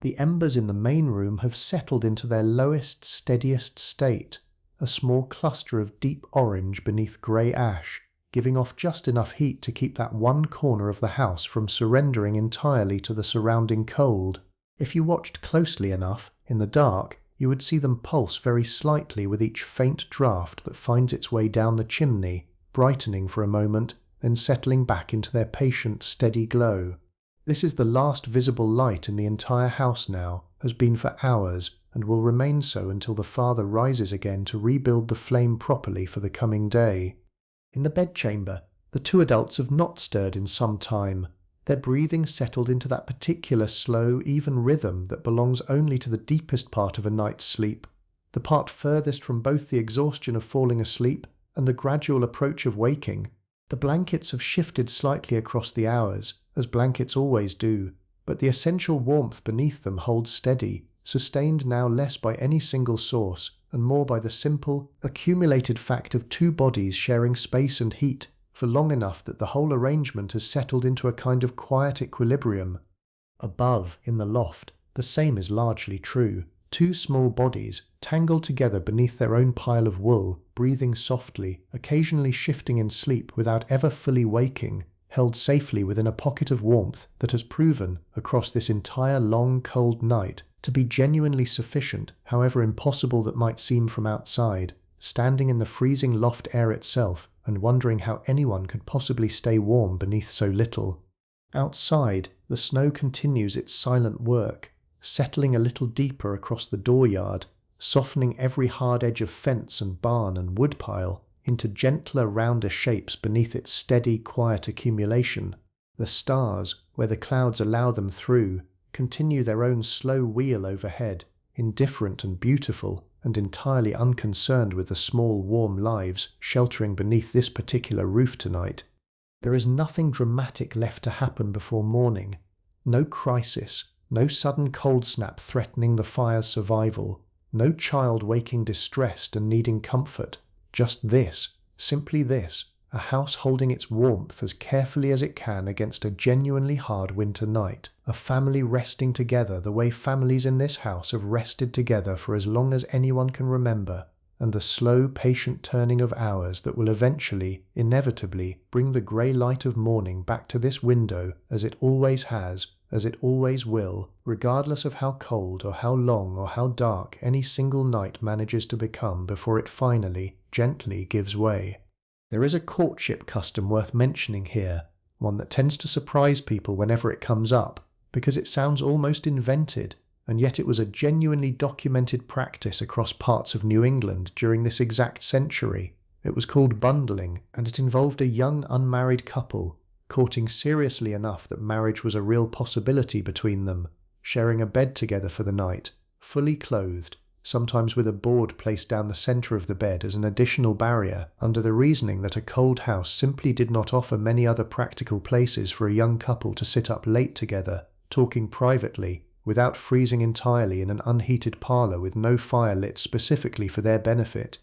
The embers in the main room have settled into their lowest, steadiest state, a small cluster of deep orange beneath grey ash, giving off just enough heat to keep that one corner of the house from surrendering entirely to the surrounding cold. If you watched closely enough, in the dark, you would see them pulse very slightly with each faint draught that finds its way down the chimney, brightening for a moment, then settling back into their patient, steady glow. This is the last visible light in the entire house now, has been for hours, and will remain so until the father rises again to rebuild the flame properly for the coming day. In the bedchamber, the two adults have not stirred in some time, their breathing settled into that particular slow, even rhythm that belongs only to the deepest part of a night's sleep, the part furthest from both the exhaustion of falling asleep and the gradual approach of waking. The blankets have shifted slightly across the hours, as blankets always do, but the essential warmth beneath them holds steady, sustained now less by any single source, and more by the simple, accumulated fact of two bodies sharing space and heat for long enough that the whole arrangement has settled into a kind of quiet equilibrium. Above, in the loft, the same is largely true. Two small bodies, tangled together beneath their own pile of wool, breathing softly, occasionally shifting in sleep without ever fully waking, held safely within a pocket of warmth that has proven, across this entire long, cold night, to be genuinely sufficient, however impossible that might seem from outside, standing in the freezing loft air itself and wondering how anyone could possibly stay warm beneath so little. Outside, the snow continues its silent work, settling a little deeper across the dooryard, softening every hard edge of fence and barn and woodpile into gentler, rounder shapes beneath its steady, quiet accumulation. The stars, where the clouds allow them through, continue their own slow wheel overhead, indifferent and beautiful, and entirely unconcerned with the small, warm lives sheltering beneath this particular roof tonight. There is nothing dramatic left to happen before morning. No crisis, no sudden cold snap threatening the fire's survival, no child waking distressed and needing comfort. Just this, simply this, a house holding its warmth as carefully as it can against a genuinely hard winter night, a family resting together the way families in this house have rested together for as long as anyone can remember, and the slow, patient turning of hours that will eventually, inevitably, bring the grey light of morning back to this window as it always has, as it always will, regardless of how cold or how long or how dark any single night manages to become before it finally, gently gives way. There is a courtship custom worth mentioning here, one that tends to surprise people whenever it comes up, because it sounds almost invented, and yet it was a genuinely documented practice across parts of New England during this exact century. It was called bundling, and it involved a young unmarried couple, courting seriously enough that marriage was a real possibility between them, sharing a bed together for the night, fully clothed, sometimes with a board placed down the centre of the bed as an additional barrier, under the reasoning that a cold house simply did not offer many other practical places for a young couple to sit up late together, talking privately, without freezing entirely in an unheated parlour with no fire lit specifically for their benefit.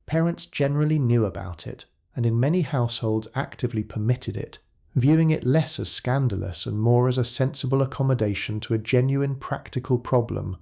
Parents generally knew about it, and in many households actively permitted it, viewing it less as scandalous and more as a sensible accommodation to a genuine practical problem.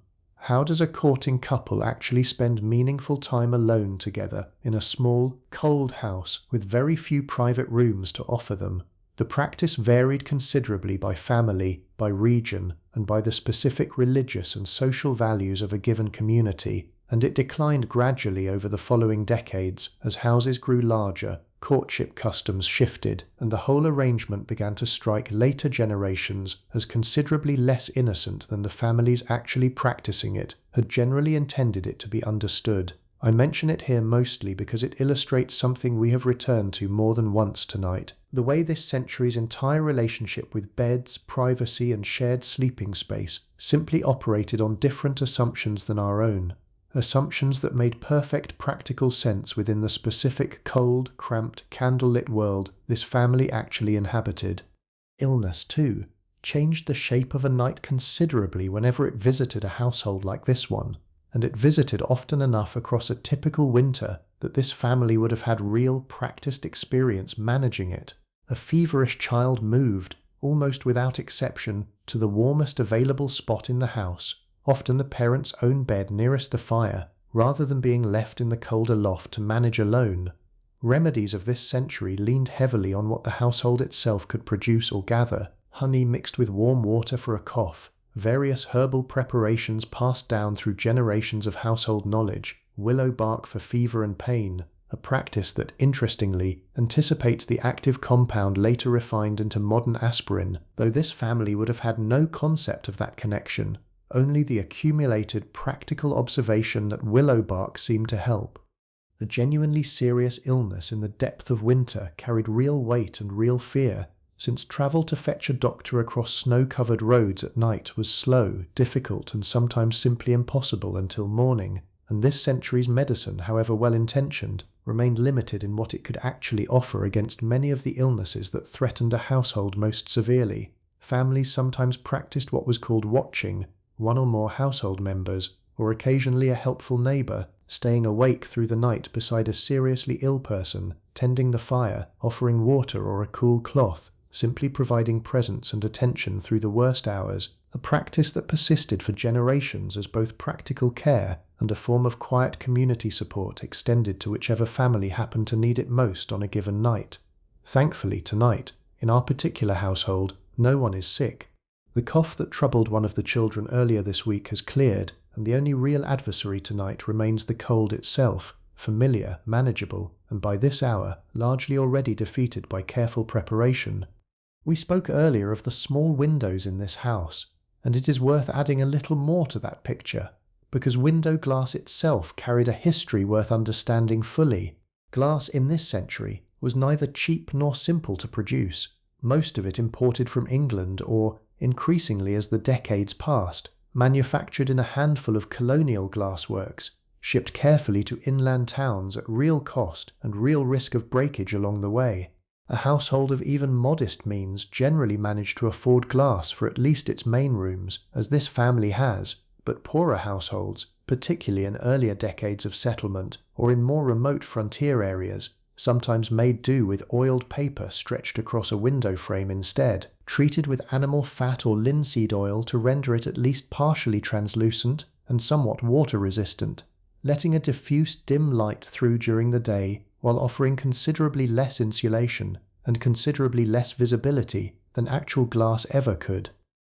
How does a courting couple actually spend meaningful time alone together in a small, cold house with very few private rooms to offer them? The practice varied considerably by family, by region, and by the specific religious and social values of a given community, and it declined gradually over the following decades as houses grew larger, courtship customs shifted, and the whole arrangement began to strike later generations as considerably less innocent than the families actually practicing it had generally intended it to be understood. I mention it here mostly because it illustrates something we have returned to more than once tonight: the way this century's entire relationship with beds, privacy, and shared sleeping space simply operated on different assumptions than our own. Assumptions that made perfect practical sense within the specific cold, cramped, candlelit world this family actually inhabited. Illness, too, changed the shape of a night considerably whenever it visited a household like this one, and it visited often enough across a typical winter that this family would have had real practiced experience managing it. A feverish child moved, almost without exception, to the warmest available spot in the house, often the parent's own bed nearest the fire, rather than being left in the colder loft to manage alone. Remedies of this century leaned heavily on what the household itself could produce or gather: honey mixed with warm water for a cough, various herbal preparations passed down through generations of household knowledge, willow bark for fever and pain, a practice that, interestingly, anticipates the active compound later refined into modern aspirin, though this family would have had no concept of that connection, only the accumulated practical observation that willow bark seemed to help. The genuinely serious illness in the depth of winter carried real weight and real fear, since travel to fetch a doctor across snow-covered roads at night was slow, difficult, and sometimes simply impossible until morning, and this century's medicine, however well-intentioned, remained limited in what it could actually offer against many of the illnesses that threatened a household most severely. Families sometimes practiced what was called watching, one or more household members, or occasionally a helpful neighbor, staying awake through the night beside a seriously ill person, tending the fire, offering water or a cool cloth, simply providing presence and attention through the worst hours, a practice that persisted for generations as both practical care and a form of quiet community support extended to whichever family happened to need it most on a given night. Thankfully, tonight, in our particular household, no one is sick. The cough that troubled one of the children earlier this week has cleared, and the only real adversary tonight remains the cold itself, familiar, manageable, and by this hour, largely already defeated by careful preparation. We spoke earlier of the small windows in this house, and it is worth adding a little more to that picture, because window glass itself carried a history worth understanding fully. Glass in this century was neither cheap nor simple to produce, most of it imported from England or, increasingly as the decades passed, manufactured in a handful of colonial glassworks, shipped carefully to inland towns at real cost and real risk of breakage along the way. A household of even modest means generally managed to afford glass for at least its main rooms, as this family has, but poorer households, particularly in earlier decades of settlement or in more remote frontier areas, sometimes made do with oiled paper stretched across a window frame instead, treated with animal fat or linseed oil to render it at least partially translucent and somewhat water-resistant, letting a diffuse dim light through during the day while offering considerably less insulation and considerably less visibility than actual glass ever could.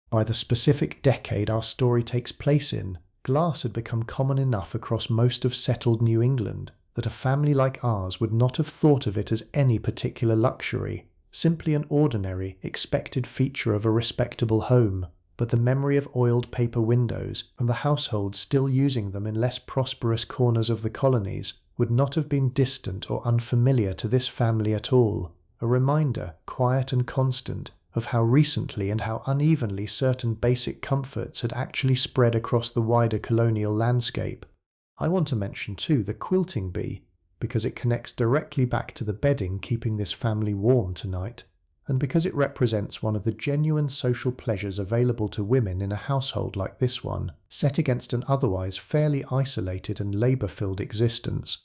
By the specific decade our story takes place in, glass had become common enough across most of settled New England that a family like ours would not have thought of it as any particular luxury, simply an ordinary, expected feature of a respectable home. But the memory of oiled paper windows, and the households still using them in less prosperous corners of the colonies, would not have been distant or unfamiliar to this family at all, a reminder, quiet and constant, of how recently and how unevenly certain basic comforts had actually spread across the wider colonial landscape. I want to mention too the quilting bee, because it connects directly back to the bedding keeping this family warm tonight, and because it represents one of the genuine social pleasures available to women in a household like this one, set against an otherwise fairly isolated and labour-filled existence.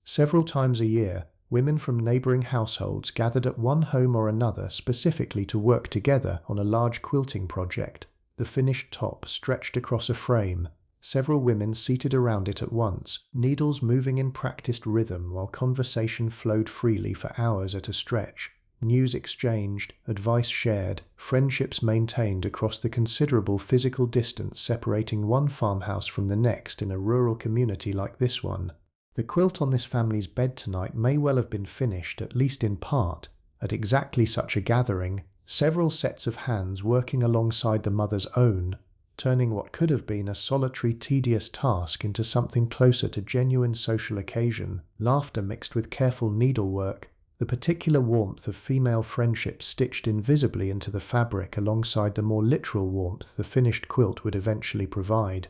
Several times a year, women from neighbouring households gathered at one home or another specifically to work together on a large quilting project, the finished top stretched across a frame, several women seated around it at once, needles moving in practiced rhythm while conversation flowed freely for hours at a stretch. News exchanged, advice shared, friendships maintained across the considerable physical distance separating one farmhouse from the next in a rural community like this one. The quilt on this family's bed tonight may well have been finished, at least in part, at exactly such a gathering, several sets of hands working alongside the mother's own, turning what could have been a solitary, tedious task into something closer to genuine social occasion, laughter mixed with careful needlework, the particular warmth of female friendship stitched invisibly into the fabric alongside the more literal warmth the finished quilt would eventually provide.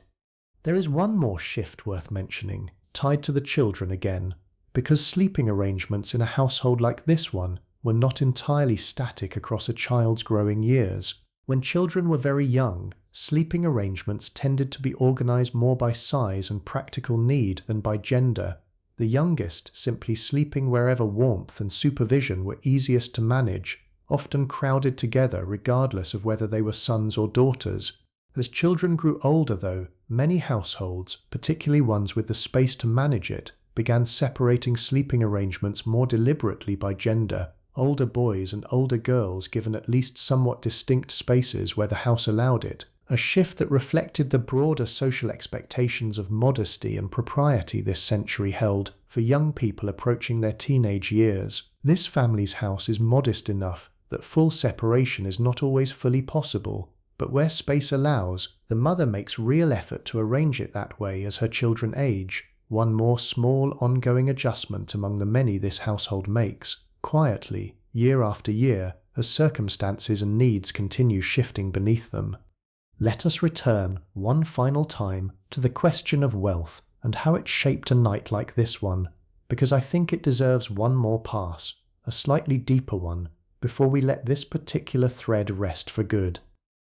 There is one more shift worth mentioning, tied to the children again, because sleeping arrangements in a household like this one were not entirely static across a child's growing years. When children were very young, sleeping arrangements tended to be organized more by size and practical need than by gender, the youngest simply sleeping wherever warmth and supervision were easiest to manage, often crowded together regardless of whether they were sons or daughters. As children grew older, though, many households, particularly ones with the space to manage it, began separating sleeping arrangements more deliberately by gender, older boys and older girls given at least somewhat distinct spaces where the house allowed it, a shift that reflected the broader social expectations of modesty and propriety this century held for young people approaching their teenage years. This family's house is modest enough that full separation is not always fully possible, but where space allows, the mother makes real effort to arrange it that way as her children age, one more small ongoing adjustment among the many this household makes, quietly, year after year, as circumstances and needs continue shifting beneath them. Let us return, one final time, to the question of wealth and how it shaped a night like this one, because I think it deserves one more pass, a slightly deeper one, before we let this particular thread rest for good.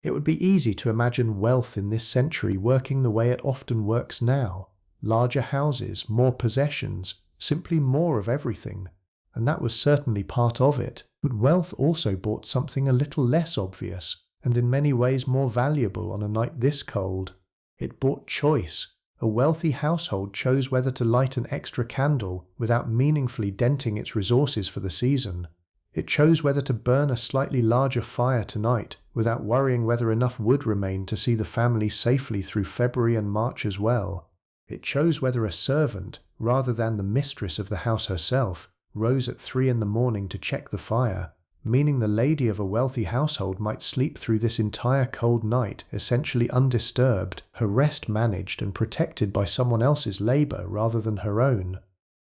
It would be easy to imagine wealth in this century working the way it often works now. Larger houses, more possessions, simply more of everything. And that was certainly part of it. But wealth also brought something a little less obvious, and in many ways more valuable on a night this cold. It brought choice. A wealthy household chose whether to light an extra candle without meaningfully denting its resources for the season. It chose whether to burn a slightly larger fire tonight without worrying whether enough wood remained to see the family safely through February and March as well. It chose whether a servant, rather than the mistress of the house herself, rose at 3 a.m. to check the fire, meaning the lady of a wealthy household might sleep through this entire cold night essentially undisturbed, her rest managed and protected by someone else's labor rather than her own.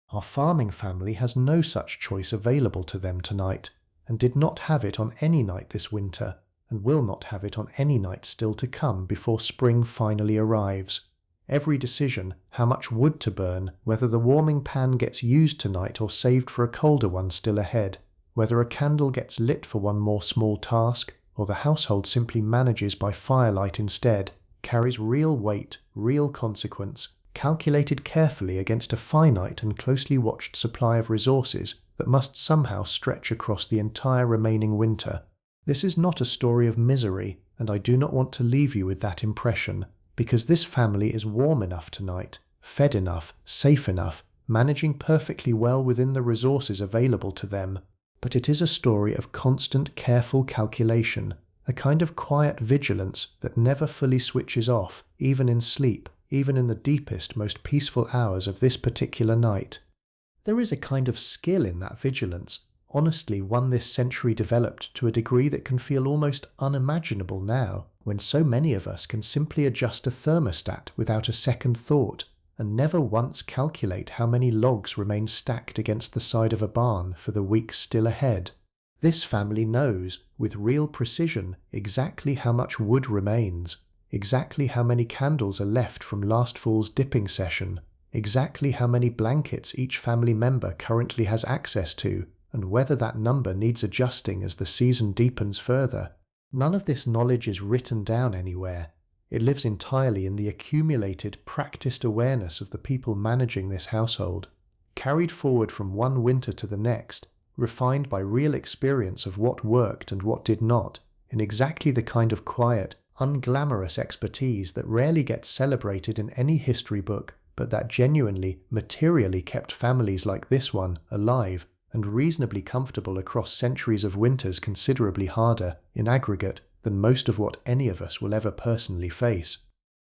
Our farming family has no such choice available to them tonight, and did not have it on any night this winter, and will not have it on any night still to come before spring finally arrives. Every decision, how much wood to burn, whether the warming pan gets used tonight or saved for a colder one still ahead, whether a candle gets lit for one more small task, or the household simply manages by firelight instead, carries real weight, real consequence, calculated carefully against a finite and closely watched supply of resources that must somehow stretch across the entire remaining winter. This is not a story of misery, and I do not want to leave you with that impression, because this family is warm enough tonight, fed enough, safe enough, managing perfectly well within the resources available to them. But it is a story of constant, careful calculation, a kind of quiet vigilance that never fully switches off, even in sleep, even in the deepest, most peaceful hours of this particular night. There is a kind of skill in that vigilance, honestly one this century developed to a degree that can feel almost unimaginable now, when so many of us can simply adjust a thermostat without a second thought, and never once calculate how many logs remain stacked against the side of a barn for the week still ahead. This family knows, with real precision, exactly how much wood remains, exactly how many candles are left from last fall's dipping session, exactly how many blankets each family member currently has access to, and whether that number needs adjusting as the season deepens further. None of this knowledge is written down anywhere. It lives entirely in the accumulated, practiced awareness of the people managing this household, carried forward from one winter to the next, refined by real experience of what worked and what did not, in exactly the kind of quiet, unglamorous expertise that rarely gets celebrated in any history book, but that genuinely, materially kept families like this one alive and reasonably comfortable across centuries of winters considerably harder, in aggregate, than most of what any of us will ever personally face.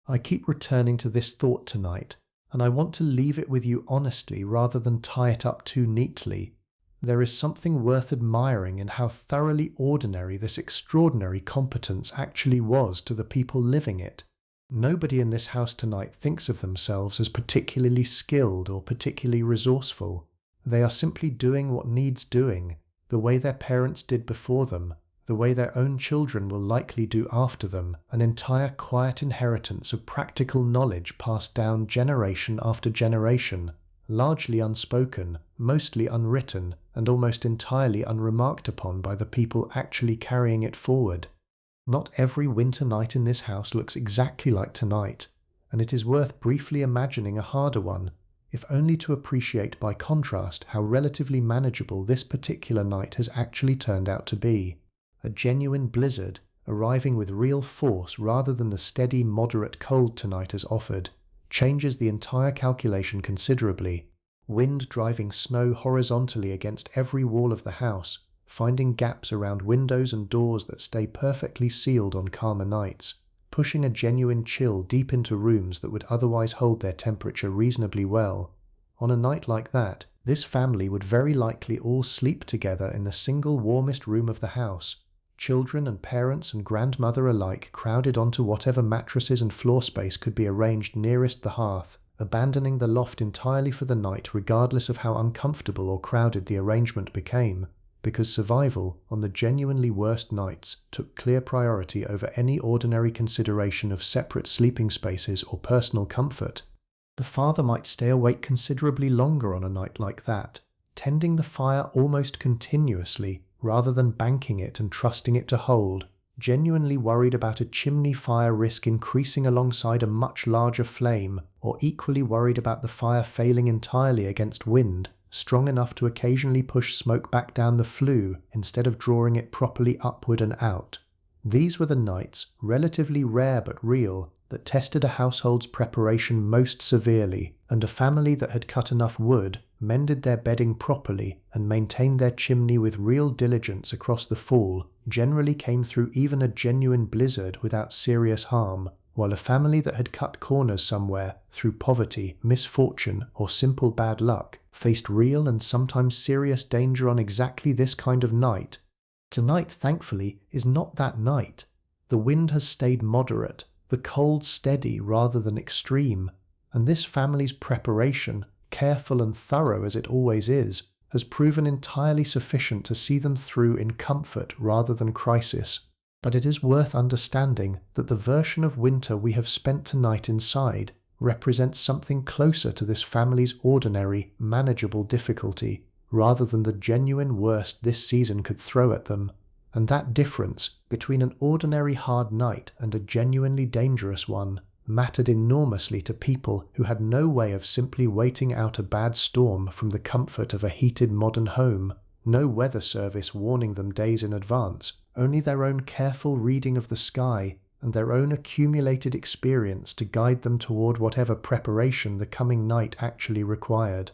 I keep returning to this thought tonight, and I want to leave it with you honestly rather than tie it up too neatly. There is something worth admiring in how thoroughly ordinary this extraordinary competence actually was to the people living it. Nobody in this house tonight thinks of themselves as particularly skilled or particularly resourceful. They are simply doing what needs doing, the way their parents did before them, the way their own children will likely do after them, an entire quiet inheritance of practical knowledge passed down generation after generation, largely unspoken, mostly unwritten, and almost entirely unremarked upon by the people actually carrying it forward. Not every winter night in this house looks exactly like tonight, and it is worth briefly imagining a harder one, if only to appreciate by contrast how relatively manageable this particular night has actually turned out to be. A genuine blizzard, arriving with real force rather than the steady, moderate cold tonight has offered, changes the entire calculation considerably. Wind driving snow horizontally against every wall of the house, finding gaps around windows and doors that stay perfectly sealed on calmer nights, pushing a genuine chill deep into rooms that would otherwise hold their temperature reasonably well. On a night like that, this family would very likely all sleep together in the single warmest room of the house, children and parents and grandmother alike crowded onto whatever mattresses and floor space could be arranged nearest the hearth, abandoning the loft entirely for the night regardless of how uncomfortable or crowded the arrangement became, because survival on the genuinely worst nights took clear priority over any ordinary consideration of separate sleeping spaces or personal comfort. The father might stay awake considerably longer on a night like that, tending the fire almost continuously rather than banking it and trusting it to hold, genuinely worried about a chimney fire risk increasing alongside a much larger flame, or equally worried about the fire failing entirely against wind, strong enough to occasionally push smoke back down the flue instead of drawing it properly upward and out. These were the nights, relatively rare but real, that tested a household's preparation most severely, and a family that had cut enough wood, mended their bedding properly, and maintained their chimney with real diligence across the fall, generally came through even a genuine blizzard without serious harm, while a family that had cut corners somewhere through poverty, misfortune, or simple bad luck faced real and sometimes serious danger on exactly this kind of night. Tonight, thankfully, is not that night. The wind has stayed moderate, the cold steady rather than extreme, and this family's preparation, careful and thorough as it always is, has proven entirely sufficient to see them through in comfort rather than crisis. But it is worth understanding that the version of winter we have spent tonight inside represents something closer to this family's ordinary, manageable difficulty, rather than the genuine worst this season could throw at them. And that difference between an ordinary hard night and a genuinely dangerous one mattered enormously to people who had no way of simply waiting out a bad storm from the comfort of a heated modern home, no weather service warning them days in advance, only their own careful reading of the sky and their own accumulated experience to guide them toward whatever preparation the coming night actually required.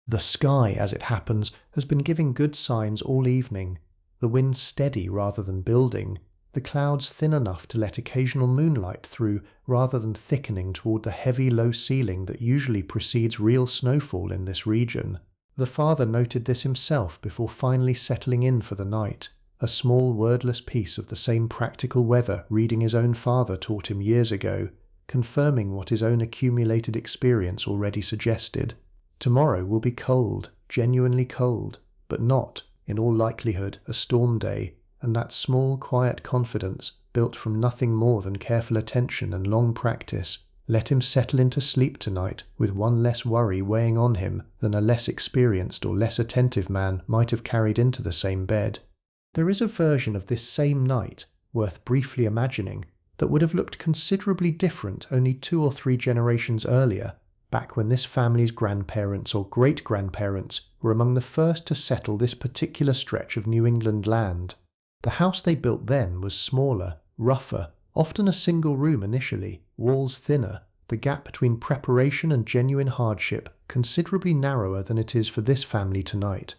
The sky, as it happens, has been giving good signs all evening, the wind steady rather than building, the clouds thin enough to let occasional moonlight through rather than thickening toward the heavy low ceiling that usually precedes real snowfall in this region. The father noted this himself before finally settling in for the night, a small wordless piece of the same practical weather reading his own father taught him years ago, confirming what his own accumulated experience already suggested. Tomorrow will be cold, genuinely cold, but not, in all likelihood, a storm day, and that small, quiet confidence, built from nothing more than careful attention and long practice, let him settle into sleep tonight with one less worry weighing on him than a less experienced or less attentive man might have carried into the same bed. There is a version of this same night, worth briefly imagining, that would have looked considerably different only 2 or 3 generations earlier, back when this family's grandparents or great-grandparents were among the first to settle this particular stretch of New England land. The house they built then was smaller, rougher, often a single room initially, walls thinner, the gap between preparation and genuine hardship considerably narrower than it is for this family tonight.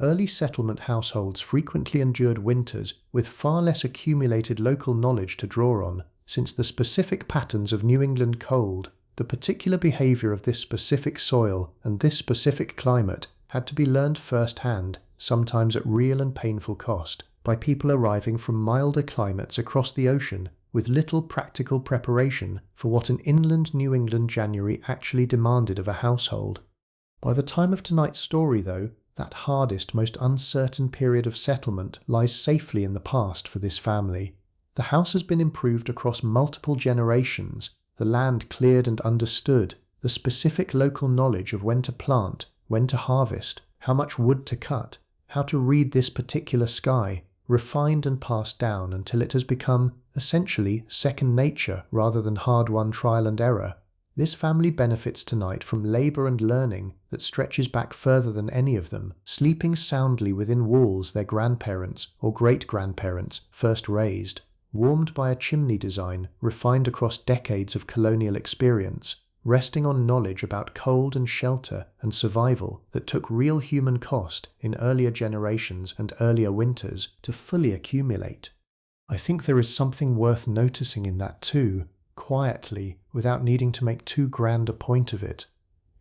Early settlement households frequently endured winters with far less accumulated local knowledge to draw on, since the specific patterns of New England cold, the particular behavior of this specific soil and this specific climate had to be learned firsthand, sometimes at real and painful cost, by people arriving from milder climates across the ocean with little practical preparation for what an inland New England January actually demanded of a household. By the time of tonight's story, though, that hardest, most uncertain period of settlement lies safely in the past for this family. The house has been improved across multiple generations, the land cleared and understood, the specific local knowledge of when to plant, when to harvest, how much wood to cut, how to read this particular sky, refined and passed down until it has become, essentially, second nature rather than hard-won trial and error. This family benefits tonight from labour and learning that stretches back further than any of them, sleeping soundly within walls their grandparents or great-grandparents first raised, warmed by a chimney design refined across decades of colonial experience, resting on knowledge about cold and shelter and survival that took real human cost in earlier generations and earlier winters to fully accumulate. I think there is something worth noticing in that too, quietly, without needing to make too grand a point of it.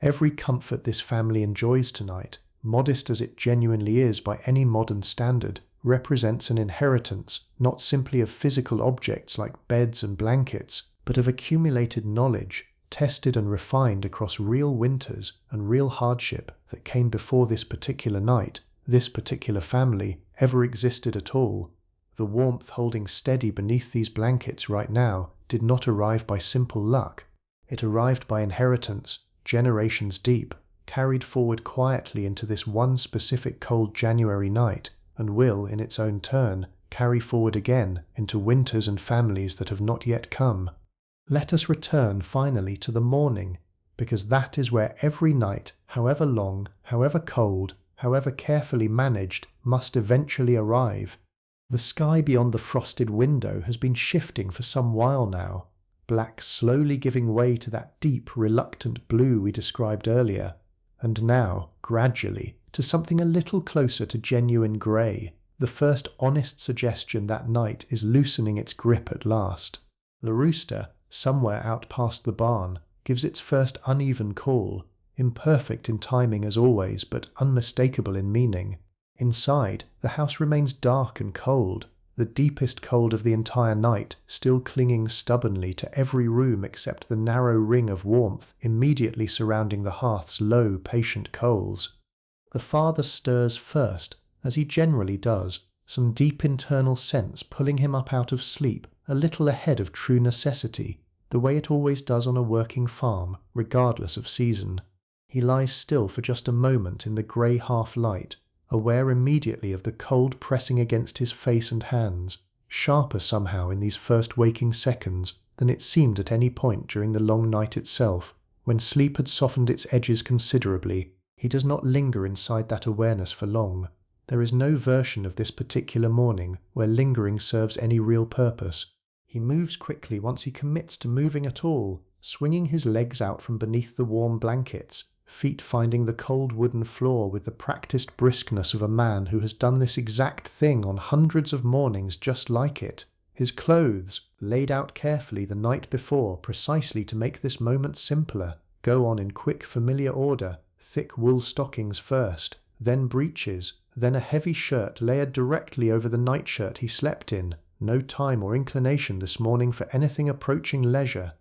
Every comfort this family enjoys tonight, modest as it genuinely is by any modern standard, represents an inheritance not simply of physical objects like beds and blankets, but of accumulated knowledge, tested and refined across real winters and real hardship that came before this particular night, this particular family, ever existed at all. The warmth holding steady beneath these blankets right now did not arrive by simple luck. It arrived by inheritance, generations deep, carried forward quietly into this one specific cold January night, and will, in its own turn, carry forward again into winters and families that have not yet come. Let us return finally to the morning, because that is where every night, however long, however cold, however carefully managed, must eventually arrive. The sky beyond the frosted window has been shifting for some while now, black slowly giving way to that deep, reluctant blue we described earlier, and now, gradually, to something a little closer to genuine grey. The first honest suggestion that night is loosening its grip at last. The rooster, somewhere out past the barn, gives its first uneven call, imperfect in timing as always, but unmistakable in meaning. Inside, the house remains dark and cold, the deepest cold of the entire night still clinging stubbornly to every room except the narrow ring of warmth immediately surrounding the hearth's low, patient coals. The father stirs first, as he generally does, some deep internal sense pulling him up out of sleep a little ahead of true necessity, the way it always does on a working farm, regardless of season. He lies still for just a moment in the grey half-light, aware immediately of the cold pressing against his face and hands, sharper somehow in these first waking seconds than it seemed at any point during the long night itself, when sleep had softened its edges considerably. He does not linger inside that awareness for long. There is no version of this particular morning where lingering serves any real purpose. He moves quickly once he commits to moving at all, swinging his legs out from beneath the warm blankets, feet finding the cold wooden floor with the practiced briskness of a man who has done this exact thing on hundreds of mornings just like it. His clothes, laid out carefully the night before precisely to make this moment simpler, go on in quick familiar order, thick wool stockings first, then breeches, then a heavy shirt layered directly over the nightshirt he slept in. No time or inclination this morning for anything approaching leisure.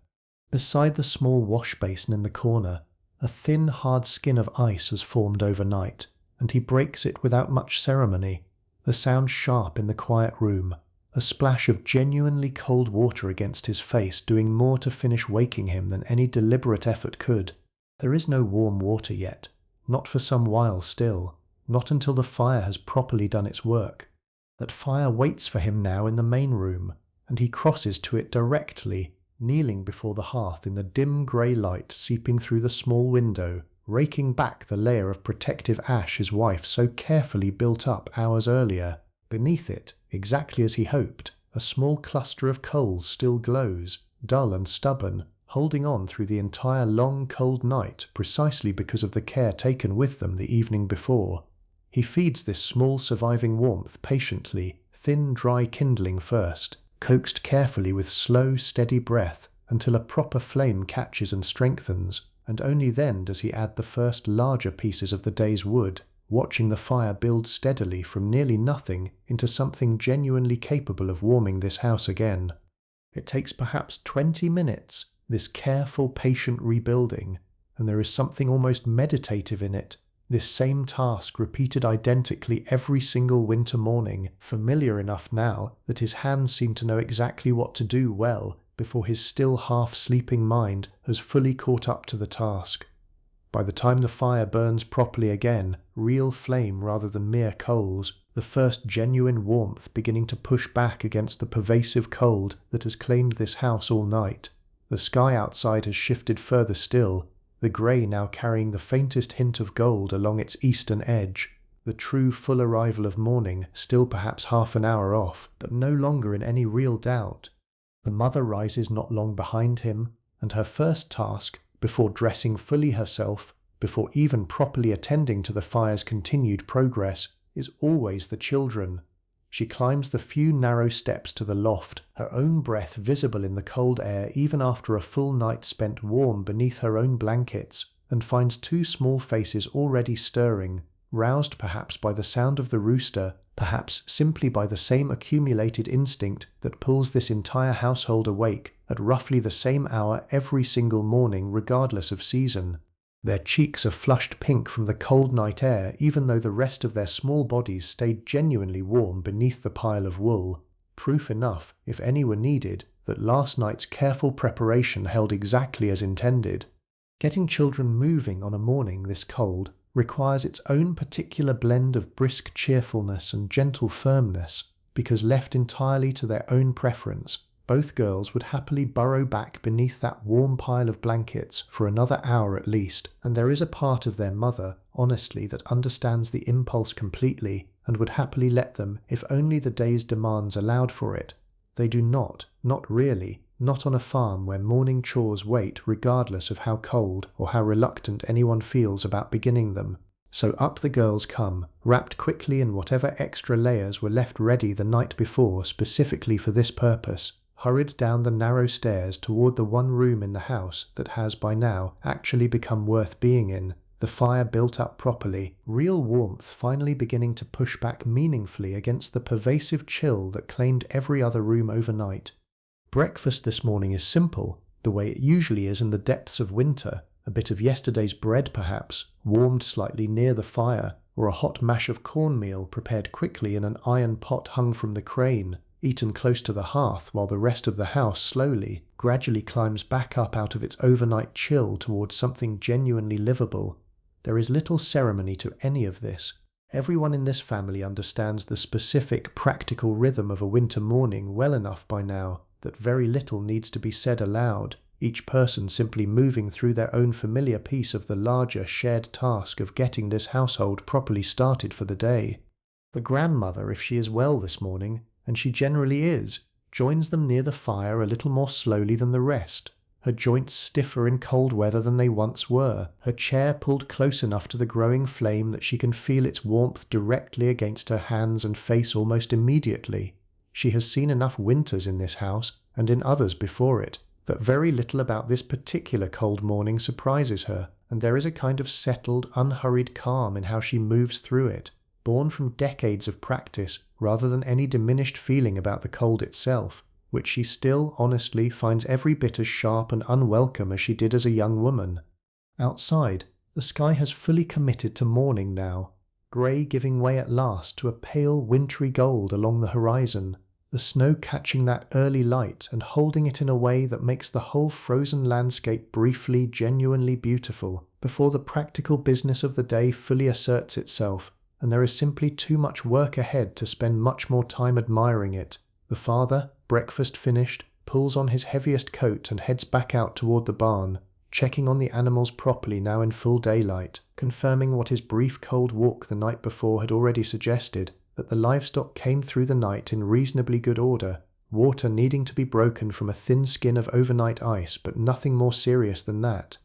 Beside the small wash basin in the corner, a thin, hard skin of ice has formed overnight, and he breaks it without much ceremony, the sound sharp in the quiet room, a splash of genuinely cold water against his face doing more to finish waking him than any deliberate effort could. There is no warm water yet, not for some while still, not until the fire has properly done its work. That fire waits for him now in the main room, and he crosses to it directly, kneeling before the hearth in the dim grey light seeping through the small window, raking back the layer of protective ash his wife so carefully built up hours earlier. Beneath it, exactly as he hoped, a small cluster of coals still glows, dull and stubborn, holding on through the entire long cold night precisely because of the care taken with them the evening before. He feeds this small surviving warmth patiently, thin, dry kindling first, coaxed carefully with slow, steady breath until a proper flame catches and strengthens, and only then does he add the first larger pieces of the day's wood, watching the fire build steadily from nearly nothing into something genuinely capable of warming this house again. It takes perhaps 20 minutes, this careful, patient rebuilding, and there is something almost meditative in it. This same task repeated identically every single winter morning, familiar enough now that his hands seem to know exactly what to do well before his still half-sleeping mind has fully caught up to the task. By the time the fire burns properly again, real flame rather than mere coals, the first genuine warmth beginning to push back against the pervasive cold that has claimed this house all night, the sky outside has shifted further still, the grey now carrying the faintest hint of gold along its eastern edge, the true full arrival of morning still perhaps half an hour off, but no longer in any real doubt. The mother rises not long behind him, and her first task, before dressing fully herself, before even properly attending to the fire's continued progress, is always the children. She climbs the few narrow steps to the loft, her own breath visible in the cold air even after a full night spent warm beneath her own blankets, and finds two small faces already stirring, roused perhaps by the sound of the rooster, perhaps simply by the same accumulated instinct that pulls this entire household awake at roughly the same hour every single morning regardless of season. Their cheeks are flushed pink from the cold night air even though the rest of their small bodies stayed genuinely warm beneath the pile of wool, proof enough, if any were needed, that last night's careful preparation held exactly as intended. Getting children moving on a morning this cold requires its own particular blend of brisk cheerfulness and gentle firmness, because left entirely to their own preference, both girls would happily burrow back beneath that warm pile of blankets for another hour at least, and there is a part of their mother, honestly, that understands the impulse completely and would happily let them if only the day's demands allowed for it. They do not really, not on a farm where morning chores wait regardless of how cold or how reluctant anyone feels about beginning them. So up the girls come, wrapped quickly in whatever extra layers were left ready the night before specifically for this purpose, hurried down the narrow stairs toward the one room in the house that has by now actually become worth being in, the fire built up properly, real warmth finally beginning to push back meaningfully against the pervasive chill that claimed every other room overnight. Breakfast this morning is simple, the way it usually is in the depths of winter, a bit of yesterday's bread perhaps, warmed slightly near the fire, or a hot mash of cornmeal prepared quickly in an iron pot hung from the crane, eaten close to the hearth while the rest of the house slowly, gradually climbs back up out of its overnight chill towards something genuinely livable. There is little ceremony to any of this. Everyone in this family understands the specific practical rhythm of a winter morning well enough by now that very little needs to be said aloud, each person simply moving through their own familiar piece of the larger shared task of getting this household properly started for the day. The grandmother, if she is well this morning, and she generally is, joins them near the fire a little more slowly than the rest, her joints stiffer in cold weather than they once were, her chair pulled close enough to the growing flame that she can feel its warmth directly against her hands and face almost immediately. She has seen enough winters in this house, and in others before it, that very little about this particular cold morning surprises her, and there is a kind of settled, unhurried calm in how she moves through it, born from decades of practice rather than any diminished feeling about the cold itself, which she still, honestly, finds every bit as sharp and unwelcome as she did as a young woman. Outside, the sky has fully committed to morning now, grey giving way at last to a pale wintry gold along the horizon, the snow catching that early light and holding it in a way that makes the whole frozen landscape briefly, genuinely beautiful, before the practical business of the day fully asserts itself, and there is simply too much work ahead to spend much more time admiring it. The father, breakfast finished, pulls on his heaviest coat and heads back out toward the barn, checking on the animals properly now in full daylight, confirming what his brief cold walk the night before had already suggested, that the livestock came through the night in reasonably good order, water needing to be broken from a thin skin of overnight ice, but nothing more serious than that.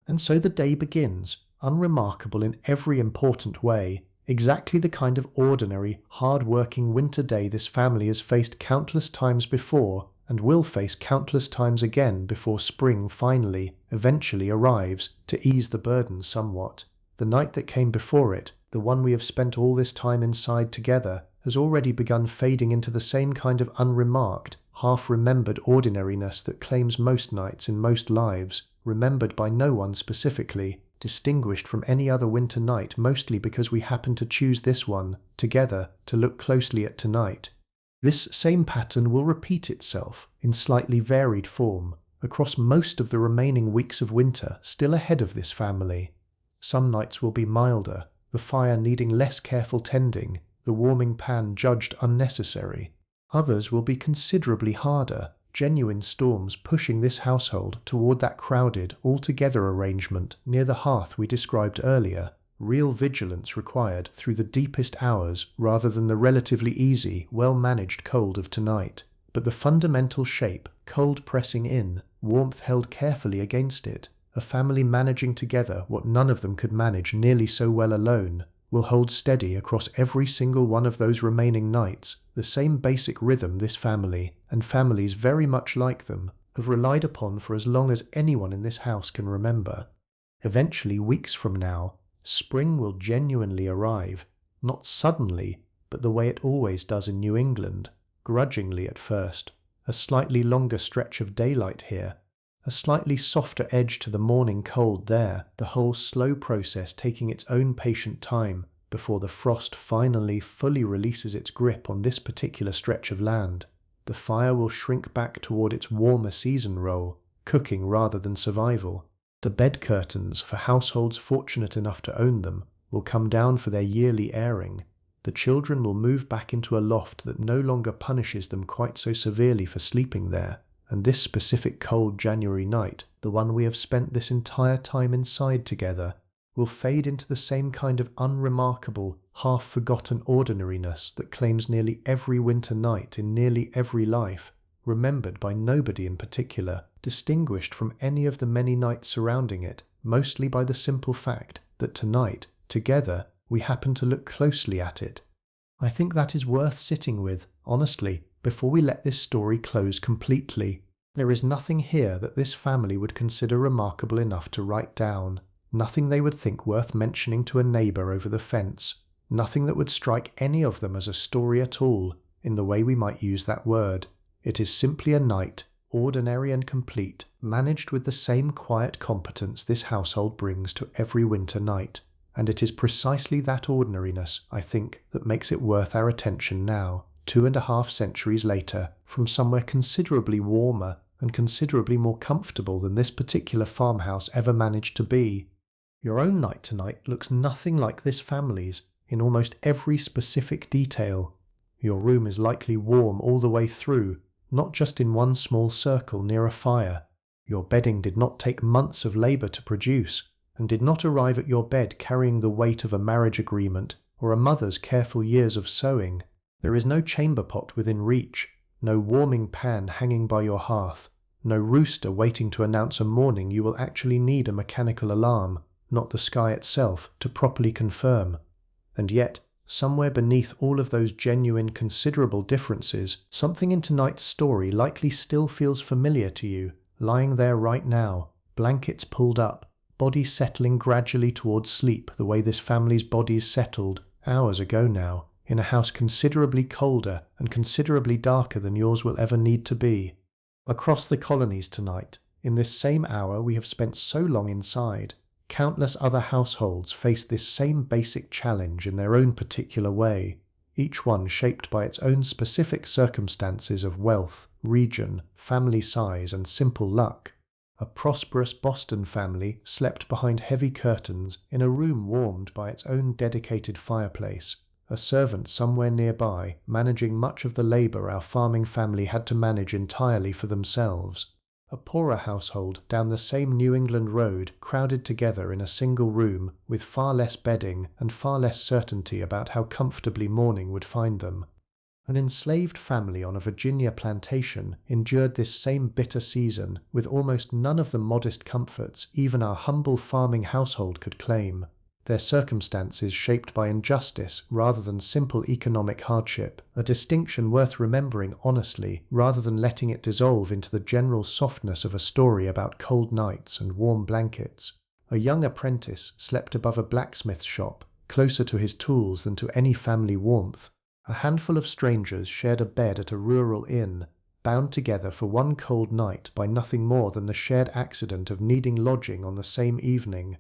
And so the day begins, unremarkable in every important way, Exactly the kind of ordinary, hard-working winter day this family has faced countless times before and will face countless times again before spring finally, eventually arrives to ease the burden somewhat. The night that came before it, the one we have spent all this time inside together, has already begun fading into the same kind of unremarked, half-remembered ordinariness that claims most nights in most lives, remembered by no one specifically, distinguished from any other winter night mostly because we happen to choose this one, together, to look closely at tonight. This same pattern will repeat itself, in slightly varied form, across most of the remaining weeks of winter still ahead of this family. Some nights will be milder, the fire needing less careful tending, the warming pan judged unnecessary. Others will be considerably harder, genuine storms pushing this household toward that crowded, all-together arrangement near the hearth we described earlier, real vigilance required through the deepest hours rather than the relatively easy, well-managed cold of tonight. But the fundamental shape, cold pressing in, warmth held carefully against it, a family managing together what none of them could manage nearly so well alone, will hold steady across every single one of those remaining nights, the same basic rhythm this family, and families very much like them, have relied upon for as long as anyone in this house can remember. Eventually, weeks from now, spring will genuinely arrive, not suddenly, but the way it always does in New England, grudgingly at first, a slightly longer stretch of daylight here, a slightly softer edge to the morning cold there, the whole slow process taking its own patient time before the frost finally fully releases its grip on this particular stretch of land. The fire will shrink back toward its warmer season role, cooking rather than survival. The bed curtains, for households fortunate enough to own them, will come down for their yearly airing. The children will move back into a loft that no longer punishes them quite so severely for sleeping there, and this specific cold January night, the one we have spent this entire time inside together, will fade into the same kind of unremarkable, half-forgotten ordinariness that claims nearly every winter night in nearly every life, remembered by nobody in particular, distinguished from any of the many nights surrounding it, mostly by the simple fact that tonight, together, we happen to look closely at it. I think that is worth sitting with, honestly, before we let this story close completely. There is nothing here that this family would consider remarkable enough to write down, nothing they would think worth mentioning to a neighbour over the fence, nothing that would strike any of them as a story at all, in the way we might use that word. It is simply a night, ordinary and complete, managed with the same quiet competence this household brings to every winter night. And it is precisely that ordinariness, I think, that makes it worth our attention now, 2.5 centuries later, from somewhere considerably warmer and considerably more comfortable than this particular farmhouse ever managed to be. Your own night tonight looks nothing like this family's in almost every specific detail. Your room is likely warm all the way through, not just in one small circle near a fire. Your bedding did not take months of labour to produce, and did not arrive at your bed carrying the weight of a marriage agreement or a mother's careful years of sewing. There is no chamber pot within reach, no warming pan hanging by your hearth, no rooster waiting to announce a morning you will actually need a mechanical alarm, not the sky itself, to properly confirm. And yet, somewhere beneath all of those genuine, considerable differences, something in tonight's story likely still feels familiar to you, lying there right now, blankets pulled up, bodies settling gradually towards sleep the way this family's bodies settled, hours ago now, in a house considerably colder and considerably darker than yours will ever need to be. Across the colonies tonight, in this same hour we have spent so long inside, countless other households face this same basic challenge in their own particular way, each one shaped by its own specific circumstances of wealth, region, family size, and simple luck. A prosperous Boston family slept behind heavy curtains in a room warmed by its own dedicated fireplace, a servant somewhere nearby managing much of the labour our farming family had to manage entirely for themselves. A poorer household down the same New England road crowded together in a single room with far less bedding and far less certainty about how comfortably morning would find them. An enslaved family on a Virginia plantation endured this same bitter season with almost none of the modest comforts even our humble farming household could claim. their circumstances shaped by injustice rather than simple economic hardship, a distinction worth remembering honestly rather than letting it dissolve into the general softness of a story about cold nights and warm blankets. A young apprentice slept above a blacksmith shop, closer to his tools than to any family warmth. A handful of strangers shared a bed at a rural inn, bound together for one cold night by nothing more than the shared accident of needing lodging on the same evening.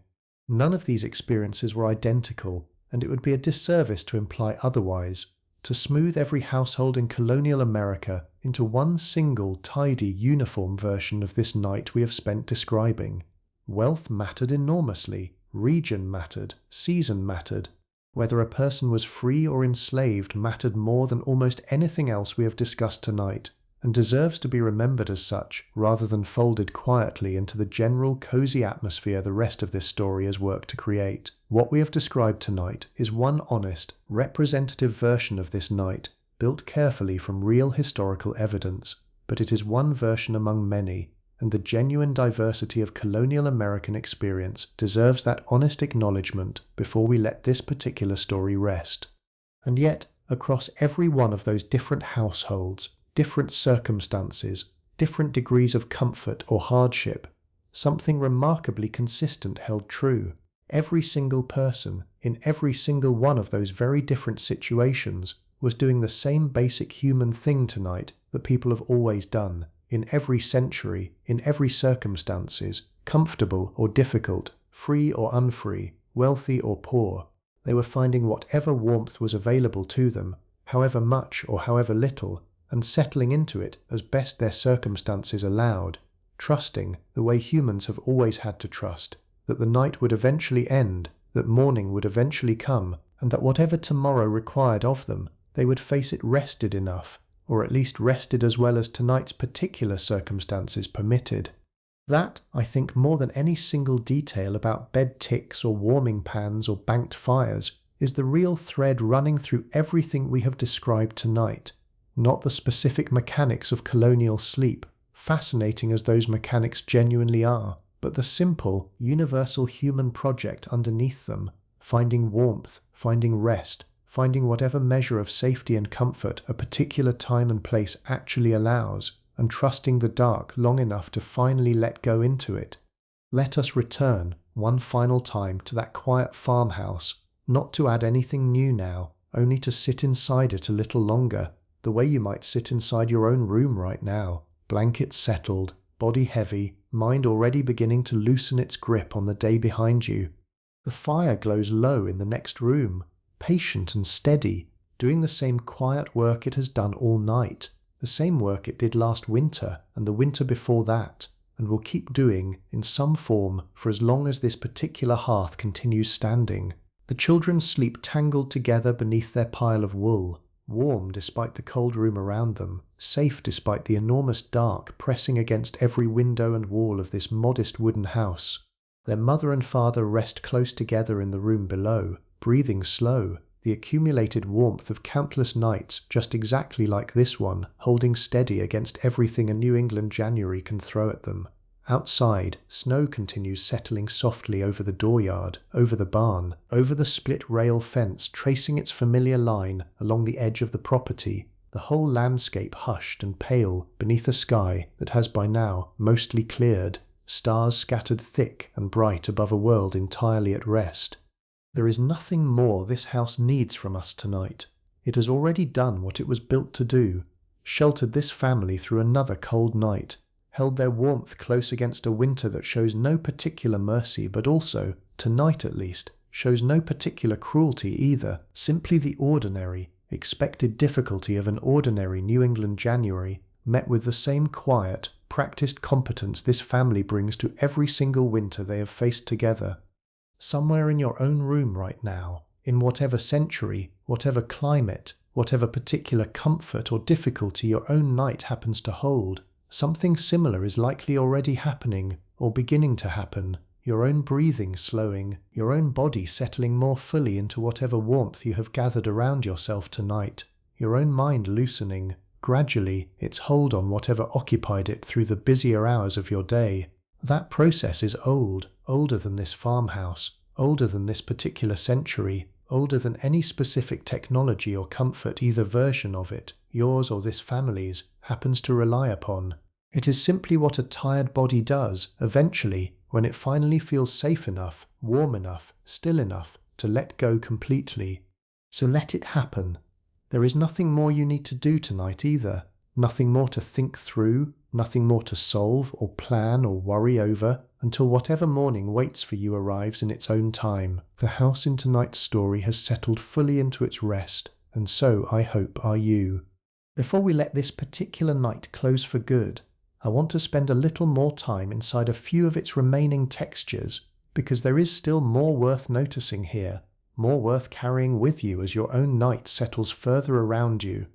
None of these experiences were identical, and it would be a disservice to imply otherwise. To smooth every household in colonial America into one single, tidy, uniform version of this night we have spent describing. Wealth mattered enormously, region mattered, season mattered. Whether a person was free or enslaved mattered more than almost anything else we have discussed tonight, and deserves to be remembered as such rather than folded quietly into the general cozy atmosphere the rest of this story has worked to create. What we have described tonight is one honest, representative version of this night, built carefully from real historical evidence, but it is one version among many, and the genuine diversity of colonial American experience deserves that honest acknowledgement before we let this particular story rest. And yet, across every one of those different households, different circumstances, different degrees of comfort or hardship, something remarkably consistent held true. Every single person, in every single one of those very different situations, was doing the same basic human thing tonight that people have always done, in every century, in every circumstances, comfortable or difficult, free or unfree, wealthy or poor. They were finding whatever warmth was available to them, however much or however little, and settling into it as best their circumstances allowed, trusting, the way humans have always had to trust, that the night would eventually end, that morning would eventually come, and that whatever tomorrow required of them, they would face it rested enough, or at least rested as well as tonight's particular circumstances permitted. That, I think, more than any single detail about bed ticks or warming pans or banked fires, is the real thread running through everything we have described tonight. Not the specific mechanics of colonial sleep, fascinating as those mechanics genuinely are, but the simple, universal human project underneath them, finding warmth, finding rest, finding whatever measure of safety and comfort a particular time and place actually allows, and trusting the dark long enough to finally let go into it. Let us return, one final time, to that quiet farmhouse, not to add anything new now, only to sit inside it a little longer, the way you might sit inside your own room right now, blankets settled, body heavy, mind already beginning to loosen its grip on the day behind you. The fire glows low in the next room, patient and steady, doing the same quiet work it has done all night, the same work it did last winter and the winter before that, and will keep doing, in some form, for as long as this particular hearth continues standing. The children sleep tangled together beneath their pile of wool, warm despite the cold room around them, safe despite the enormous dark pressing against every window and wall of this modest wooden house. Their mother and father rest close together in the room below, breathing slow, the accumulated warmth of countless nights just exactly like this one, holding steady against everything a New England January can throw at them. Outside, snow continues settling softly over the dooryard, over the barn, over the split rail fence tracing its familiar line along the edge of the property, the whole landscape hushed and pale beneath a sky that has by now mostly cleared, stars scattered thick and bright above a world entirely at rest. There is nothing more this house needs from us tonight. It has already done what it was built to do, sheltered this family through another cold night, held their warmth close against a winter that shows no particular mercy but also, tonight at least, shows no particular cruelty either, simply the ordinary, expected difficulty of an ordinary New England January, met with the same quiet, practiced competence this family brings to every single winter they have faced together. Somewhere in your own room right now, in whatever century, whatever climate, whatever particular comfort or difficulty your own night happens to hold, something similar is likely already happening, or beginning to happen, your own breathing slowing, your own body settling more fully into whatever warmth you have gathered around yourself tonight, your own mind loosening, gradually, its hold on whatever occupied it through the busier hours of your day. That process is old, older than this farmhouse, older than this particular century, older than any specific technology or comfort either version of it, yours or this family's, happens to rely upon. It is simply what a tired body does, eventually, when it finally feels safe enough, warm enough, still enough to let go completely. So let it happen. There is nothing more you need to do tonight either. Nothing more to think through, nothing more to solve or plan or worry over until whatever morning waits for you arrives in its own time. The house in tonight's story has settled fully into its rest, and so, I hope, are you. Before we let this particular night close for good, I want to spend a little more time inside a few of its remaining textures, because there is still more worth noticing here, more worth carrying with you as your own night settles further around you.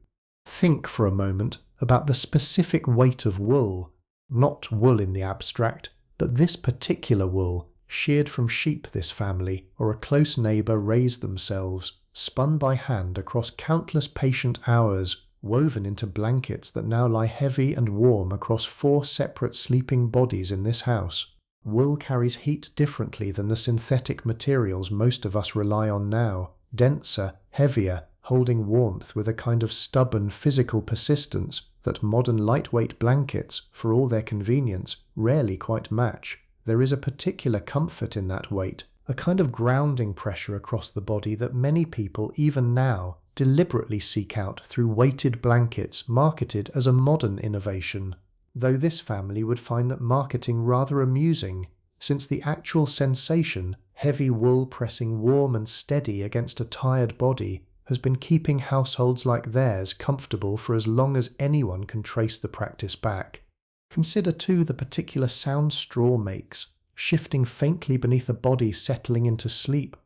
Think for a moment about the specific weight of wool, not wool in the abstract, but this particular wool, sheared from sheep this family or a close neighbour raised themselves, spun by hand across countless patient hours, woven into blankets that now lie heavy and warm across 4 separate sleeping bodies in this house. Wool carries heat differently than the synthetic materials most of us rely on now, denser, heavier, holding warmth with a kind of stubborn physical persistence that modern lightweight blankets, for all their convenience, rarely quite match. There is a particular comfort in that weight, a kind of grounding pressure across the body that many people, even now, deliberately seek out through weighted blankets marketed as a modern innovation. Though this family would find that marketing rather amusing, since the actual sensation, heavy wool pressing warm and steady against a tired body, has been keeping households like theirs comfortable for as long as anyone can trace the practice back. Consider too the particular sound straw makes, shifting faintly beneath a body settling into sleep,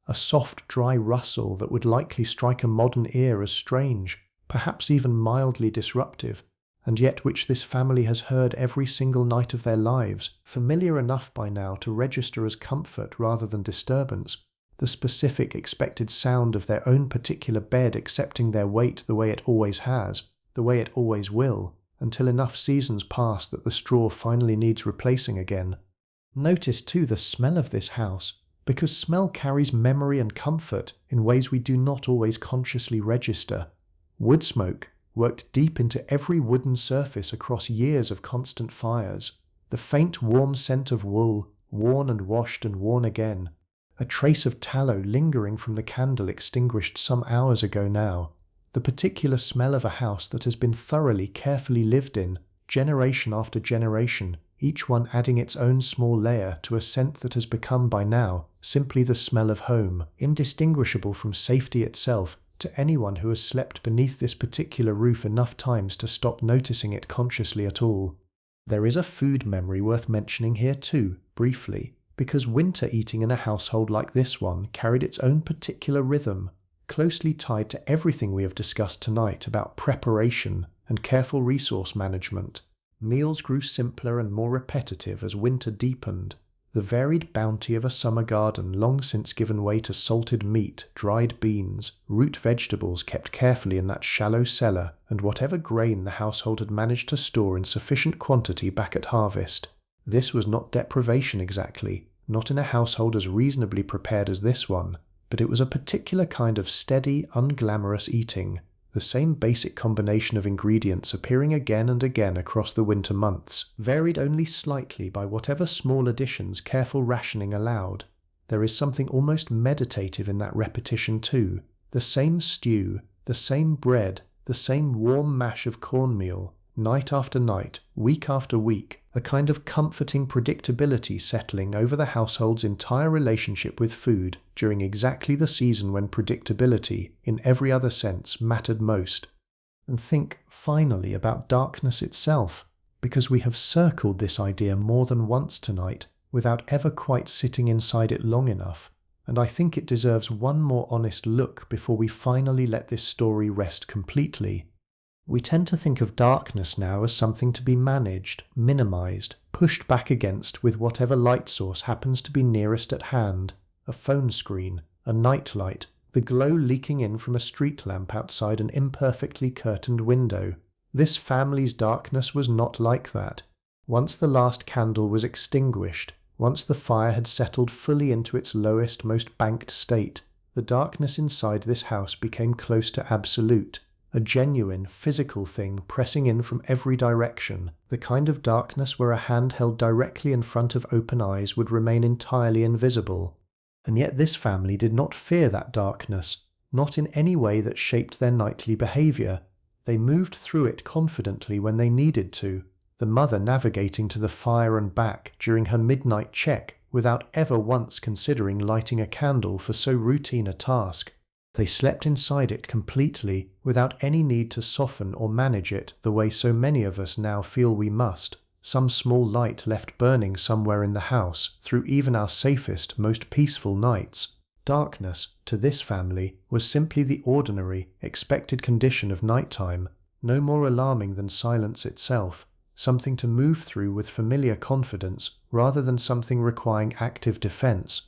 a soft dry rustle that would likely strike a modern ear as strange, perhaps even mildly disruptive, and yet which this family has heard every single night of their lives, familiar enough by now to register as comfort rather than disturbance, the specific expected sound of their own particular bed accepting their weight the way it always has, the way it always will, until enough seasons pass that the straw finally needs replacing again. Notice too the smell of this house, because smell carries memory and comfort in ways we do not always consciously register. Wood smoke worked deep into every wooden surface across years of constant fires. The faint warm scent of wool, worn and washed and worn again. A trace of tallow lingering from the candle extinguished some hours ago now. The particular smell of a house that has been thoroughly, carefully lived in, generation after generation, each one adding its own small layer to a scent that has become by now simply the smell of home, indistinguishable from safety itself to anyone who has slept beneath this particular roof enough times to stop noticing it consciously at all. There is a food memory worth mentioning here too, briefly, because winter eating in a household like this one carried its own particular rhythm, closely tied to everything we have discussed tonight about preparation and careful resource management. Meals grew simpler and more repetitive as winter deepened. The varied bounty of a summer garden long since given way to salted meat, dried beans, root vegetables kept carefully in that shallow cellar, and whatever grain the household had managed to store in sufficient quantity back at harvest. This was not deprivation exactly, not in a household as reasonably prepared as this one, but it was a particular kind of steady, unglamorous eating, the same basic combination of ingredients appearing again and again across the winter months, varied only slightly by whatever small additions careful rationing allowed. There is something almost meditative in that repetition too, the same stew, the same bread, the same warm mash of cornmeal, night after night, week after week, a kind of comforting predictability settling over the household's entire relationship with food during exactly the season when predictability, in every other sense, mattered most. And think, finally, about darkness itself, because we have circled this idea more than once tonight, without ever quite sitting inside it long enough, and I think it deserves one more honest look before we finally let this story rest completely. We tend to think of darkness now as something to be managed, minimized, pushed back against with whatever light source happens to be nearest at hand, a phone screen, a nightlight, the glow leaking in from a street lamp outside an imperfectly curtained window. This family's darkness was not like that. Once the last candle was extinguished, Once the fire had settled fully into its lowest, most banked state, the darkness inside this house became close to absolute, a genuine, physical thing pressing in from every direction, the kind of darkness where a hand held directly in front of open eyes would remain entirely invisible. And yet this family did not fear that darkness, not in any way that shaped their nightly behavior. They moved through it confidently when they needed to, the mother navigating to the fire and back during her midnight check without ever once considering lighting a candle for so routine a task. They slept inside it completely, without any need to soften or manage it the way so many of us now feel we must, some small light left burning somewhere in the house through even our safest, most peaceful nights. Darkness, to this family, was simply the ordinary, expected condition of nighttime, no more alarming than silence itself, something to move through with familiar confidence rather than something requiring active defense.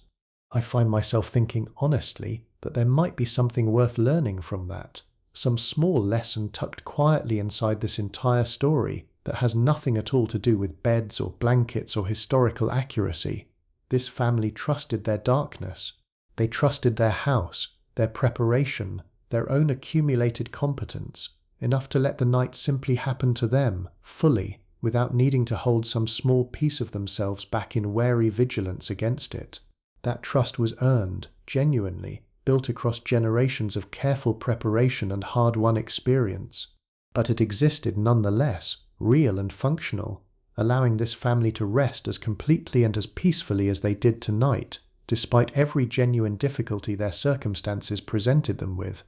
I find myself thinking honestly that there might be something worth learning from that, some small lesson tucked quietly inside this entire story that has nothing at all to do with beds or blankets or historical accuracy. This family trusted their darkness. They trusted their house, their preparation, their own accumulated competence, enough to let the night simply happen to them, fully, without needing to hold some small piece of themselves back in wary vigilance against it. That trust was earned, genuinely, built across generations of careful preparation and hard-won experience. But it existed nonetheless, real and functional, allowing this family to rest as completely and as peacefully as they did tonight, despite every genuine difficulty their circumstances presented them with.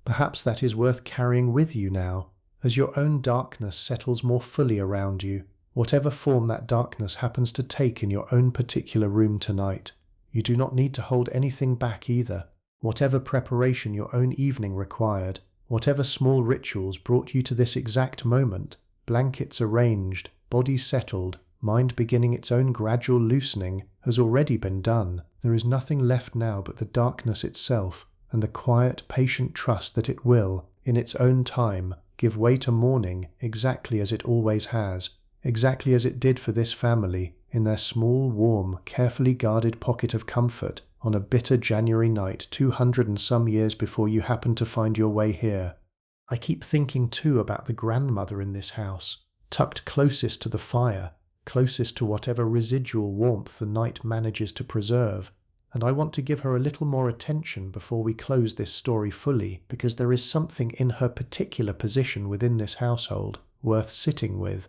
Perhaps that is worth carrying with you now, as your own darkness settles more fully around you, whatever form that darkness happens to take in your own particular room tonight. You do not need to hold anything back either. Whatever preparation your own evening required, whatever small rituals brought you to this exact moment, blankets arranged, body settled, mind beginning its own gradual loosening, has already been done. There is nothing left now but the darkness itself, and the quiet, patient trust that it will, in its own time, give way to morning exactly as it always has, exactly as it did for this family, in their small, warm, carefully guarded pocket of comfort, on a bitter January night 200 and some years before you happened to find your way here. I keep thinking too about the grandmother in this house, tucked closest to the fire, closest to whatever residual warmth the night manages to preserve, and I want to give her a little more attention before we close this story fully, because there is something in her particular position within this household worth sitting with.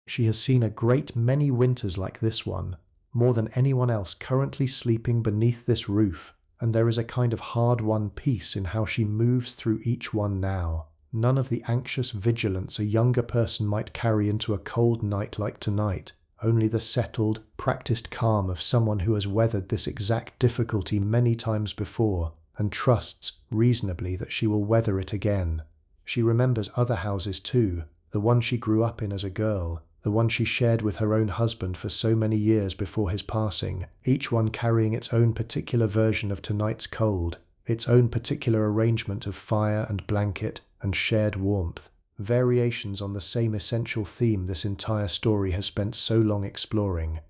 She has seen a great many winters like this one, more than anyone else currently sleeping beneath this roof, and there is a kind of hard-won peace in how she moves through each one now. None of the anxious vigilance a younger person might carry into a cold night like tonight, only the settled, practiced calm of someone who has weathered this exact difficulty many times before, and trusts, reasonably, that she will weather it again. She remembers other houses too, the one she grew up in as a girl, the one she shared with her own husband for so many years before his passing, each one carrying its own particular version of tonight's cold, its own particular arrangement of fire and blanket and shared warmth, variations on the same essential theme this entire story has spent so long exploring.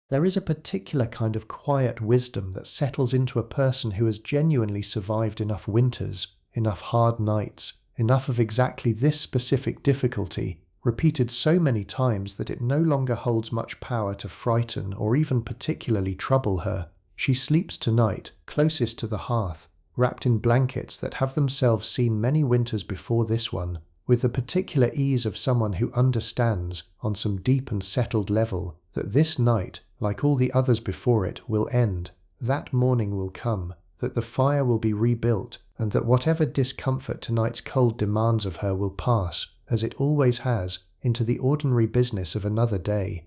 There is a particular kind of quiet wisdom that settles into a person who has genuinely survived enough winters, enough hard nights, enough of exactly this specific difficulty, repeated so many times that it no longer holds much power to frighten or even particularly trouble her. She sleeps tonight, closest to the hearth, wrapped in blankets that have themselves seen many winters before this one, with the particular ease of someone who understands, on some deep and settled level, that this night, like all the others before it, will end, that morning will come, that the fire will be rebuilt, and that whatever discomfort tonight's cold demands of her will pass, as it always has, into the ordinary business of another day.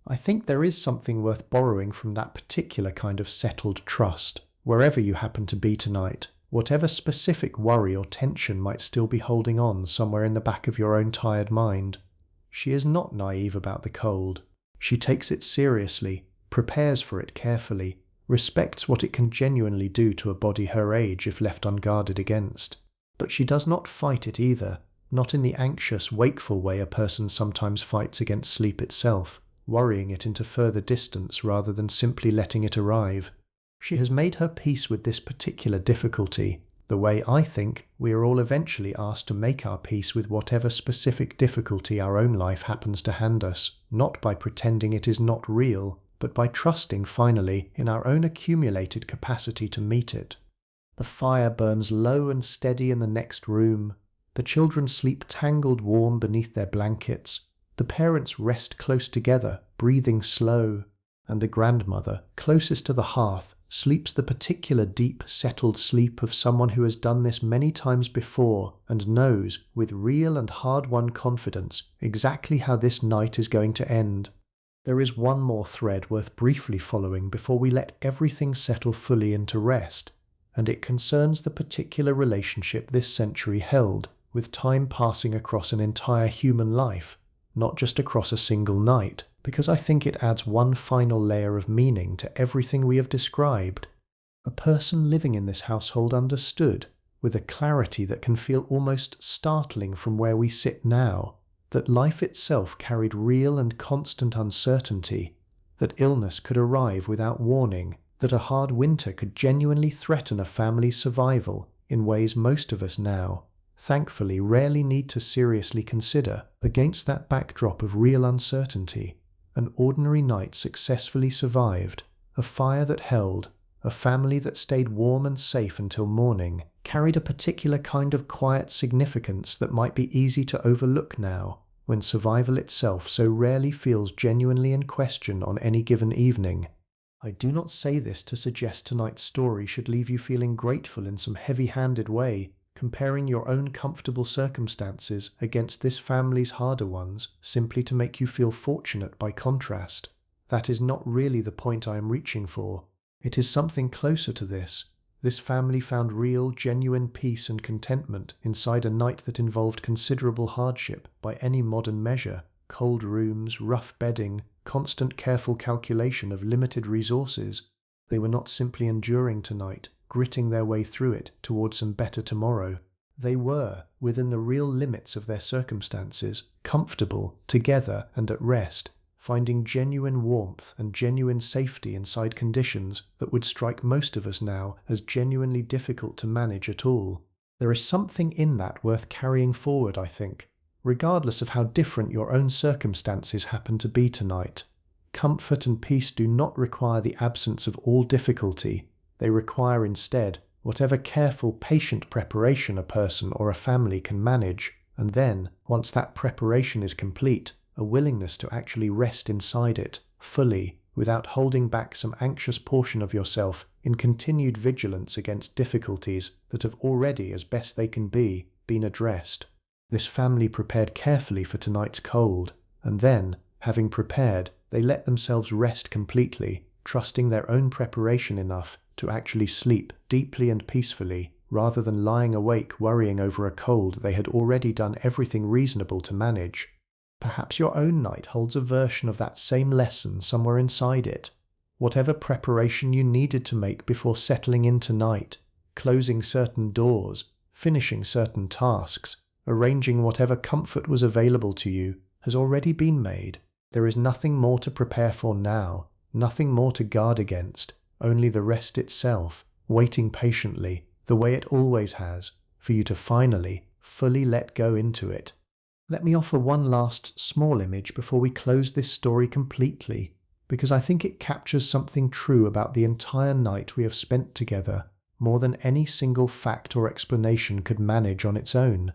I think there is something worth borrowing from that particular kind of settled trust, wherever you happen to be tonight, whatever specific worry or tension might still be holding on somewhere in the back of your own tired mind. She is not naive about the cold. She takes it seriously, prepares for it carefully, respects what it can genuinely do to a body her age if left unguarded against. But she does not fight it either, not in the anxious, wakeful way a person sometimes fights against sleep itself. worrying it into further distance rather than simply letting it arrive. She has made her peace with this particular difficulty, the way I think we are all eventually asked to make our peace with whatever specific difficulty our own life happens to hand us, not by pretending it is not real, but by trusting finally in our own accumulated capacity to meet it. The fire burns low and steady in the next room. The children sleep tangled warm beneath their blankets. The parents rest close together, breathing slow. And the grandmother, closest to the hearth, sleeps the particular deep, settled sleep of someone who has done this many times before and knows, with real and hard-won confidence, exactly how this night is going to end. There is one more thread worth briefly following before we let everything settle fully into rest, and it concerns the particular relationship this century held, with time passing across an entire human life, not just across a single night, because I think it adds one final layer of meaning to everything we have described. A person living in this household understood, with a clarity that can feel almost startling from where we sit now, that life itself carried real and constant uncertainty, that illness could arrive without warning, that a hard winter could genuinely threaten a family's survival in ways most of us now, thankfully, rarely need to seriously consider. Against that backdrop of real uncertainty, an ordinary night successfully survived, a fire that held, a family that stayed warm and safe until morning, carried a particular kind of quiet significance that might be easy to overlook now, when survival itself so rarely feels genuinely in question on any given evening. I do not say this to suggest tonight's story should leave you feeling grateful in some heavy-handed way, comparing your own comfortable circumstances against this family's harder ones simply to make you feel fortunate by contrast. That is not really the point I am reaching for. It is something closer to this. This family found real, genuine peace and contentment inside a night that involved considerable hardship by any modern measure: cold rooms, rough bedding, constant careful calculation of limited resources. They were not simply enduring tonight, gritting their way through it towards some better tomorrow. They were, within the real limits of their circumstances, comfortable, together and at rest, finding genuine warmth and genuine safety inside conditions that would strike most of us now as genuinely difficult to manage at all. There is something in that worth carrying forward, I think, regardless of how different your own circumstances happen to be tonight. Comfort and peace do not require the absence of all difficulty. They require instead whatever careful, patient preparation a person or a family can manage, and then, once that preparation is complete, a willingness to actually rest inside it, fully, without holding back some anxious portion of yourself in continued vigilance against difficulties that have already, as best they can be, been addressed. This family prepared carefully for tonight's cold, and then, having prepared, they let themselves rest completely, trusting their own preparation enough to actually sleep deeply and peacefully, rather than lying awake worrying over a cold they had already done everything reasonable to manage. Perhaps your own night holds a version of that same lesson somewhere inside it. Whatever preparation you needed to make before settling in tonight, closing certain doors, finishing certain tasks, arranging whatever comfort was available to you, has already been made. There is nothing more to prepare for now, nothing more to guard against, only the rest itself, waiting patiently, the way it always has, for you to finally, fully let go into it. Let me offer one last small image before we close this story completely, because I think it captures something true about the entire night we have spent together, more than any single fact or explanation could manage on its own.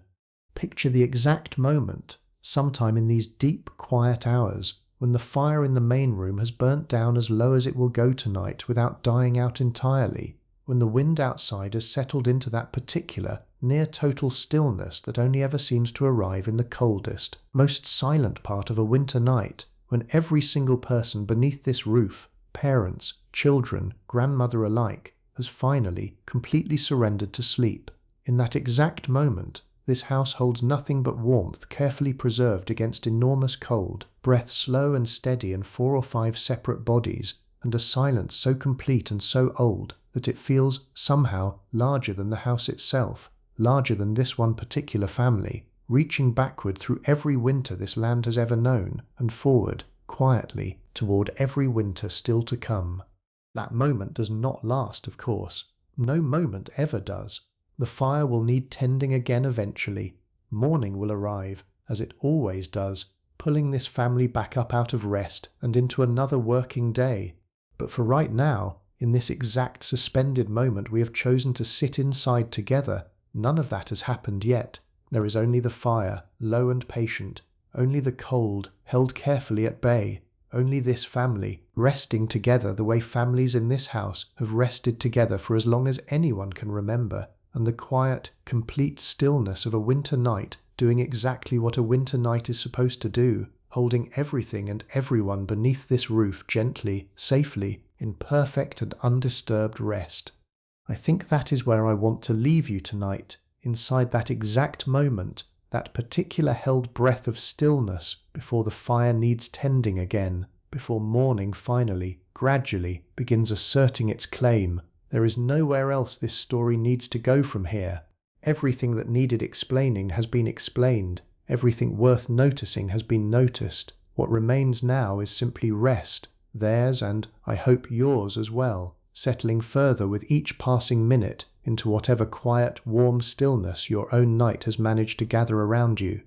Picture the exact moment, sometime in these deep, quiet hours, when the fire in the main room has burnt down as low as it will go tonight without dying out entirely, when the wind outside has settled into that particular, near-total stillness that only ever seems to arrive in the coldest, most silent part of a winter night, when every single person beneath this roof, parents, children, grandmother alike, has finally, completely surrendered to sleep. In that exact moment, this house holds nothing but warmth carefully preserved against enormous cold, breath slow and steady in 4 or 5 separate bodies, and a silence so complete and so old that it feels, somehow, larger than the house itself, larger than this one particular family, reaching backward through every winter this land has ever known, and forward, quietly, toward every winter still to come. That moment does not last, of course. No moment ever does. The fire will need tending again eventually. Morning will arrive, as it always does, pulling this family back up out of rest and into another working day. But for right now, in this exact suspended moment we have chosen to sit inside together, none of that has happened yet. There is only the fire, low and patient, only the cold, held carefully at bay, only this family, resting together the way families in this house have rested together for as long as anyone can remember, and the quiet, complete stillness of a winter night doing exactly what a winter night is supposed to do, holding everything and everyone beneath this roof gently, safely, in perfect and undisturbed rest. I think that is where I want to leave you tonight, inside that exact moment, that particular held breath of stillness before the fire needs tending again, before morning finally, gradually, begins asserting its claim. There is nowhere else this story needs to go from here. Everything that needed explaining has been explained. Everything worth noticing has been noticed. What remains now is simply rest, theirs and, I hope, yours as well, settling further with each passing minute into whatever quiet, warm stillness your own night has managed to gather around you.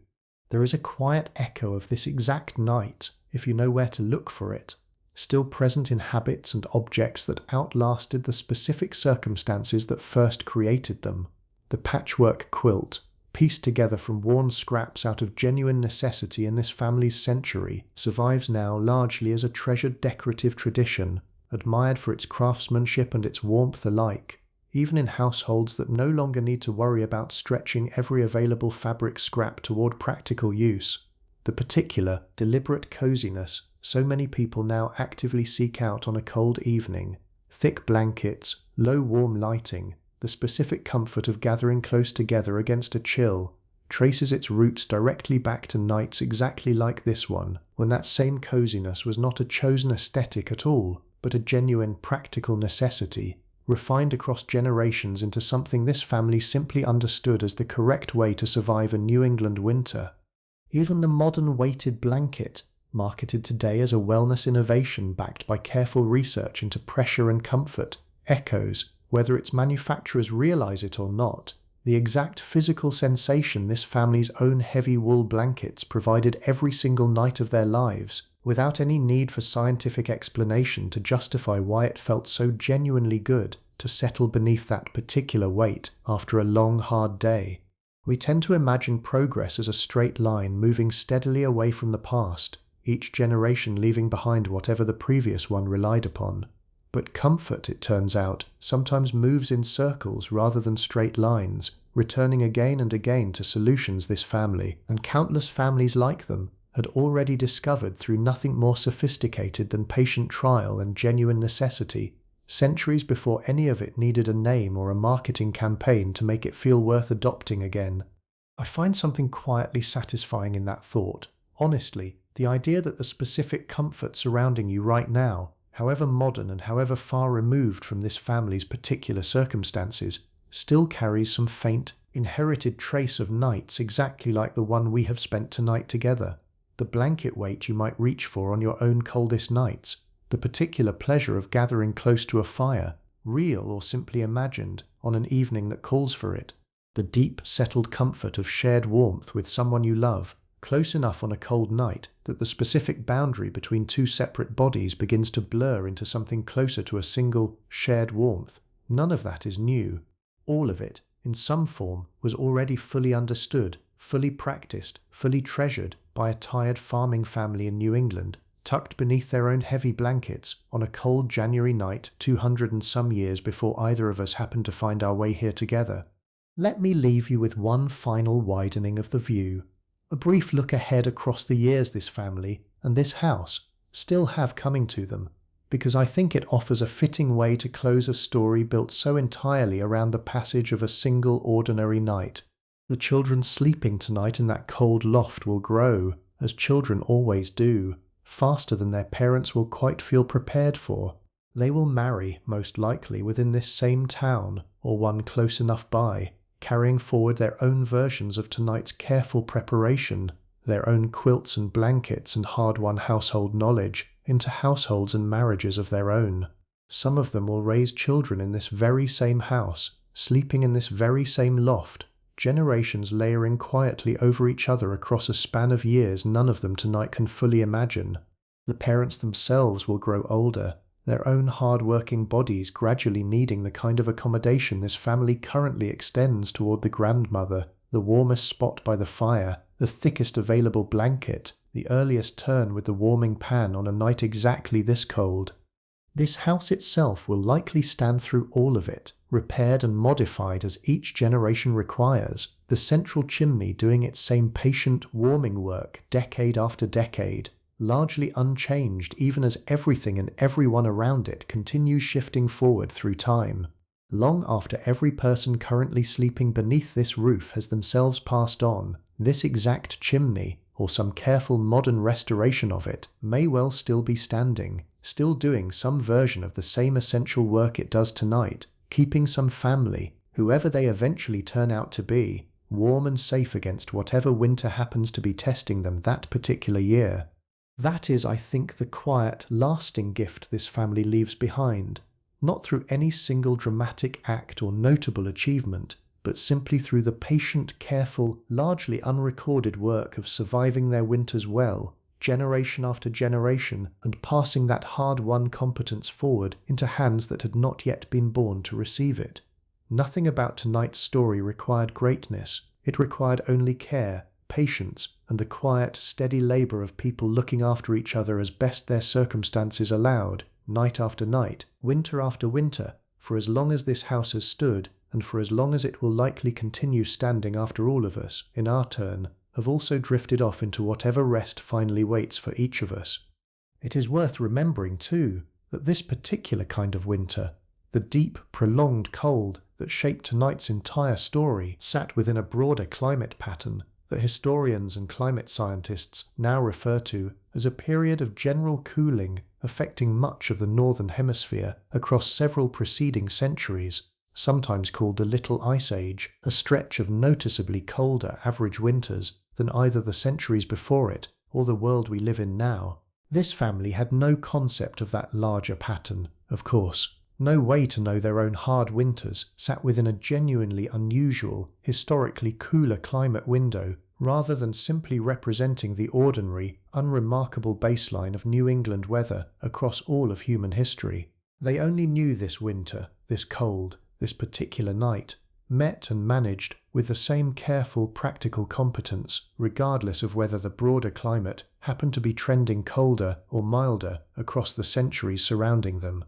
There is a quiet echo of this exact night, if you know where to look for it, still present in habits and objects that outlasted the specific circumstances that first created them. The patchwork quilt, pieced together from worn scraps out of genuine necessity in this family's century, survives now largely as a treasured decorative tradition, admired for its craftsmanship and its warmth alike, even in households that no longer need to worry about stretching every available fabric scrap toward practical use. The particular, deliberate coziness so many people now actively seek out on a cold evening, thick blankets, low warm lighting, the specific comfort of gathering close together against a chill, traces its roots directly back to nights exactly like this one, when that same coziness was not a chosen aesthetic at all, but a genuine practical necessity, refined across generations into something this family simply understood as the correct way to survive a New England winter. Even the modern weighted blanket, marketed today as a wellness innovation backed by careful research into pressure and comfort, echoes, whether its manufacturers realize it or not, the exact physical sensation this family's own heavy wool blankets provided every single night of their lives, without any need for scientific explanation to justify why it felt so genuinely good to settle beneath that particular weight after a long, hard day. We tend to imagine progress as a straight line moving steadily away from the past, each generation leaving behind whatever the previous one relied upon. But comfort, it turns out, sometimes moves in circles rather than straight lines, returning again and again to solutions this family, and countless families like them, had already discovered through nothing more sophisticated than patient trial and genuine necessity, centuries before any of it needed a name or a marketing campaign to make it feel worth adopting again. I find something quietly satisfying in that thought. Honestly, the idea that the specific comfort surrounding you right now, however modern and however far removed from this family's particular circumstances, still carries some faint, inherited trace of nights exactly like the one we have spent tonight together. The blanket weight you might reach for on your own coldest nights, the particular pleasure of gathering close to a fire, real or simply imagined, on an evening that calls for it, the deep, settled comfort of shared warmth with someone you love, close enough on a cold night that the specific boundary between two separate bodies begins to blur into something closer to a single, shared warmth. None of that is new. All of it, in some form, was already fully understood, fully practiced, fully treasured by a tired farming family in New England, tucked beneath their own heavy blankets on a cold January night 200 and some years before either of us happened to find our way here together. Let me leave you with one final widening of the view. A brief look ahead across the years this family and this house still have coming to them, because I think it offers a fitting way to close a story built so entirely around the passage of a single ordinary night. The children sleeping tonight in that cold loft will grow, as children always do, faster than their parents will quite feel prepared for. They will marry, most likely, within this same town, or one close enough by, carrying forward their own versions of tonight's careful preparation, their own quilts and blankets and hard-won household knowledge into households and marriages of their own. Some of them will raise children in this very same house, sleeping in this very same loft, generations layering quietly over each other across a span of years none of them tonight can fully imagine. The parents themselves will grow older, their own hard-working bodies gradually needing the kind of accommodation this family currently extends toward the grandmother, the warmest spot by the fire, the thickest available blanket, the earliest turn with the warming pan on a night exactly this cold. This house itself will likely stand through all of it, repaired and modified as each generation requires, the central chimney doing its same patient, warming work decade after decade, largely unchanged even as everything and everyone around it continues shifting forward through time. Long after every person currently sleeping beneath this roof has themselves passed on, this exact chimney, or some careful modern restoration of it, may well still be standing, still doing some version of the same essential work it does tonight, keeping some family, whoever they eventually turn out to be, warm and safe against whatever winter happens to be testing them that particular year. That is, I think, the quiet, lasting gift this family leaves behind, not through any single dramatic act or notable achievement, but simply through the patient, careful, largely unrecorded work of surviving their winters well, generation after generation, and passing that hard-won competence forward into hands that had not yet been born to receive it. Nothing about tonight's story required greatness. It required only care, patience, and the quiet, steady labor of people looking after each other as best their circumstances allowed, night after night, winter after winter, for as long as this house has stood, and for as long as it will likely continue standing after all of us, in our turn, have also drifted off into whatever rest finally waits for each of us. It is worth remembering, too, that this particular kind of winter, the deep, prolonged cold that shaped tonight's entire story, sat within a broader climate pattern that historians and climate scientists now refer to as a period of general cooling affecting much of the northern hemisphere across several preceding centuries, sometimes called the Little Ice Age, a stretch of noticeably colder average winters than either the centuries before it or the world we live in now. This family had no concept of that larger pattern, of course. No way to know their own hard winters sat within a genuinely unusual, historically cooler climate window, rather than simply representing the ordinary, unremarkable baseline of New England weather across all of human history. They only knew this winter, this cold, this particular night, met and managed with the same careful, practical competence, regardless of whether the broader climate happened to be trending colder or milder across the centuries surrounding them.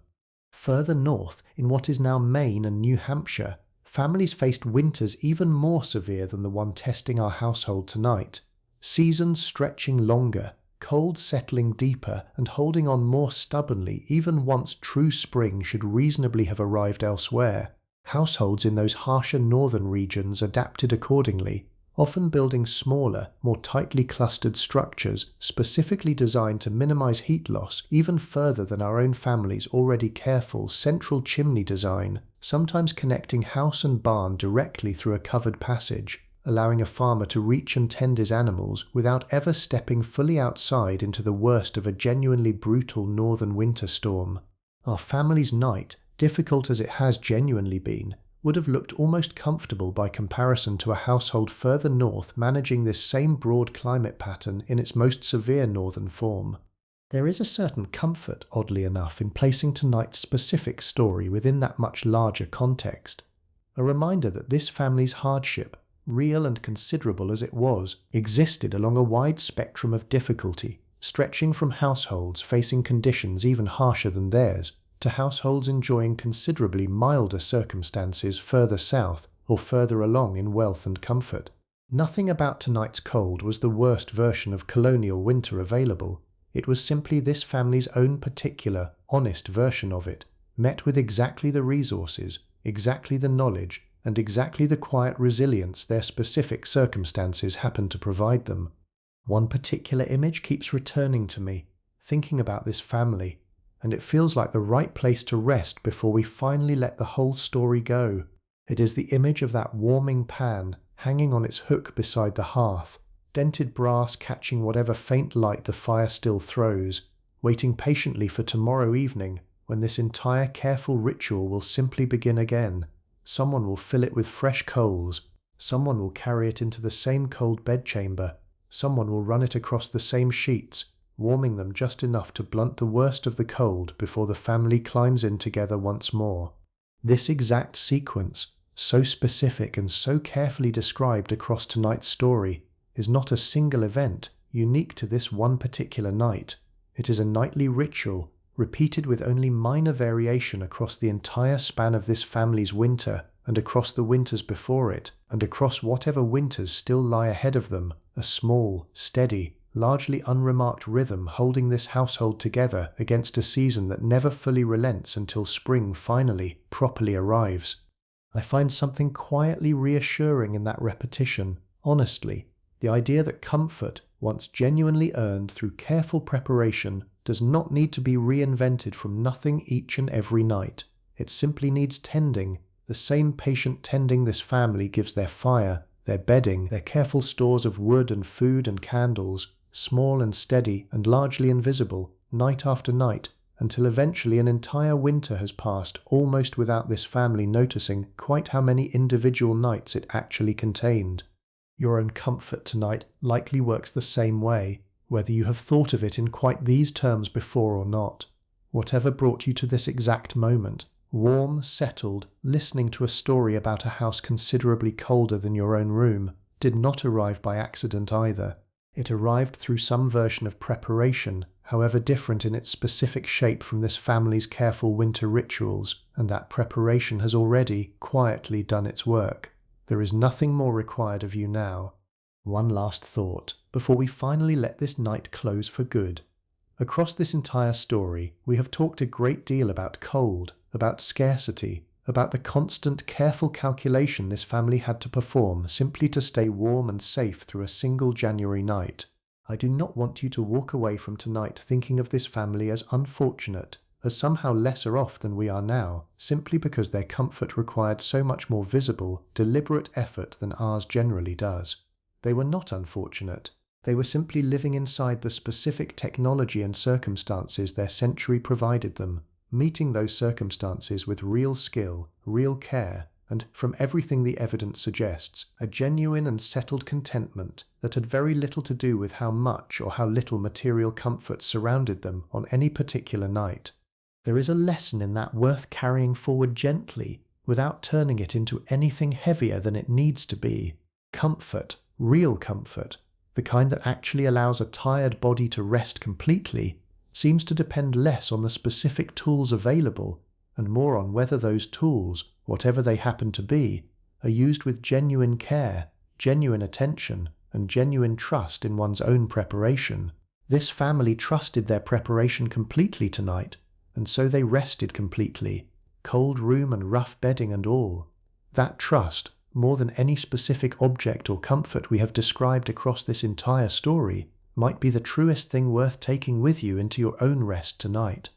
Further north, in what is now Maine and New Hampshire, families faced winters even more severe than the one testing our household tonight. Seasons stretching longer, cold settling deeper and holding on more stubbornly even once true spring should reasonably have arrived elsewhere. Households in those harsher northern regions adapted accordingly, often building smaller, more tightly clustered structures specifically designed to minimize heat loss even further than our own family's already careful central chimney design, sometimes connecting house and barn directly through a covered passage, allowing a farmer to reach and tend his animals without ever stepping fully outside into the worst of a genuinely brutal northern winter storm. Our family's night, difficult as it has genuinely been, would have looked almost comfortable by comparison to a household further north managing this same broad climate pattern in its most severe northern form. There is a certain comfort, oddly enough, in placing tonight's specific story within that much larger context. A reminder that this family's hardship, real and considerable as it was, existed along a wide spectrum of difficulty, stretching from households facing conditions even harsher than theirs, to households enjoying considerably milder circumstances further south or further along in wealth and comfort. Nothing about tonight's cold was the worst version of colonial winter available. It was simply this family's own particular, honest version of it, met with exactly the resources, exactly the knowledge, and exactly the quiet resilience their specific circumstances happened to provide them. One particular image keeps returning to me, thinking about this family, and it feels like the right place to rest before we finally let the whole story go. It is the image of that warming pan hanging on its hook beside the hearth, dented brass catching whatever faint light the fire still throws, waiting patiently for tomorrow evening when this entire careful ritual will simply begin again. Someone will fill it with fresh coals, someone will carry it into the same cold bedchamber, someone will run it across the same sheets, warming them just enough to blunt the worst of the cold before the family climbs in together once more. This exact sequence, so specific and so carefully described across tonight's story, is not a single event unique to this one particular night. It is a nightly ritual, repeated with only minor variation across the entire span of this family's winter, and across the winters before it, and across whatever winters still lie ahead of them, a small, steady, largely unremarked rhythm holding this household together against a season that never fully relents until spring finally, properly arrives. I find something quietly reassuring in that repetition, honestly. The idea that comfort, once genuinely earned through careful preparation, does not need to be reinvented from nothing each and every night. It simply needs tending, the same patient tending this family gives their fire, their bedding, their careful stores of wood and food and candles, small and steady and largely invisible, night after night, until eventually an entire winter has passed almost without this family noticing quite how many individual nights it actually contained. Your own comfort tonight likely works the same way, whether you have thought of it in quite these terms before or not. Whatever brought you to this exact moment, warm, settled, listening to a story about a house considerably colder than your own room, did not arrive by accident either. It arrived through some version of preparation, however different in its specific shape from this family's careful winter rituals, and that preparation has already, quietly done its work. There is nothing more required of you now. One last thought, before we finally let this night close for good. Across this entire story, we have talked a great deal about cold, about scarcity, about the constant, careful calculation this family had to perform simply to stay warm and safe through a single January night. I do not want you to walk away from tonight thinking of this family as unfortunate, as somehow lesser off than we are now, simply because their comfort required so much more visible, deliberate effort than ours generally does. They were not unfortunate. They were simply living inside the specific technology and circumstances their century provided them, meeting those circumstances with real skill, real care, and, from everything the evidence suggests, a genuine and settled contentment that had very little to do with how much or how little material comfort surrounded them on any particular night. There is a lesson in that worth carrying forward gently, without turning it into anything heavier than it needs to be. Comfort, real comfort, the kind that actually allows a tired body to rest completely, seems to depend less on the specific tools available and more on whether those tools, whatever they happen to be, are used with genuine care, genuine attention, and genuine trust in one's own preparation. This family trusted their preparation completely tonight, and so they rested completely, cold room and rough bedding and all. That trust, more than any specific object or comfort we have described across this entire story, might be the truest thing worth taking with you into your own rest tonight.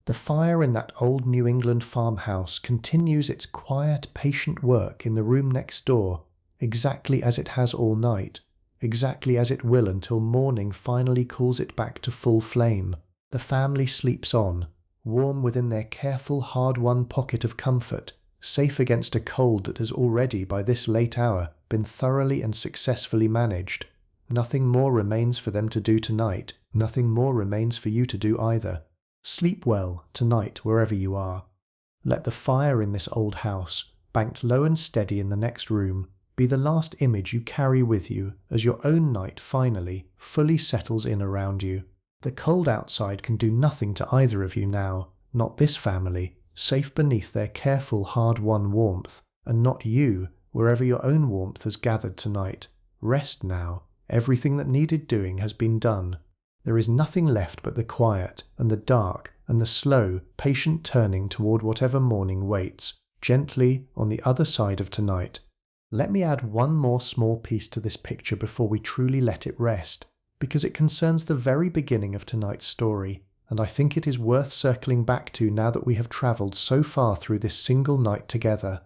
The fire in that old New England farmhouse continues its quiet, patient work in the room next door, exactly as it has all night, exactly as it will until morning finally calls it back to full flame. The family sleeps on, warm within their careful, hard-won pocket of comfort, safe against a cold that has already, by this late hour, been thoroughly and successfully managed. Nothing more remains for them to do tonight, nothing more remains for you to do either. Sleep well, tonight, wherever you are. Let the fire in this old house, banked low and steady in the next room, be the last image you carry with you as your own night finally, fully settles in around you. The cold outside can do nothing to either of you now, not this family, safe beneath their careful, hard-won warmth, and not you, wherever your own warmth has gathered tonight. Rest now. Everything that needed doing has been done. There is nothing left but the quiet, and the dark, and the slow, patient turning toward whatever morning waits, gently, on the other side of tonight. Let me add one more small piece to this picture before we truly let it rest, because it concerns the very beginning of tonight's story, and I think it is worth circling back to now that we have travelled so far through this single night together.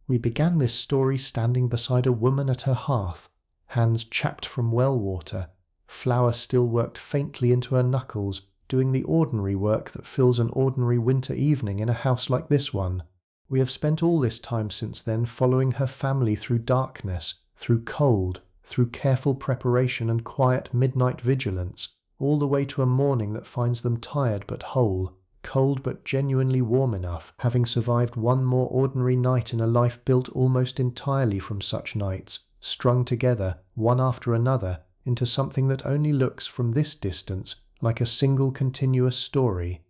We began this story standing beside a woman at her hearth, hands chapped from well water, flour still worked faintly into her knuckles, doing the ordinary work that fills an ordinary winter evening in a house like this one. We have spent all this time since then following her family through darkness, through cold, through careful preparation and quiet midnight vigilance, all the way to a morning that finds them tired but whole, cold but genuinely warm enough, having survived one more ordinary night in a life built almost entirely from such nights, strung together, one after another, into something that only looks from this distance like a single continuous story.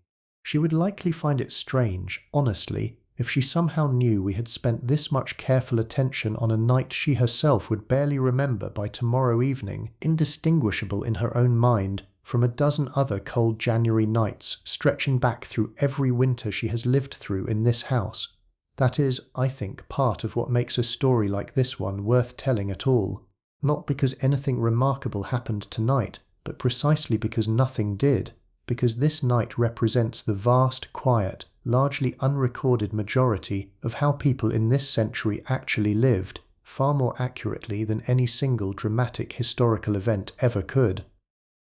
She would likely find it strange, honestly, if she somehow knew we had spent this much careful attention on a night she herself would barely remember by tomorrow evening, indistinguishable in her own mind from a dozen other cold January nights stretching back through every winter she has lived through in this house. That is, I think, part of what makes a story like this one worth telling at all. Not because anything remarkable happened tonight, but precisely because nothing did. Because this night represents the vast, quiet, largely unrecorded majority of how people in this century actually lived, far more accurately than any single dramatic historical event ever could.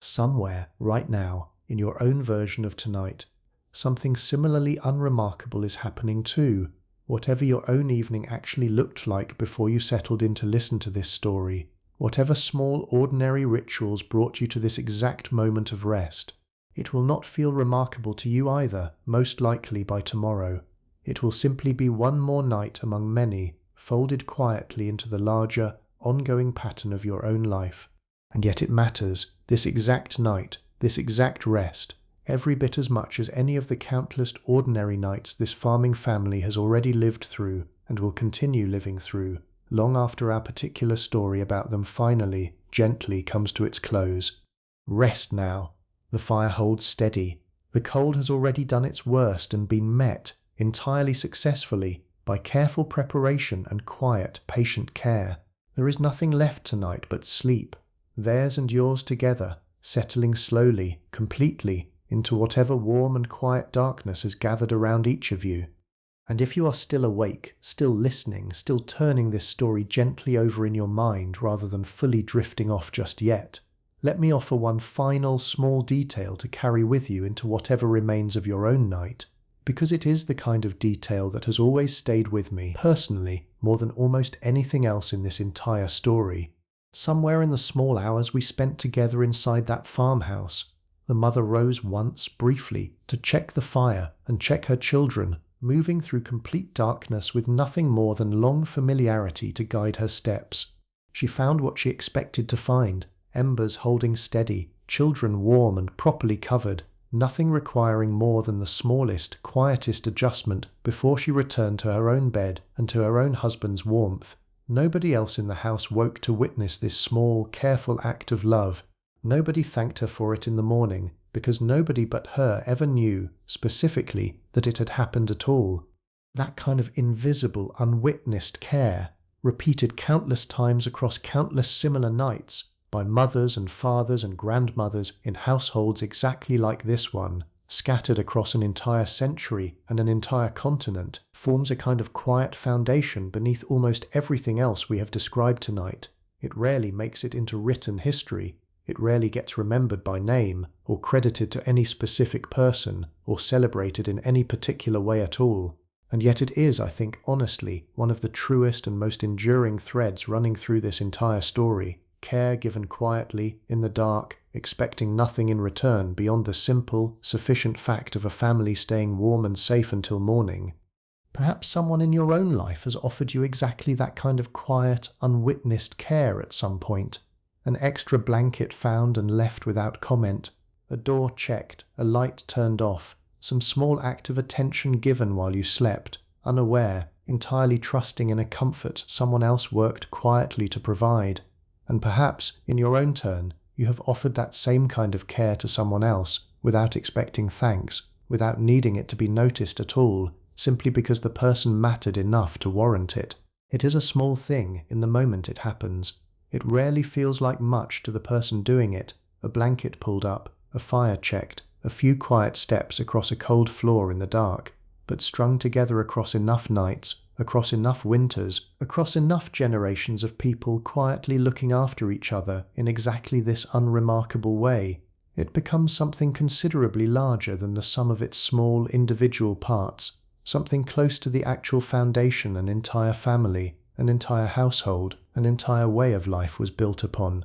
Somewhere, right now, in your own version of tonight, something similarly unremarkable is happening too, whatever your own evening actually looked like before you settled in to listen to this story, whatever small ordinary rituals brought you to this exact moment of rest. It will not feel remarkable to you either, most likely by tomorrow. It will simply be one more night among many, folded quietly into the larger, ongoing pattern of your own life. And yet it matters, this exact night, this exact rest, every bit as much as any of the countless ordinary nights this farming family has already lived through and will continue living through, long after our particular story about them finally, gently comes to its close. Rest now. The fire holds steady. The cold has already done its worst and been met, entirely successfully, by careful preparation and quiet, patient care. There is nothing left tonight but sleep, theirs and yours together, settling slowly, completely, into whatever warm and quiet darkness has gathered around each of you. And if you are still awake, still listening, still turning this story gently over in your mind rather than fully drifting off just yet, let me offer one final small detail to carry with you into whatever remains of your own night, because it is the kind of detail that has always stayed with me, personally, more than almost anything else in this entire story. Somewhere in the small hours we spent together inside that farmhouse, the mother rose once, briefly, to check the fire and check her children, moving through complete darkness with nothing more than long familiarity to guide her steps. She found what she expected to find, embers holding steady, children warm and properly covered, nothing requiring more than the smallest, quietest adjustment before she returned to her own bed and to her own husband's warmth. Nobody else in the house woke to witness this small, careful act of love. Nobody thanked her for it in the morning, because nobody but her ever knew, specifically, that it had happened at all. That kind of invisible, unwitnessed care, repeated countless times across countless similar nights, by mothers and fathers and grandmothers in households exactly like this one, scattered across an entire century and an entire continent, forms a kind of quiet foundation beneath almost everything else we have described tonight. It rarely makes it into written history. It rarely gets remembered by name, or credited to any specific person, or celebrated in any particular way at all. And yet it is, I think, honestly, one of the truest and most enduring threads running through this entire story. Care given quietly, in the dark, expecting nothing in return beyond the simple, sufficient fact of a family staying warm and safe until morning. Perhaps someone in your own life has offered you exactly that kind of quiet, unwitnessed care at some point. An extra blanket found and left without comment, a door checked, a light turned off, some small act of attention given while you slept, unaware, entirely trusting in a comfort someone else worked quietly to provide. And perhaps, in your own turn, you have offered that same kind of care to someone else, without expecting thanks, without needing it to be noticed at all, simply because the person mattered enough to warrant it. It is a small thing in the moment it happens. It rarely feels like much to the person doing it, a blanket pulled up, a fire checked, a few quiet steps across a cold floor in the dark, but strung together across enough nights, across enough winters, across enough generations of people quietly looking after each other in exactly this unremarkable way, it becomes something considerably larger than the sum of its small individual parts, something close to the actual foundation an entire family, an entire household, an entire way of life was built upon.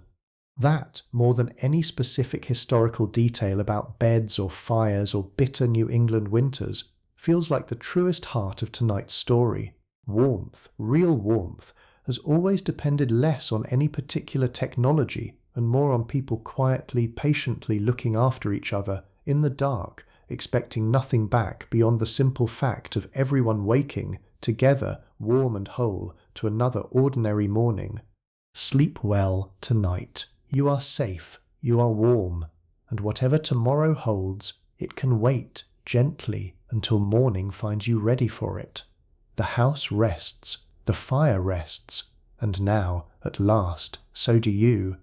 That, more than any specific historical detail about beds or fires or bitter New England winters, feels like the truest heart of tonight's story. Warmth, real warmth, has always depended less on any particular technology and more on people quietly, patiently looking after each other in the dark, expecting nothing back beyond the simple fact of everyone waking, together, warm and whole, to another ordinary morning. Sleep well tonight. You are safe, you are warm, and whatever tomorrow holds, it can wait gently until morning finds you ready for it. The house rests, the fire rests, and now, at last, so do you.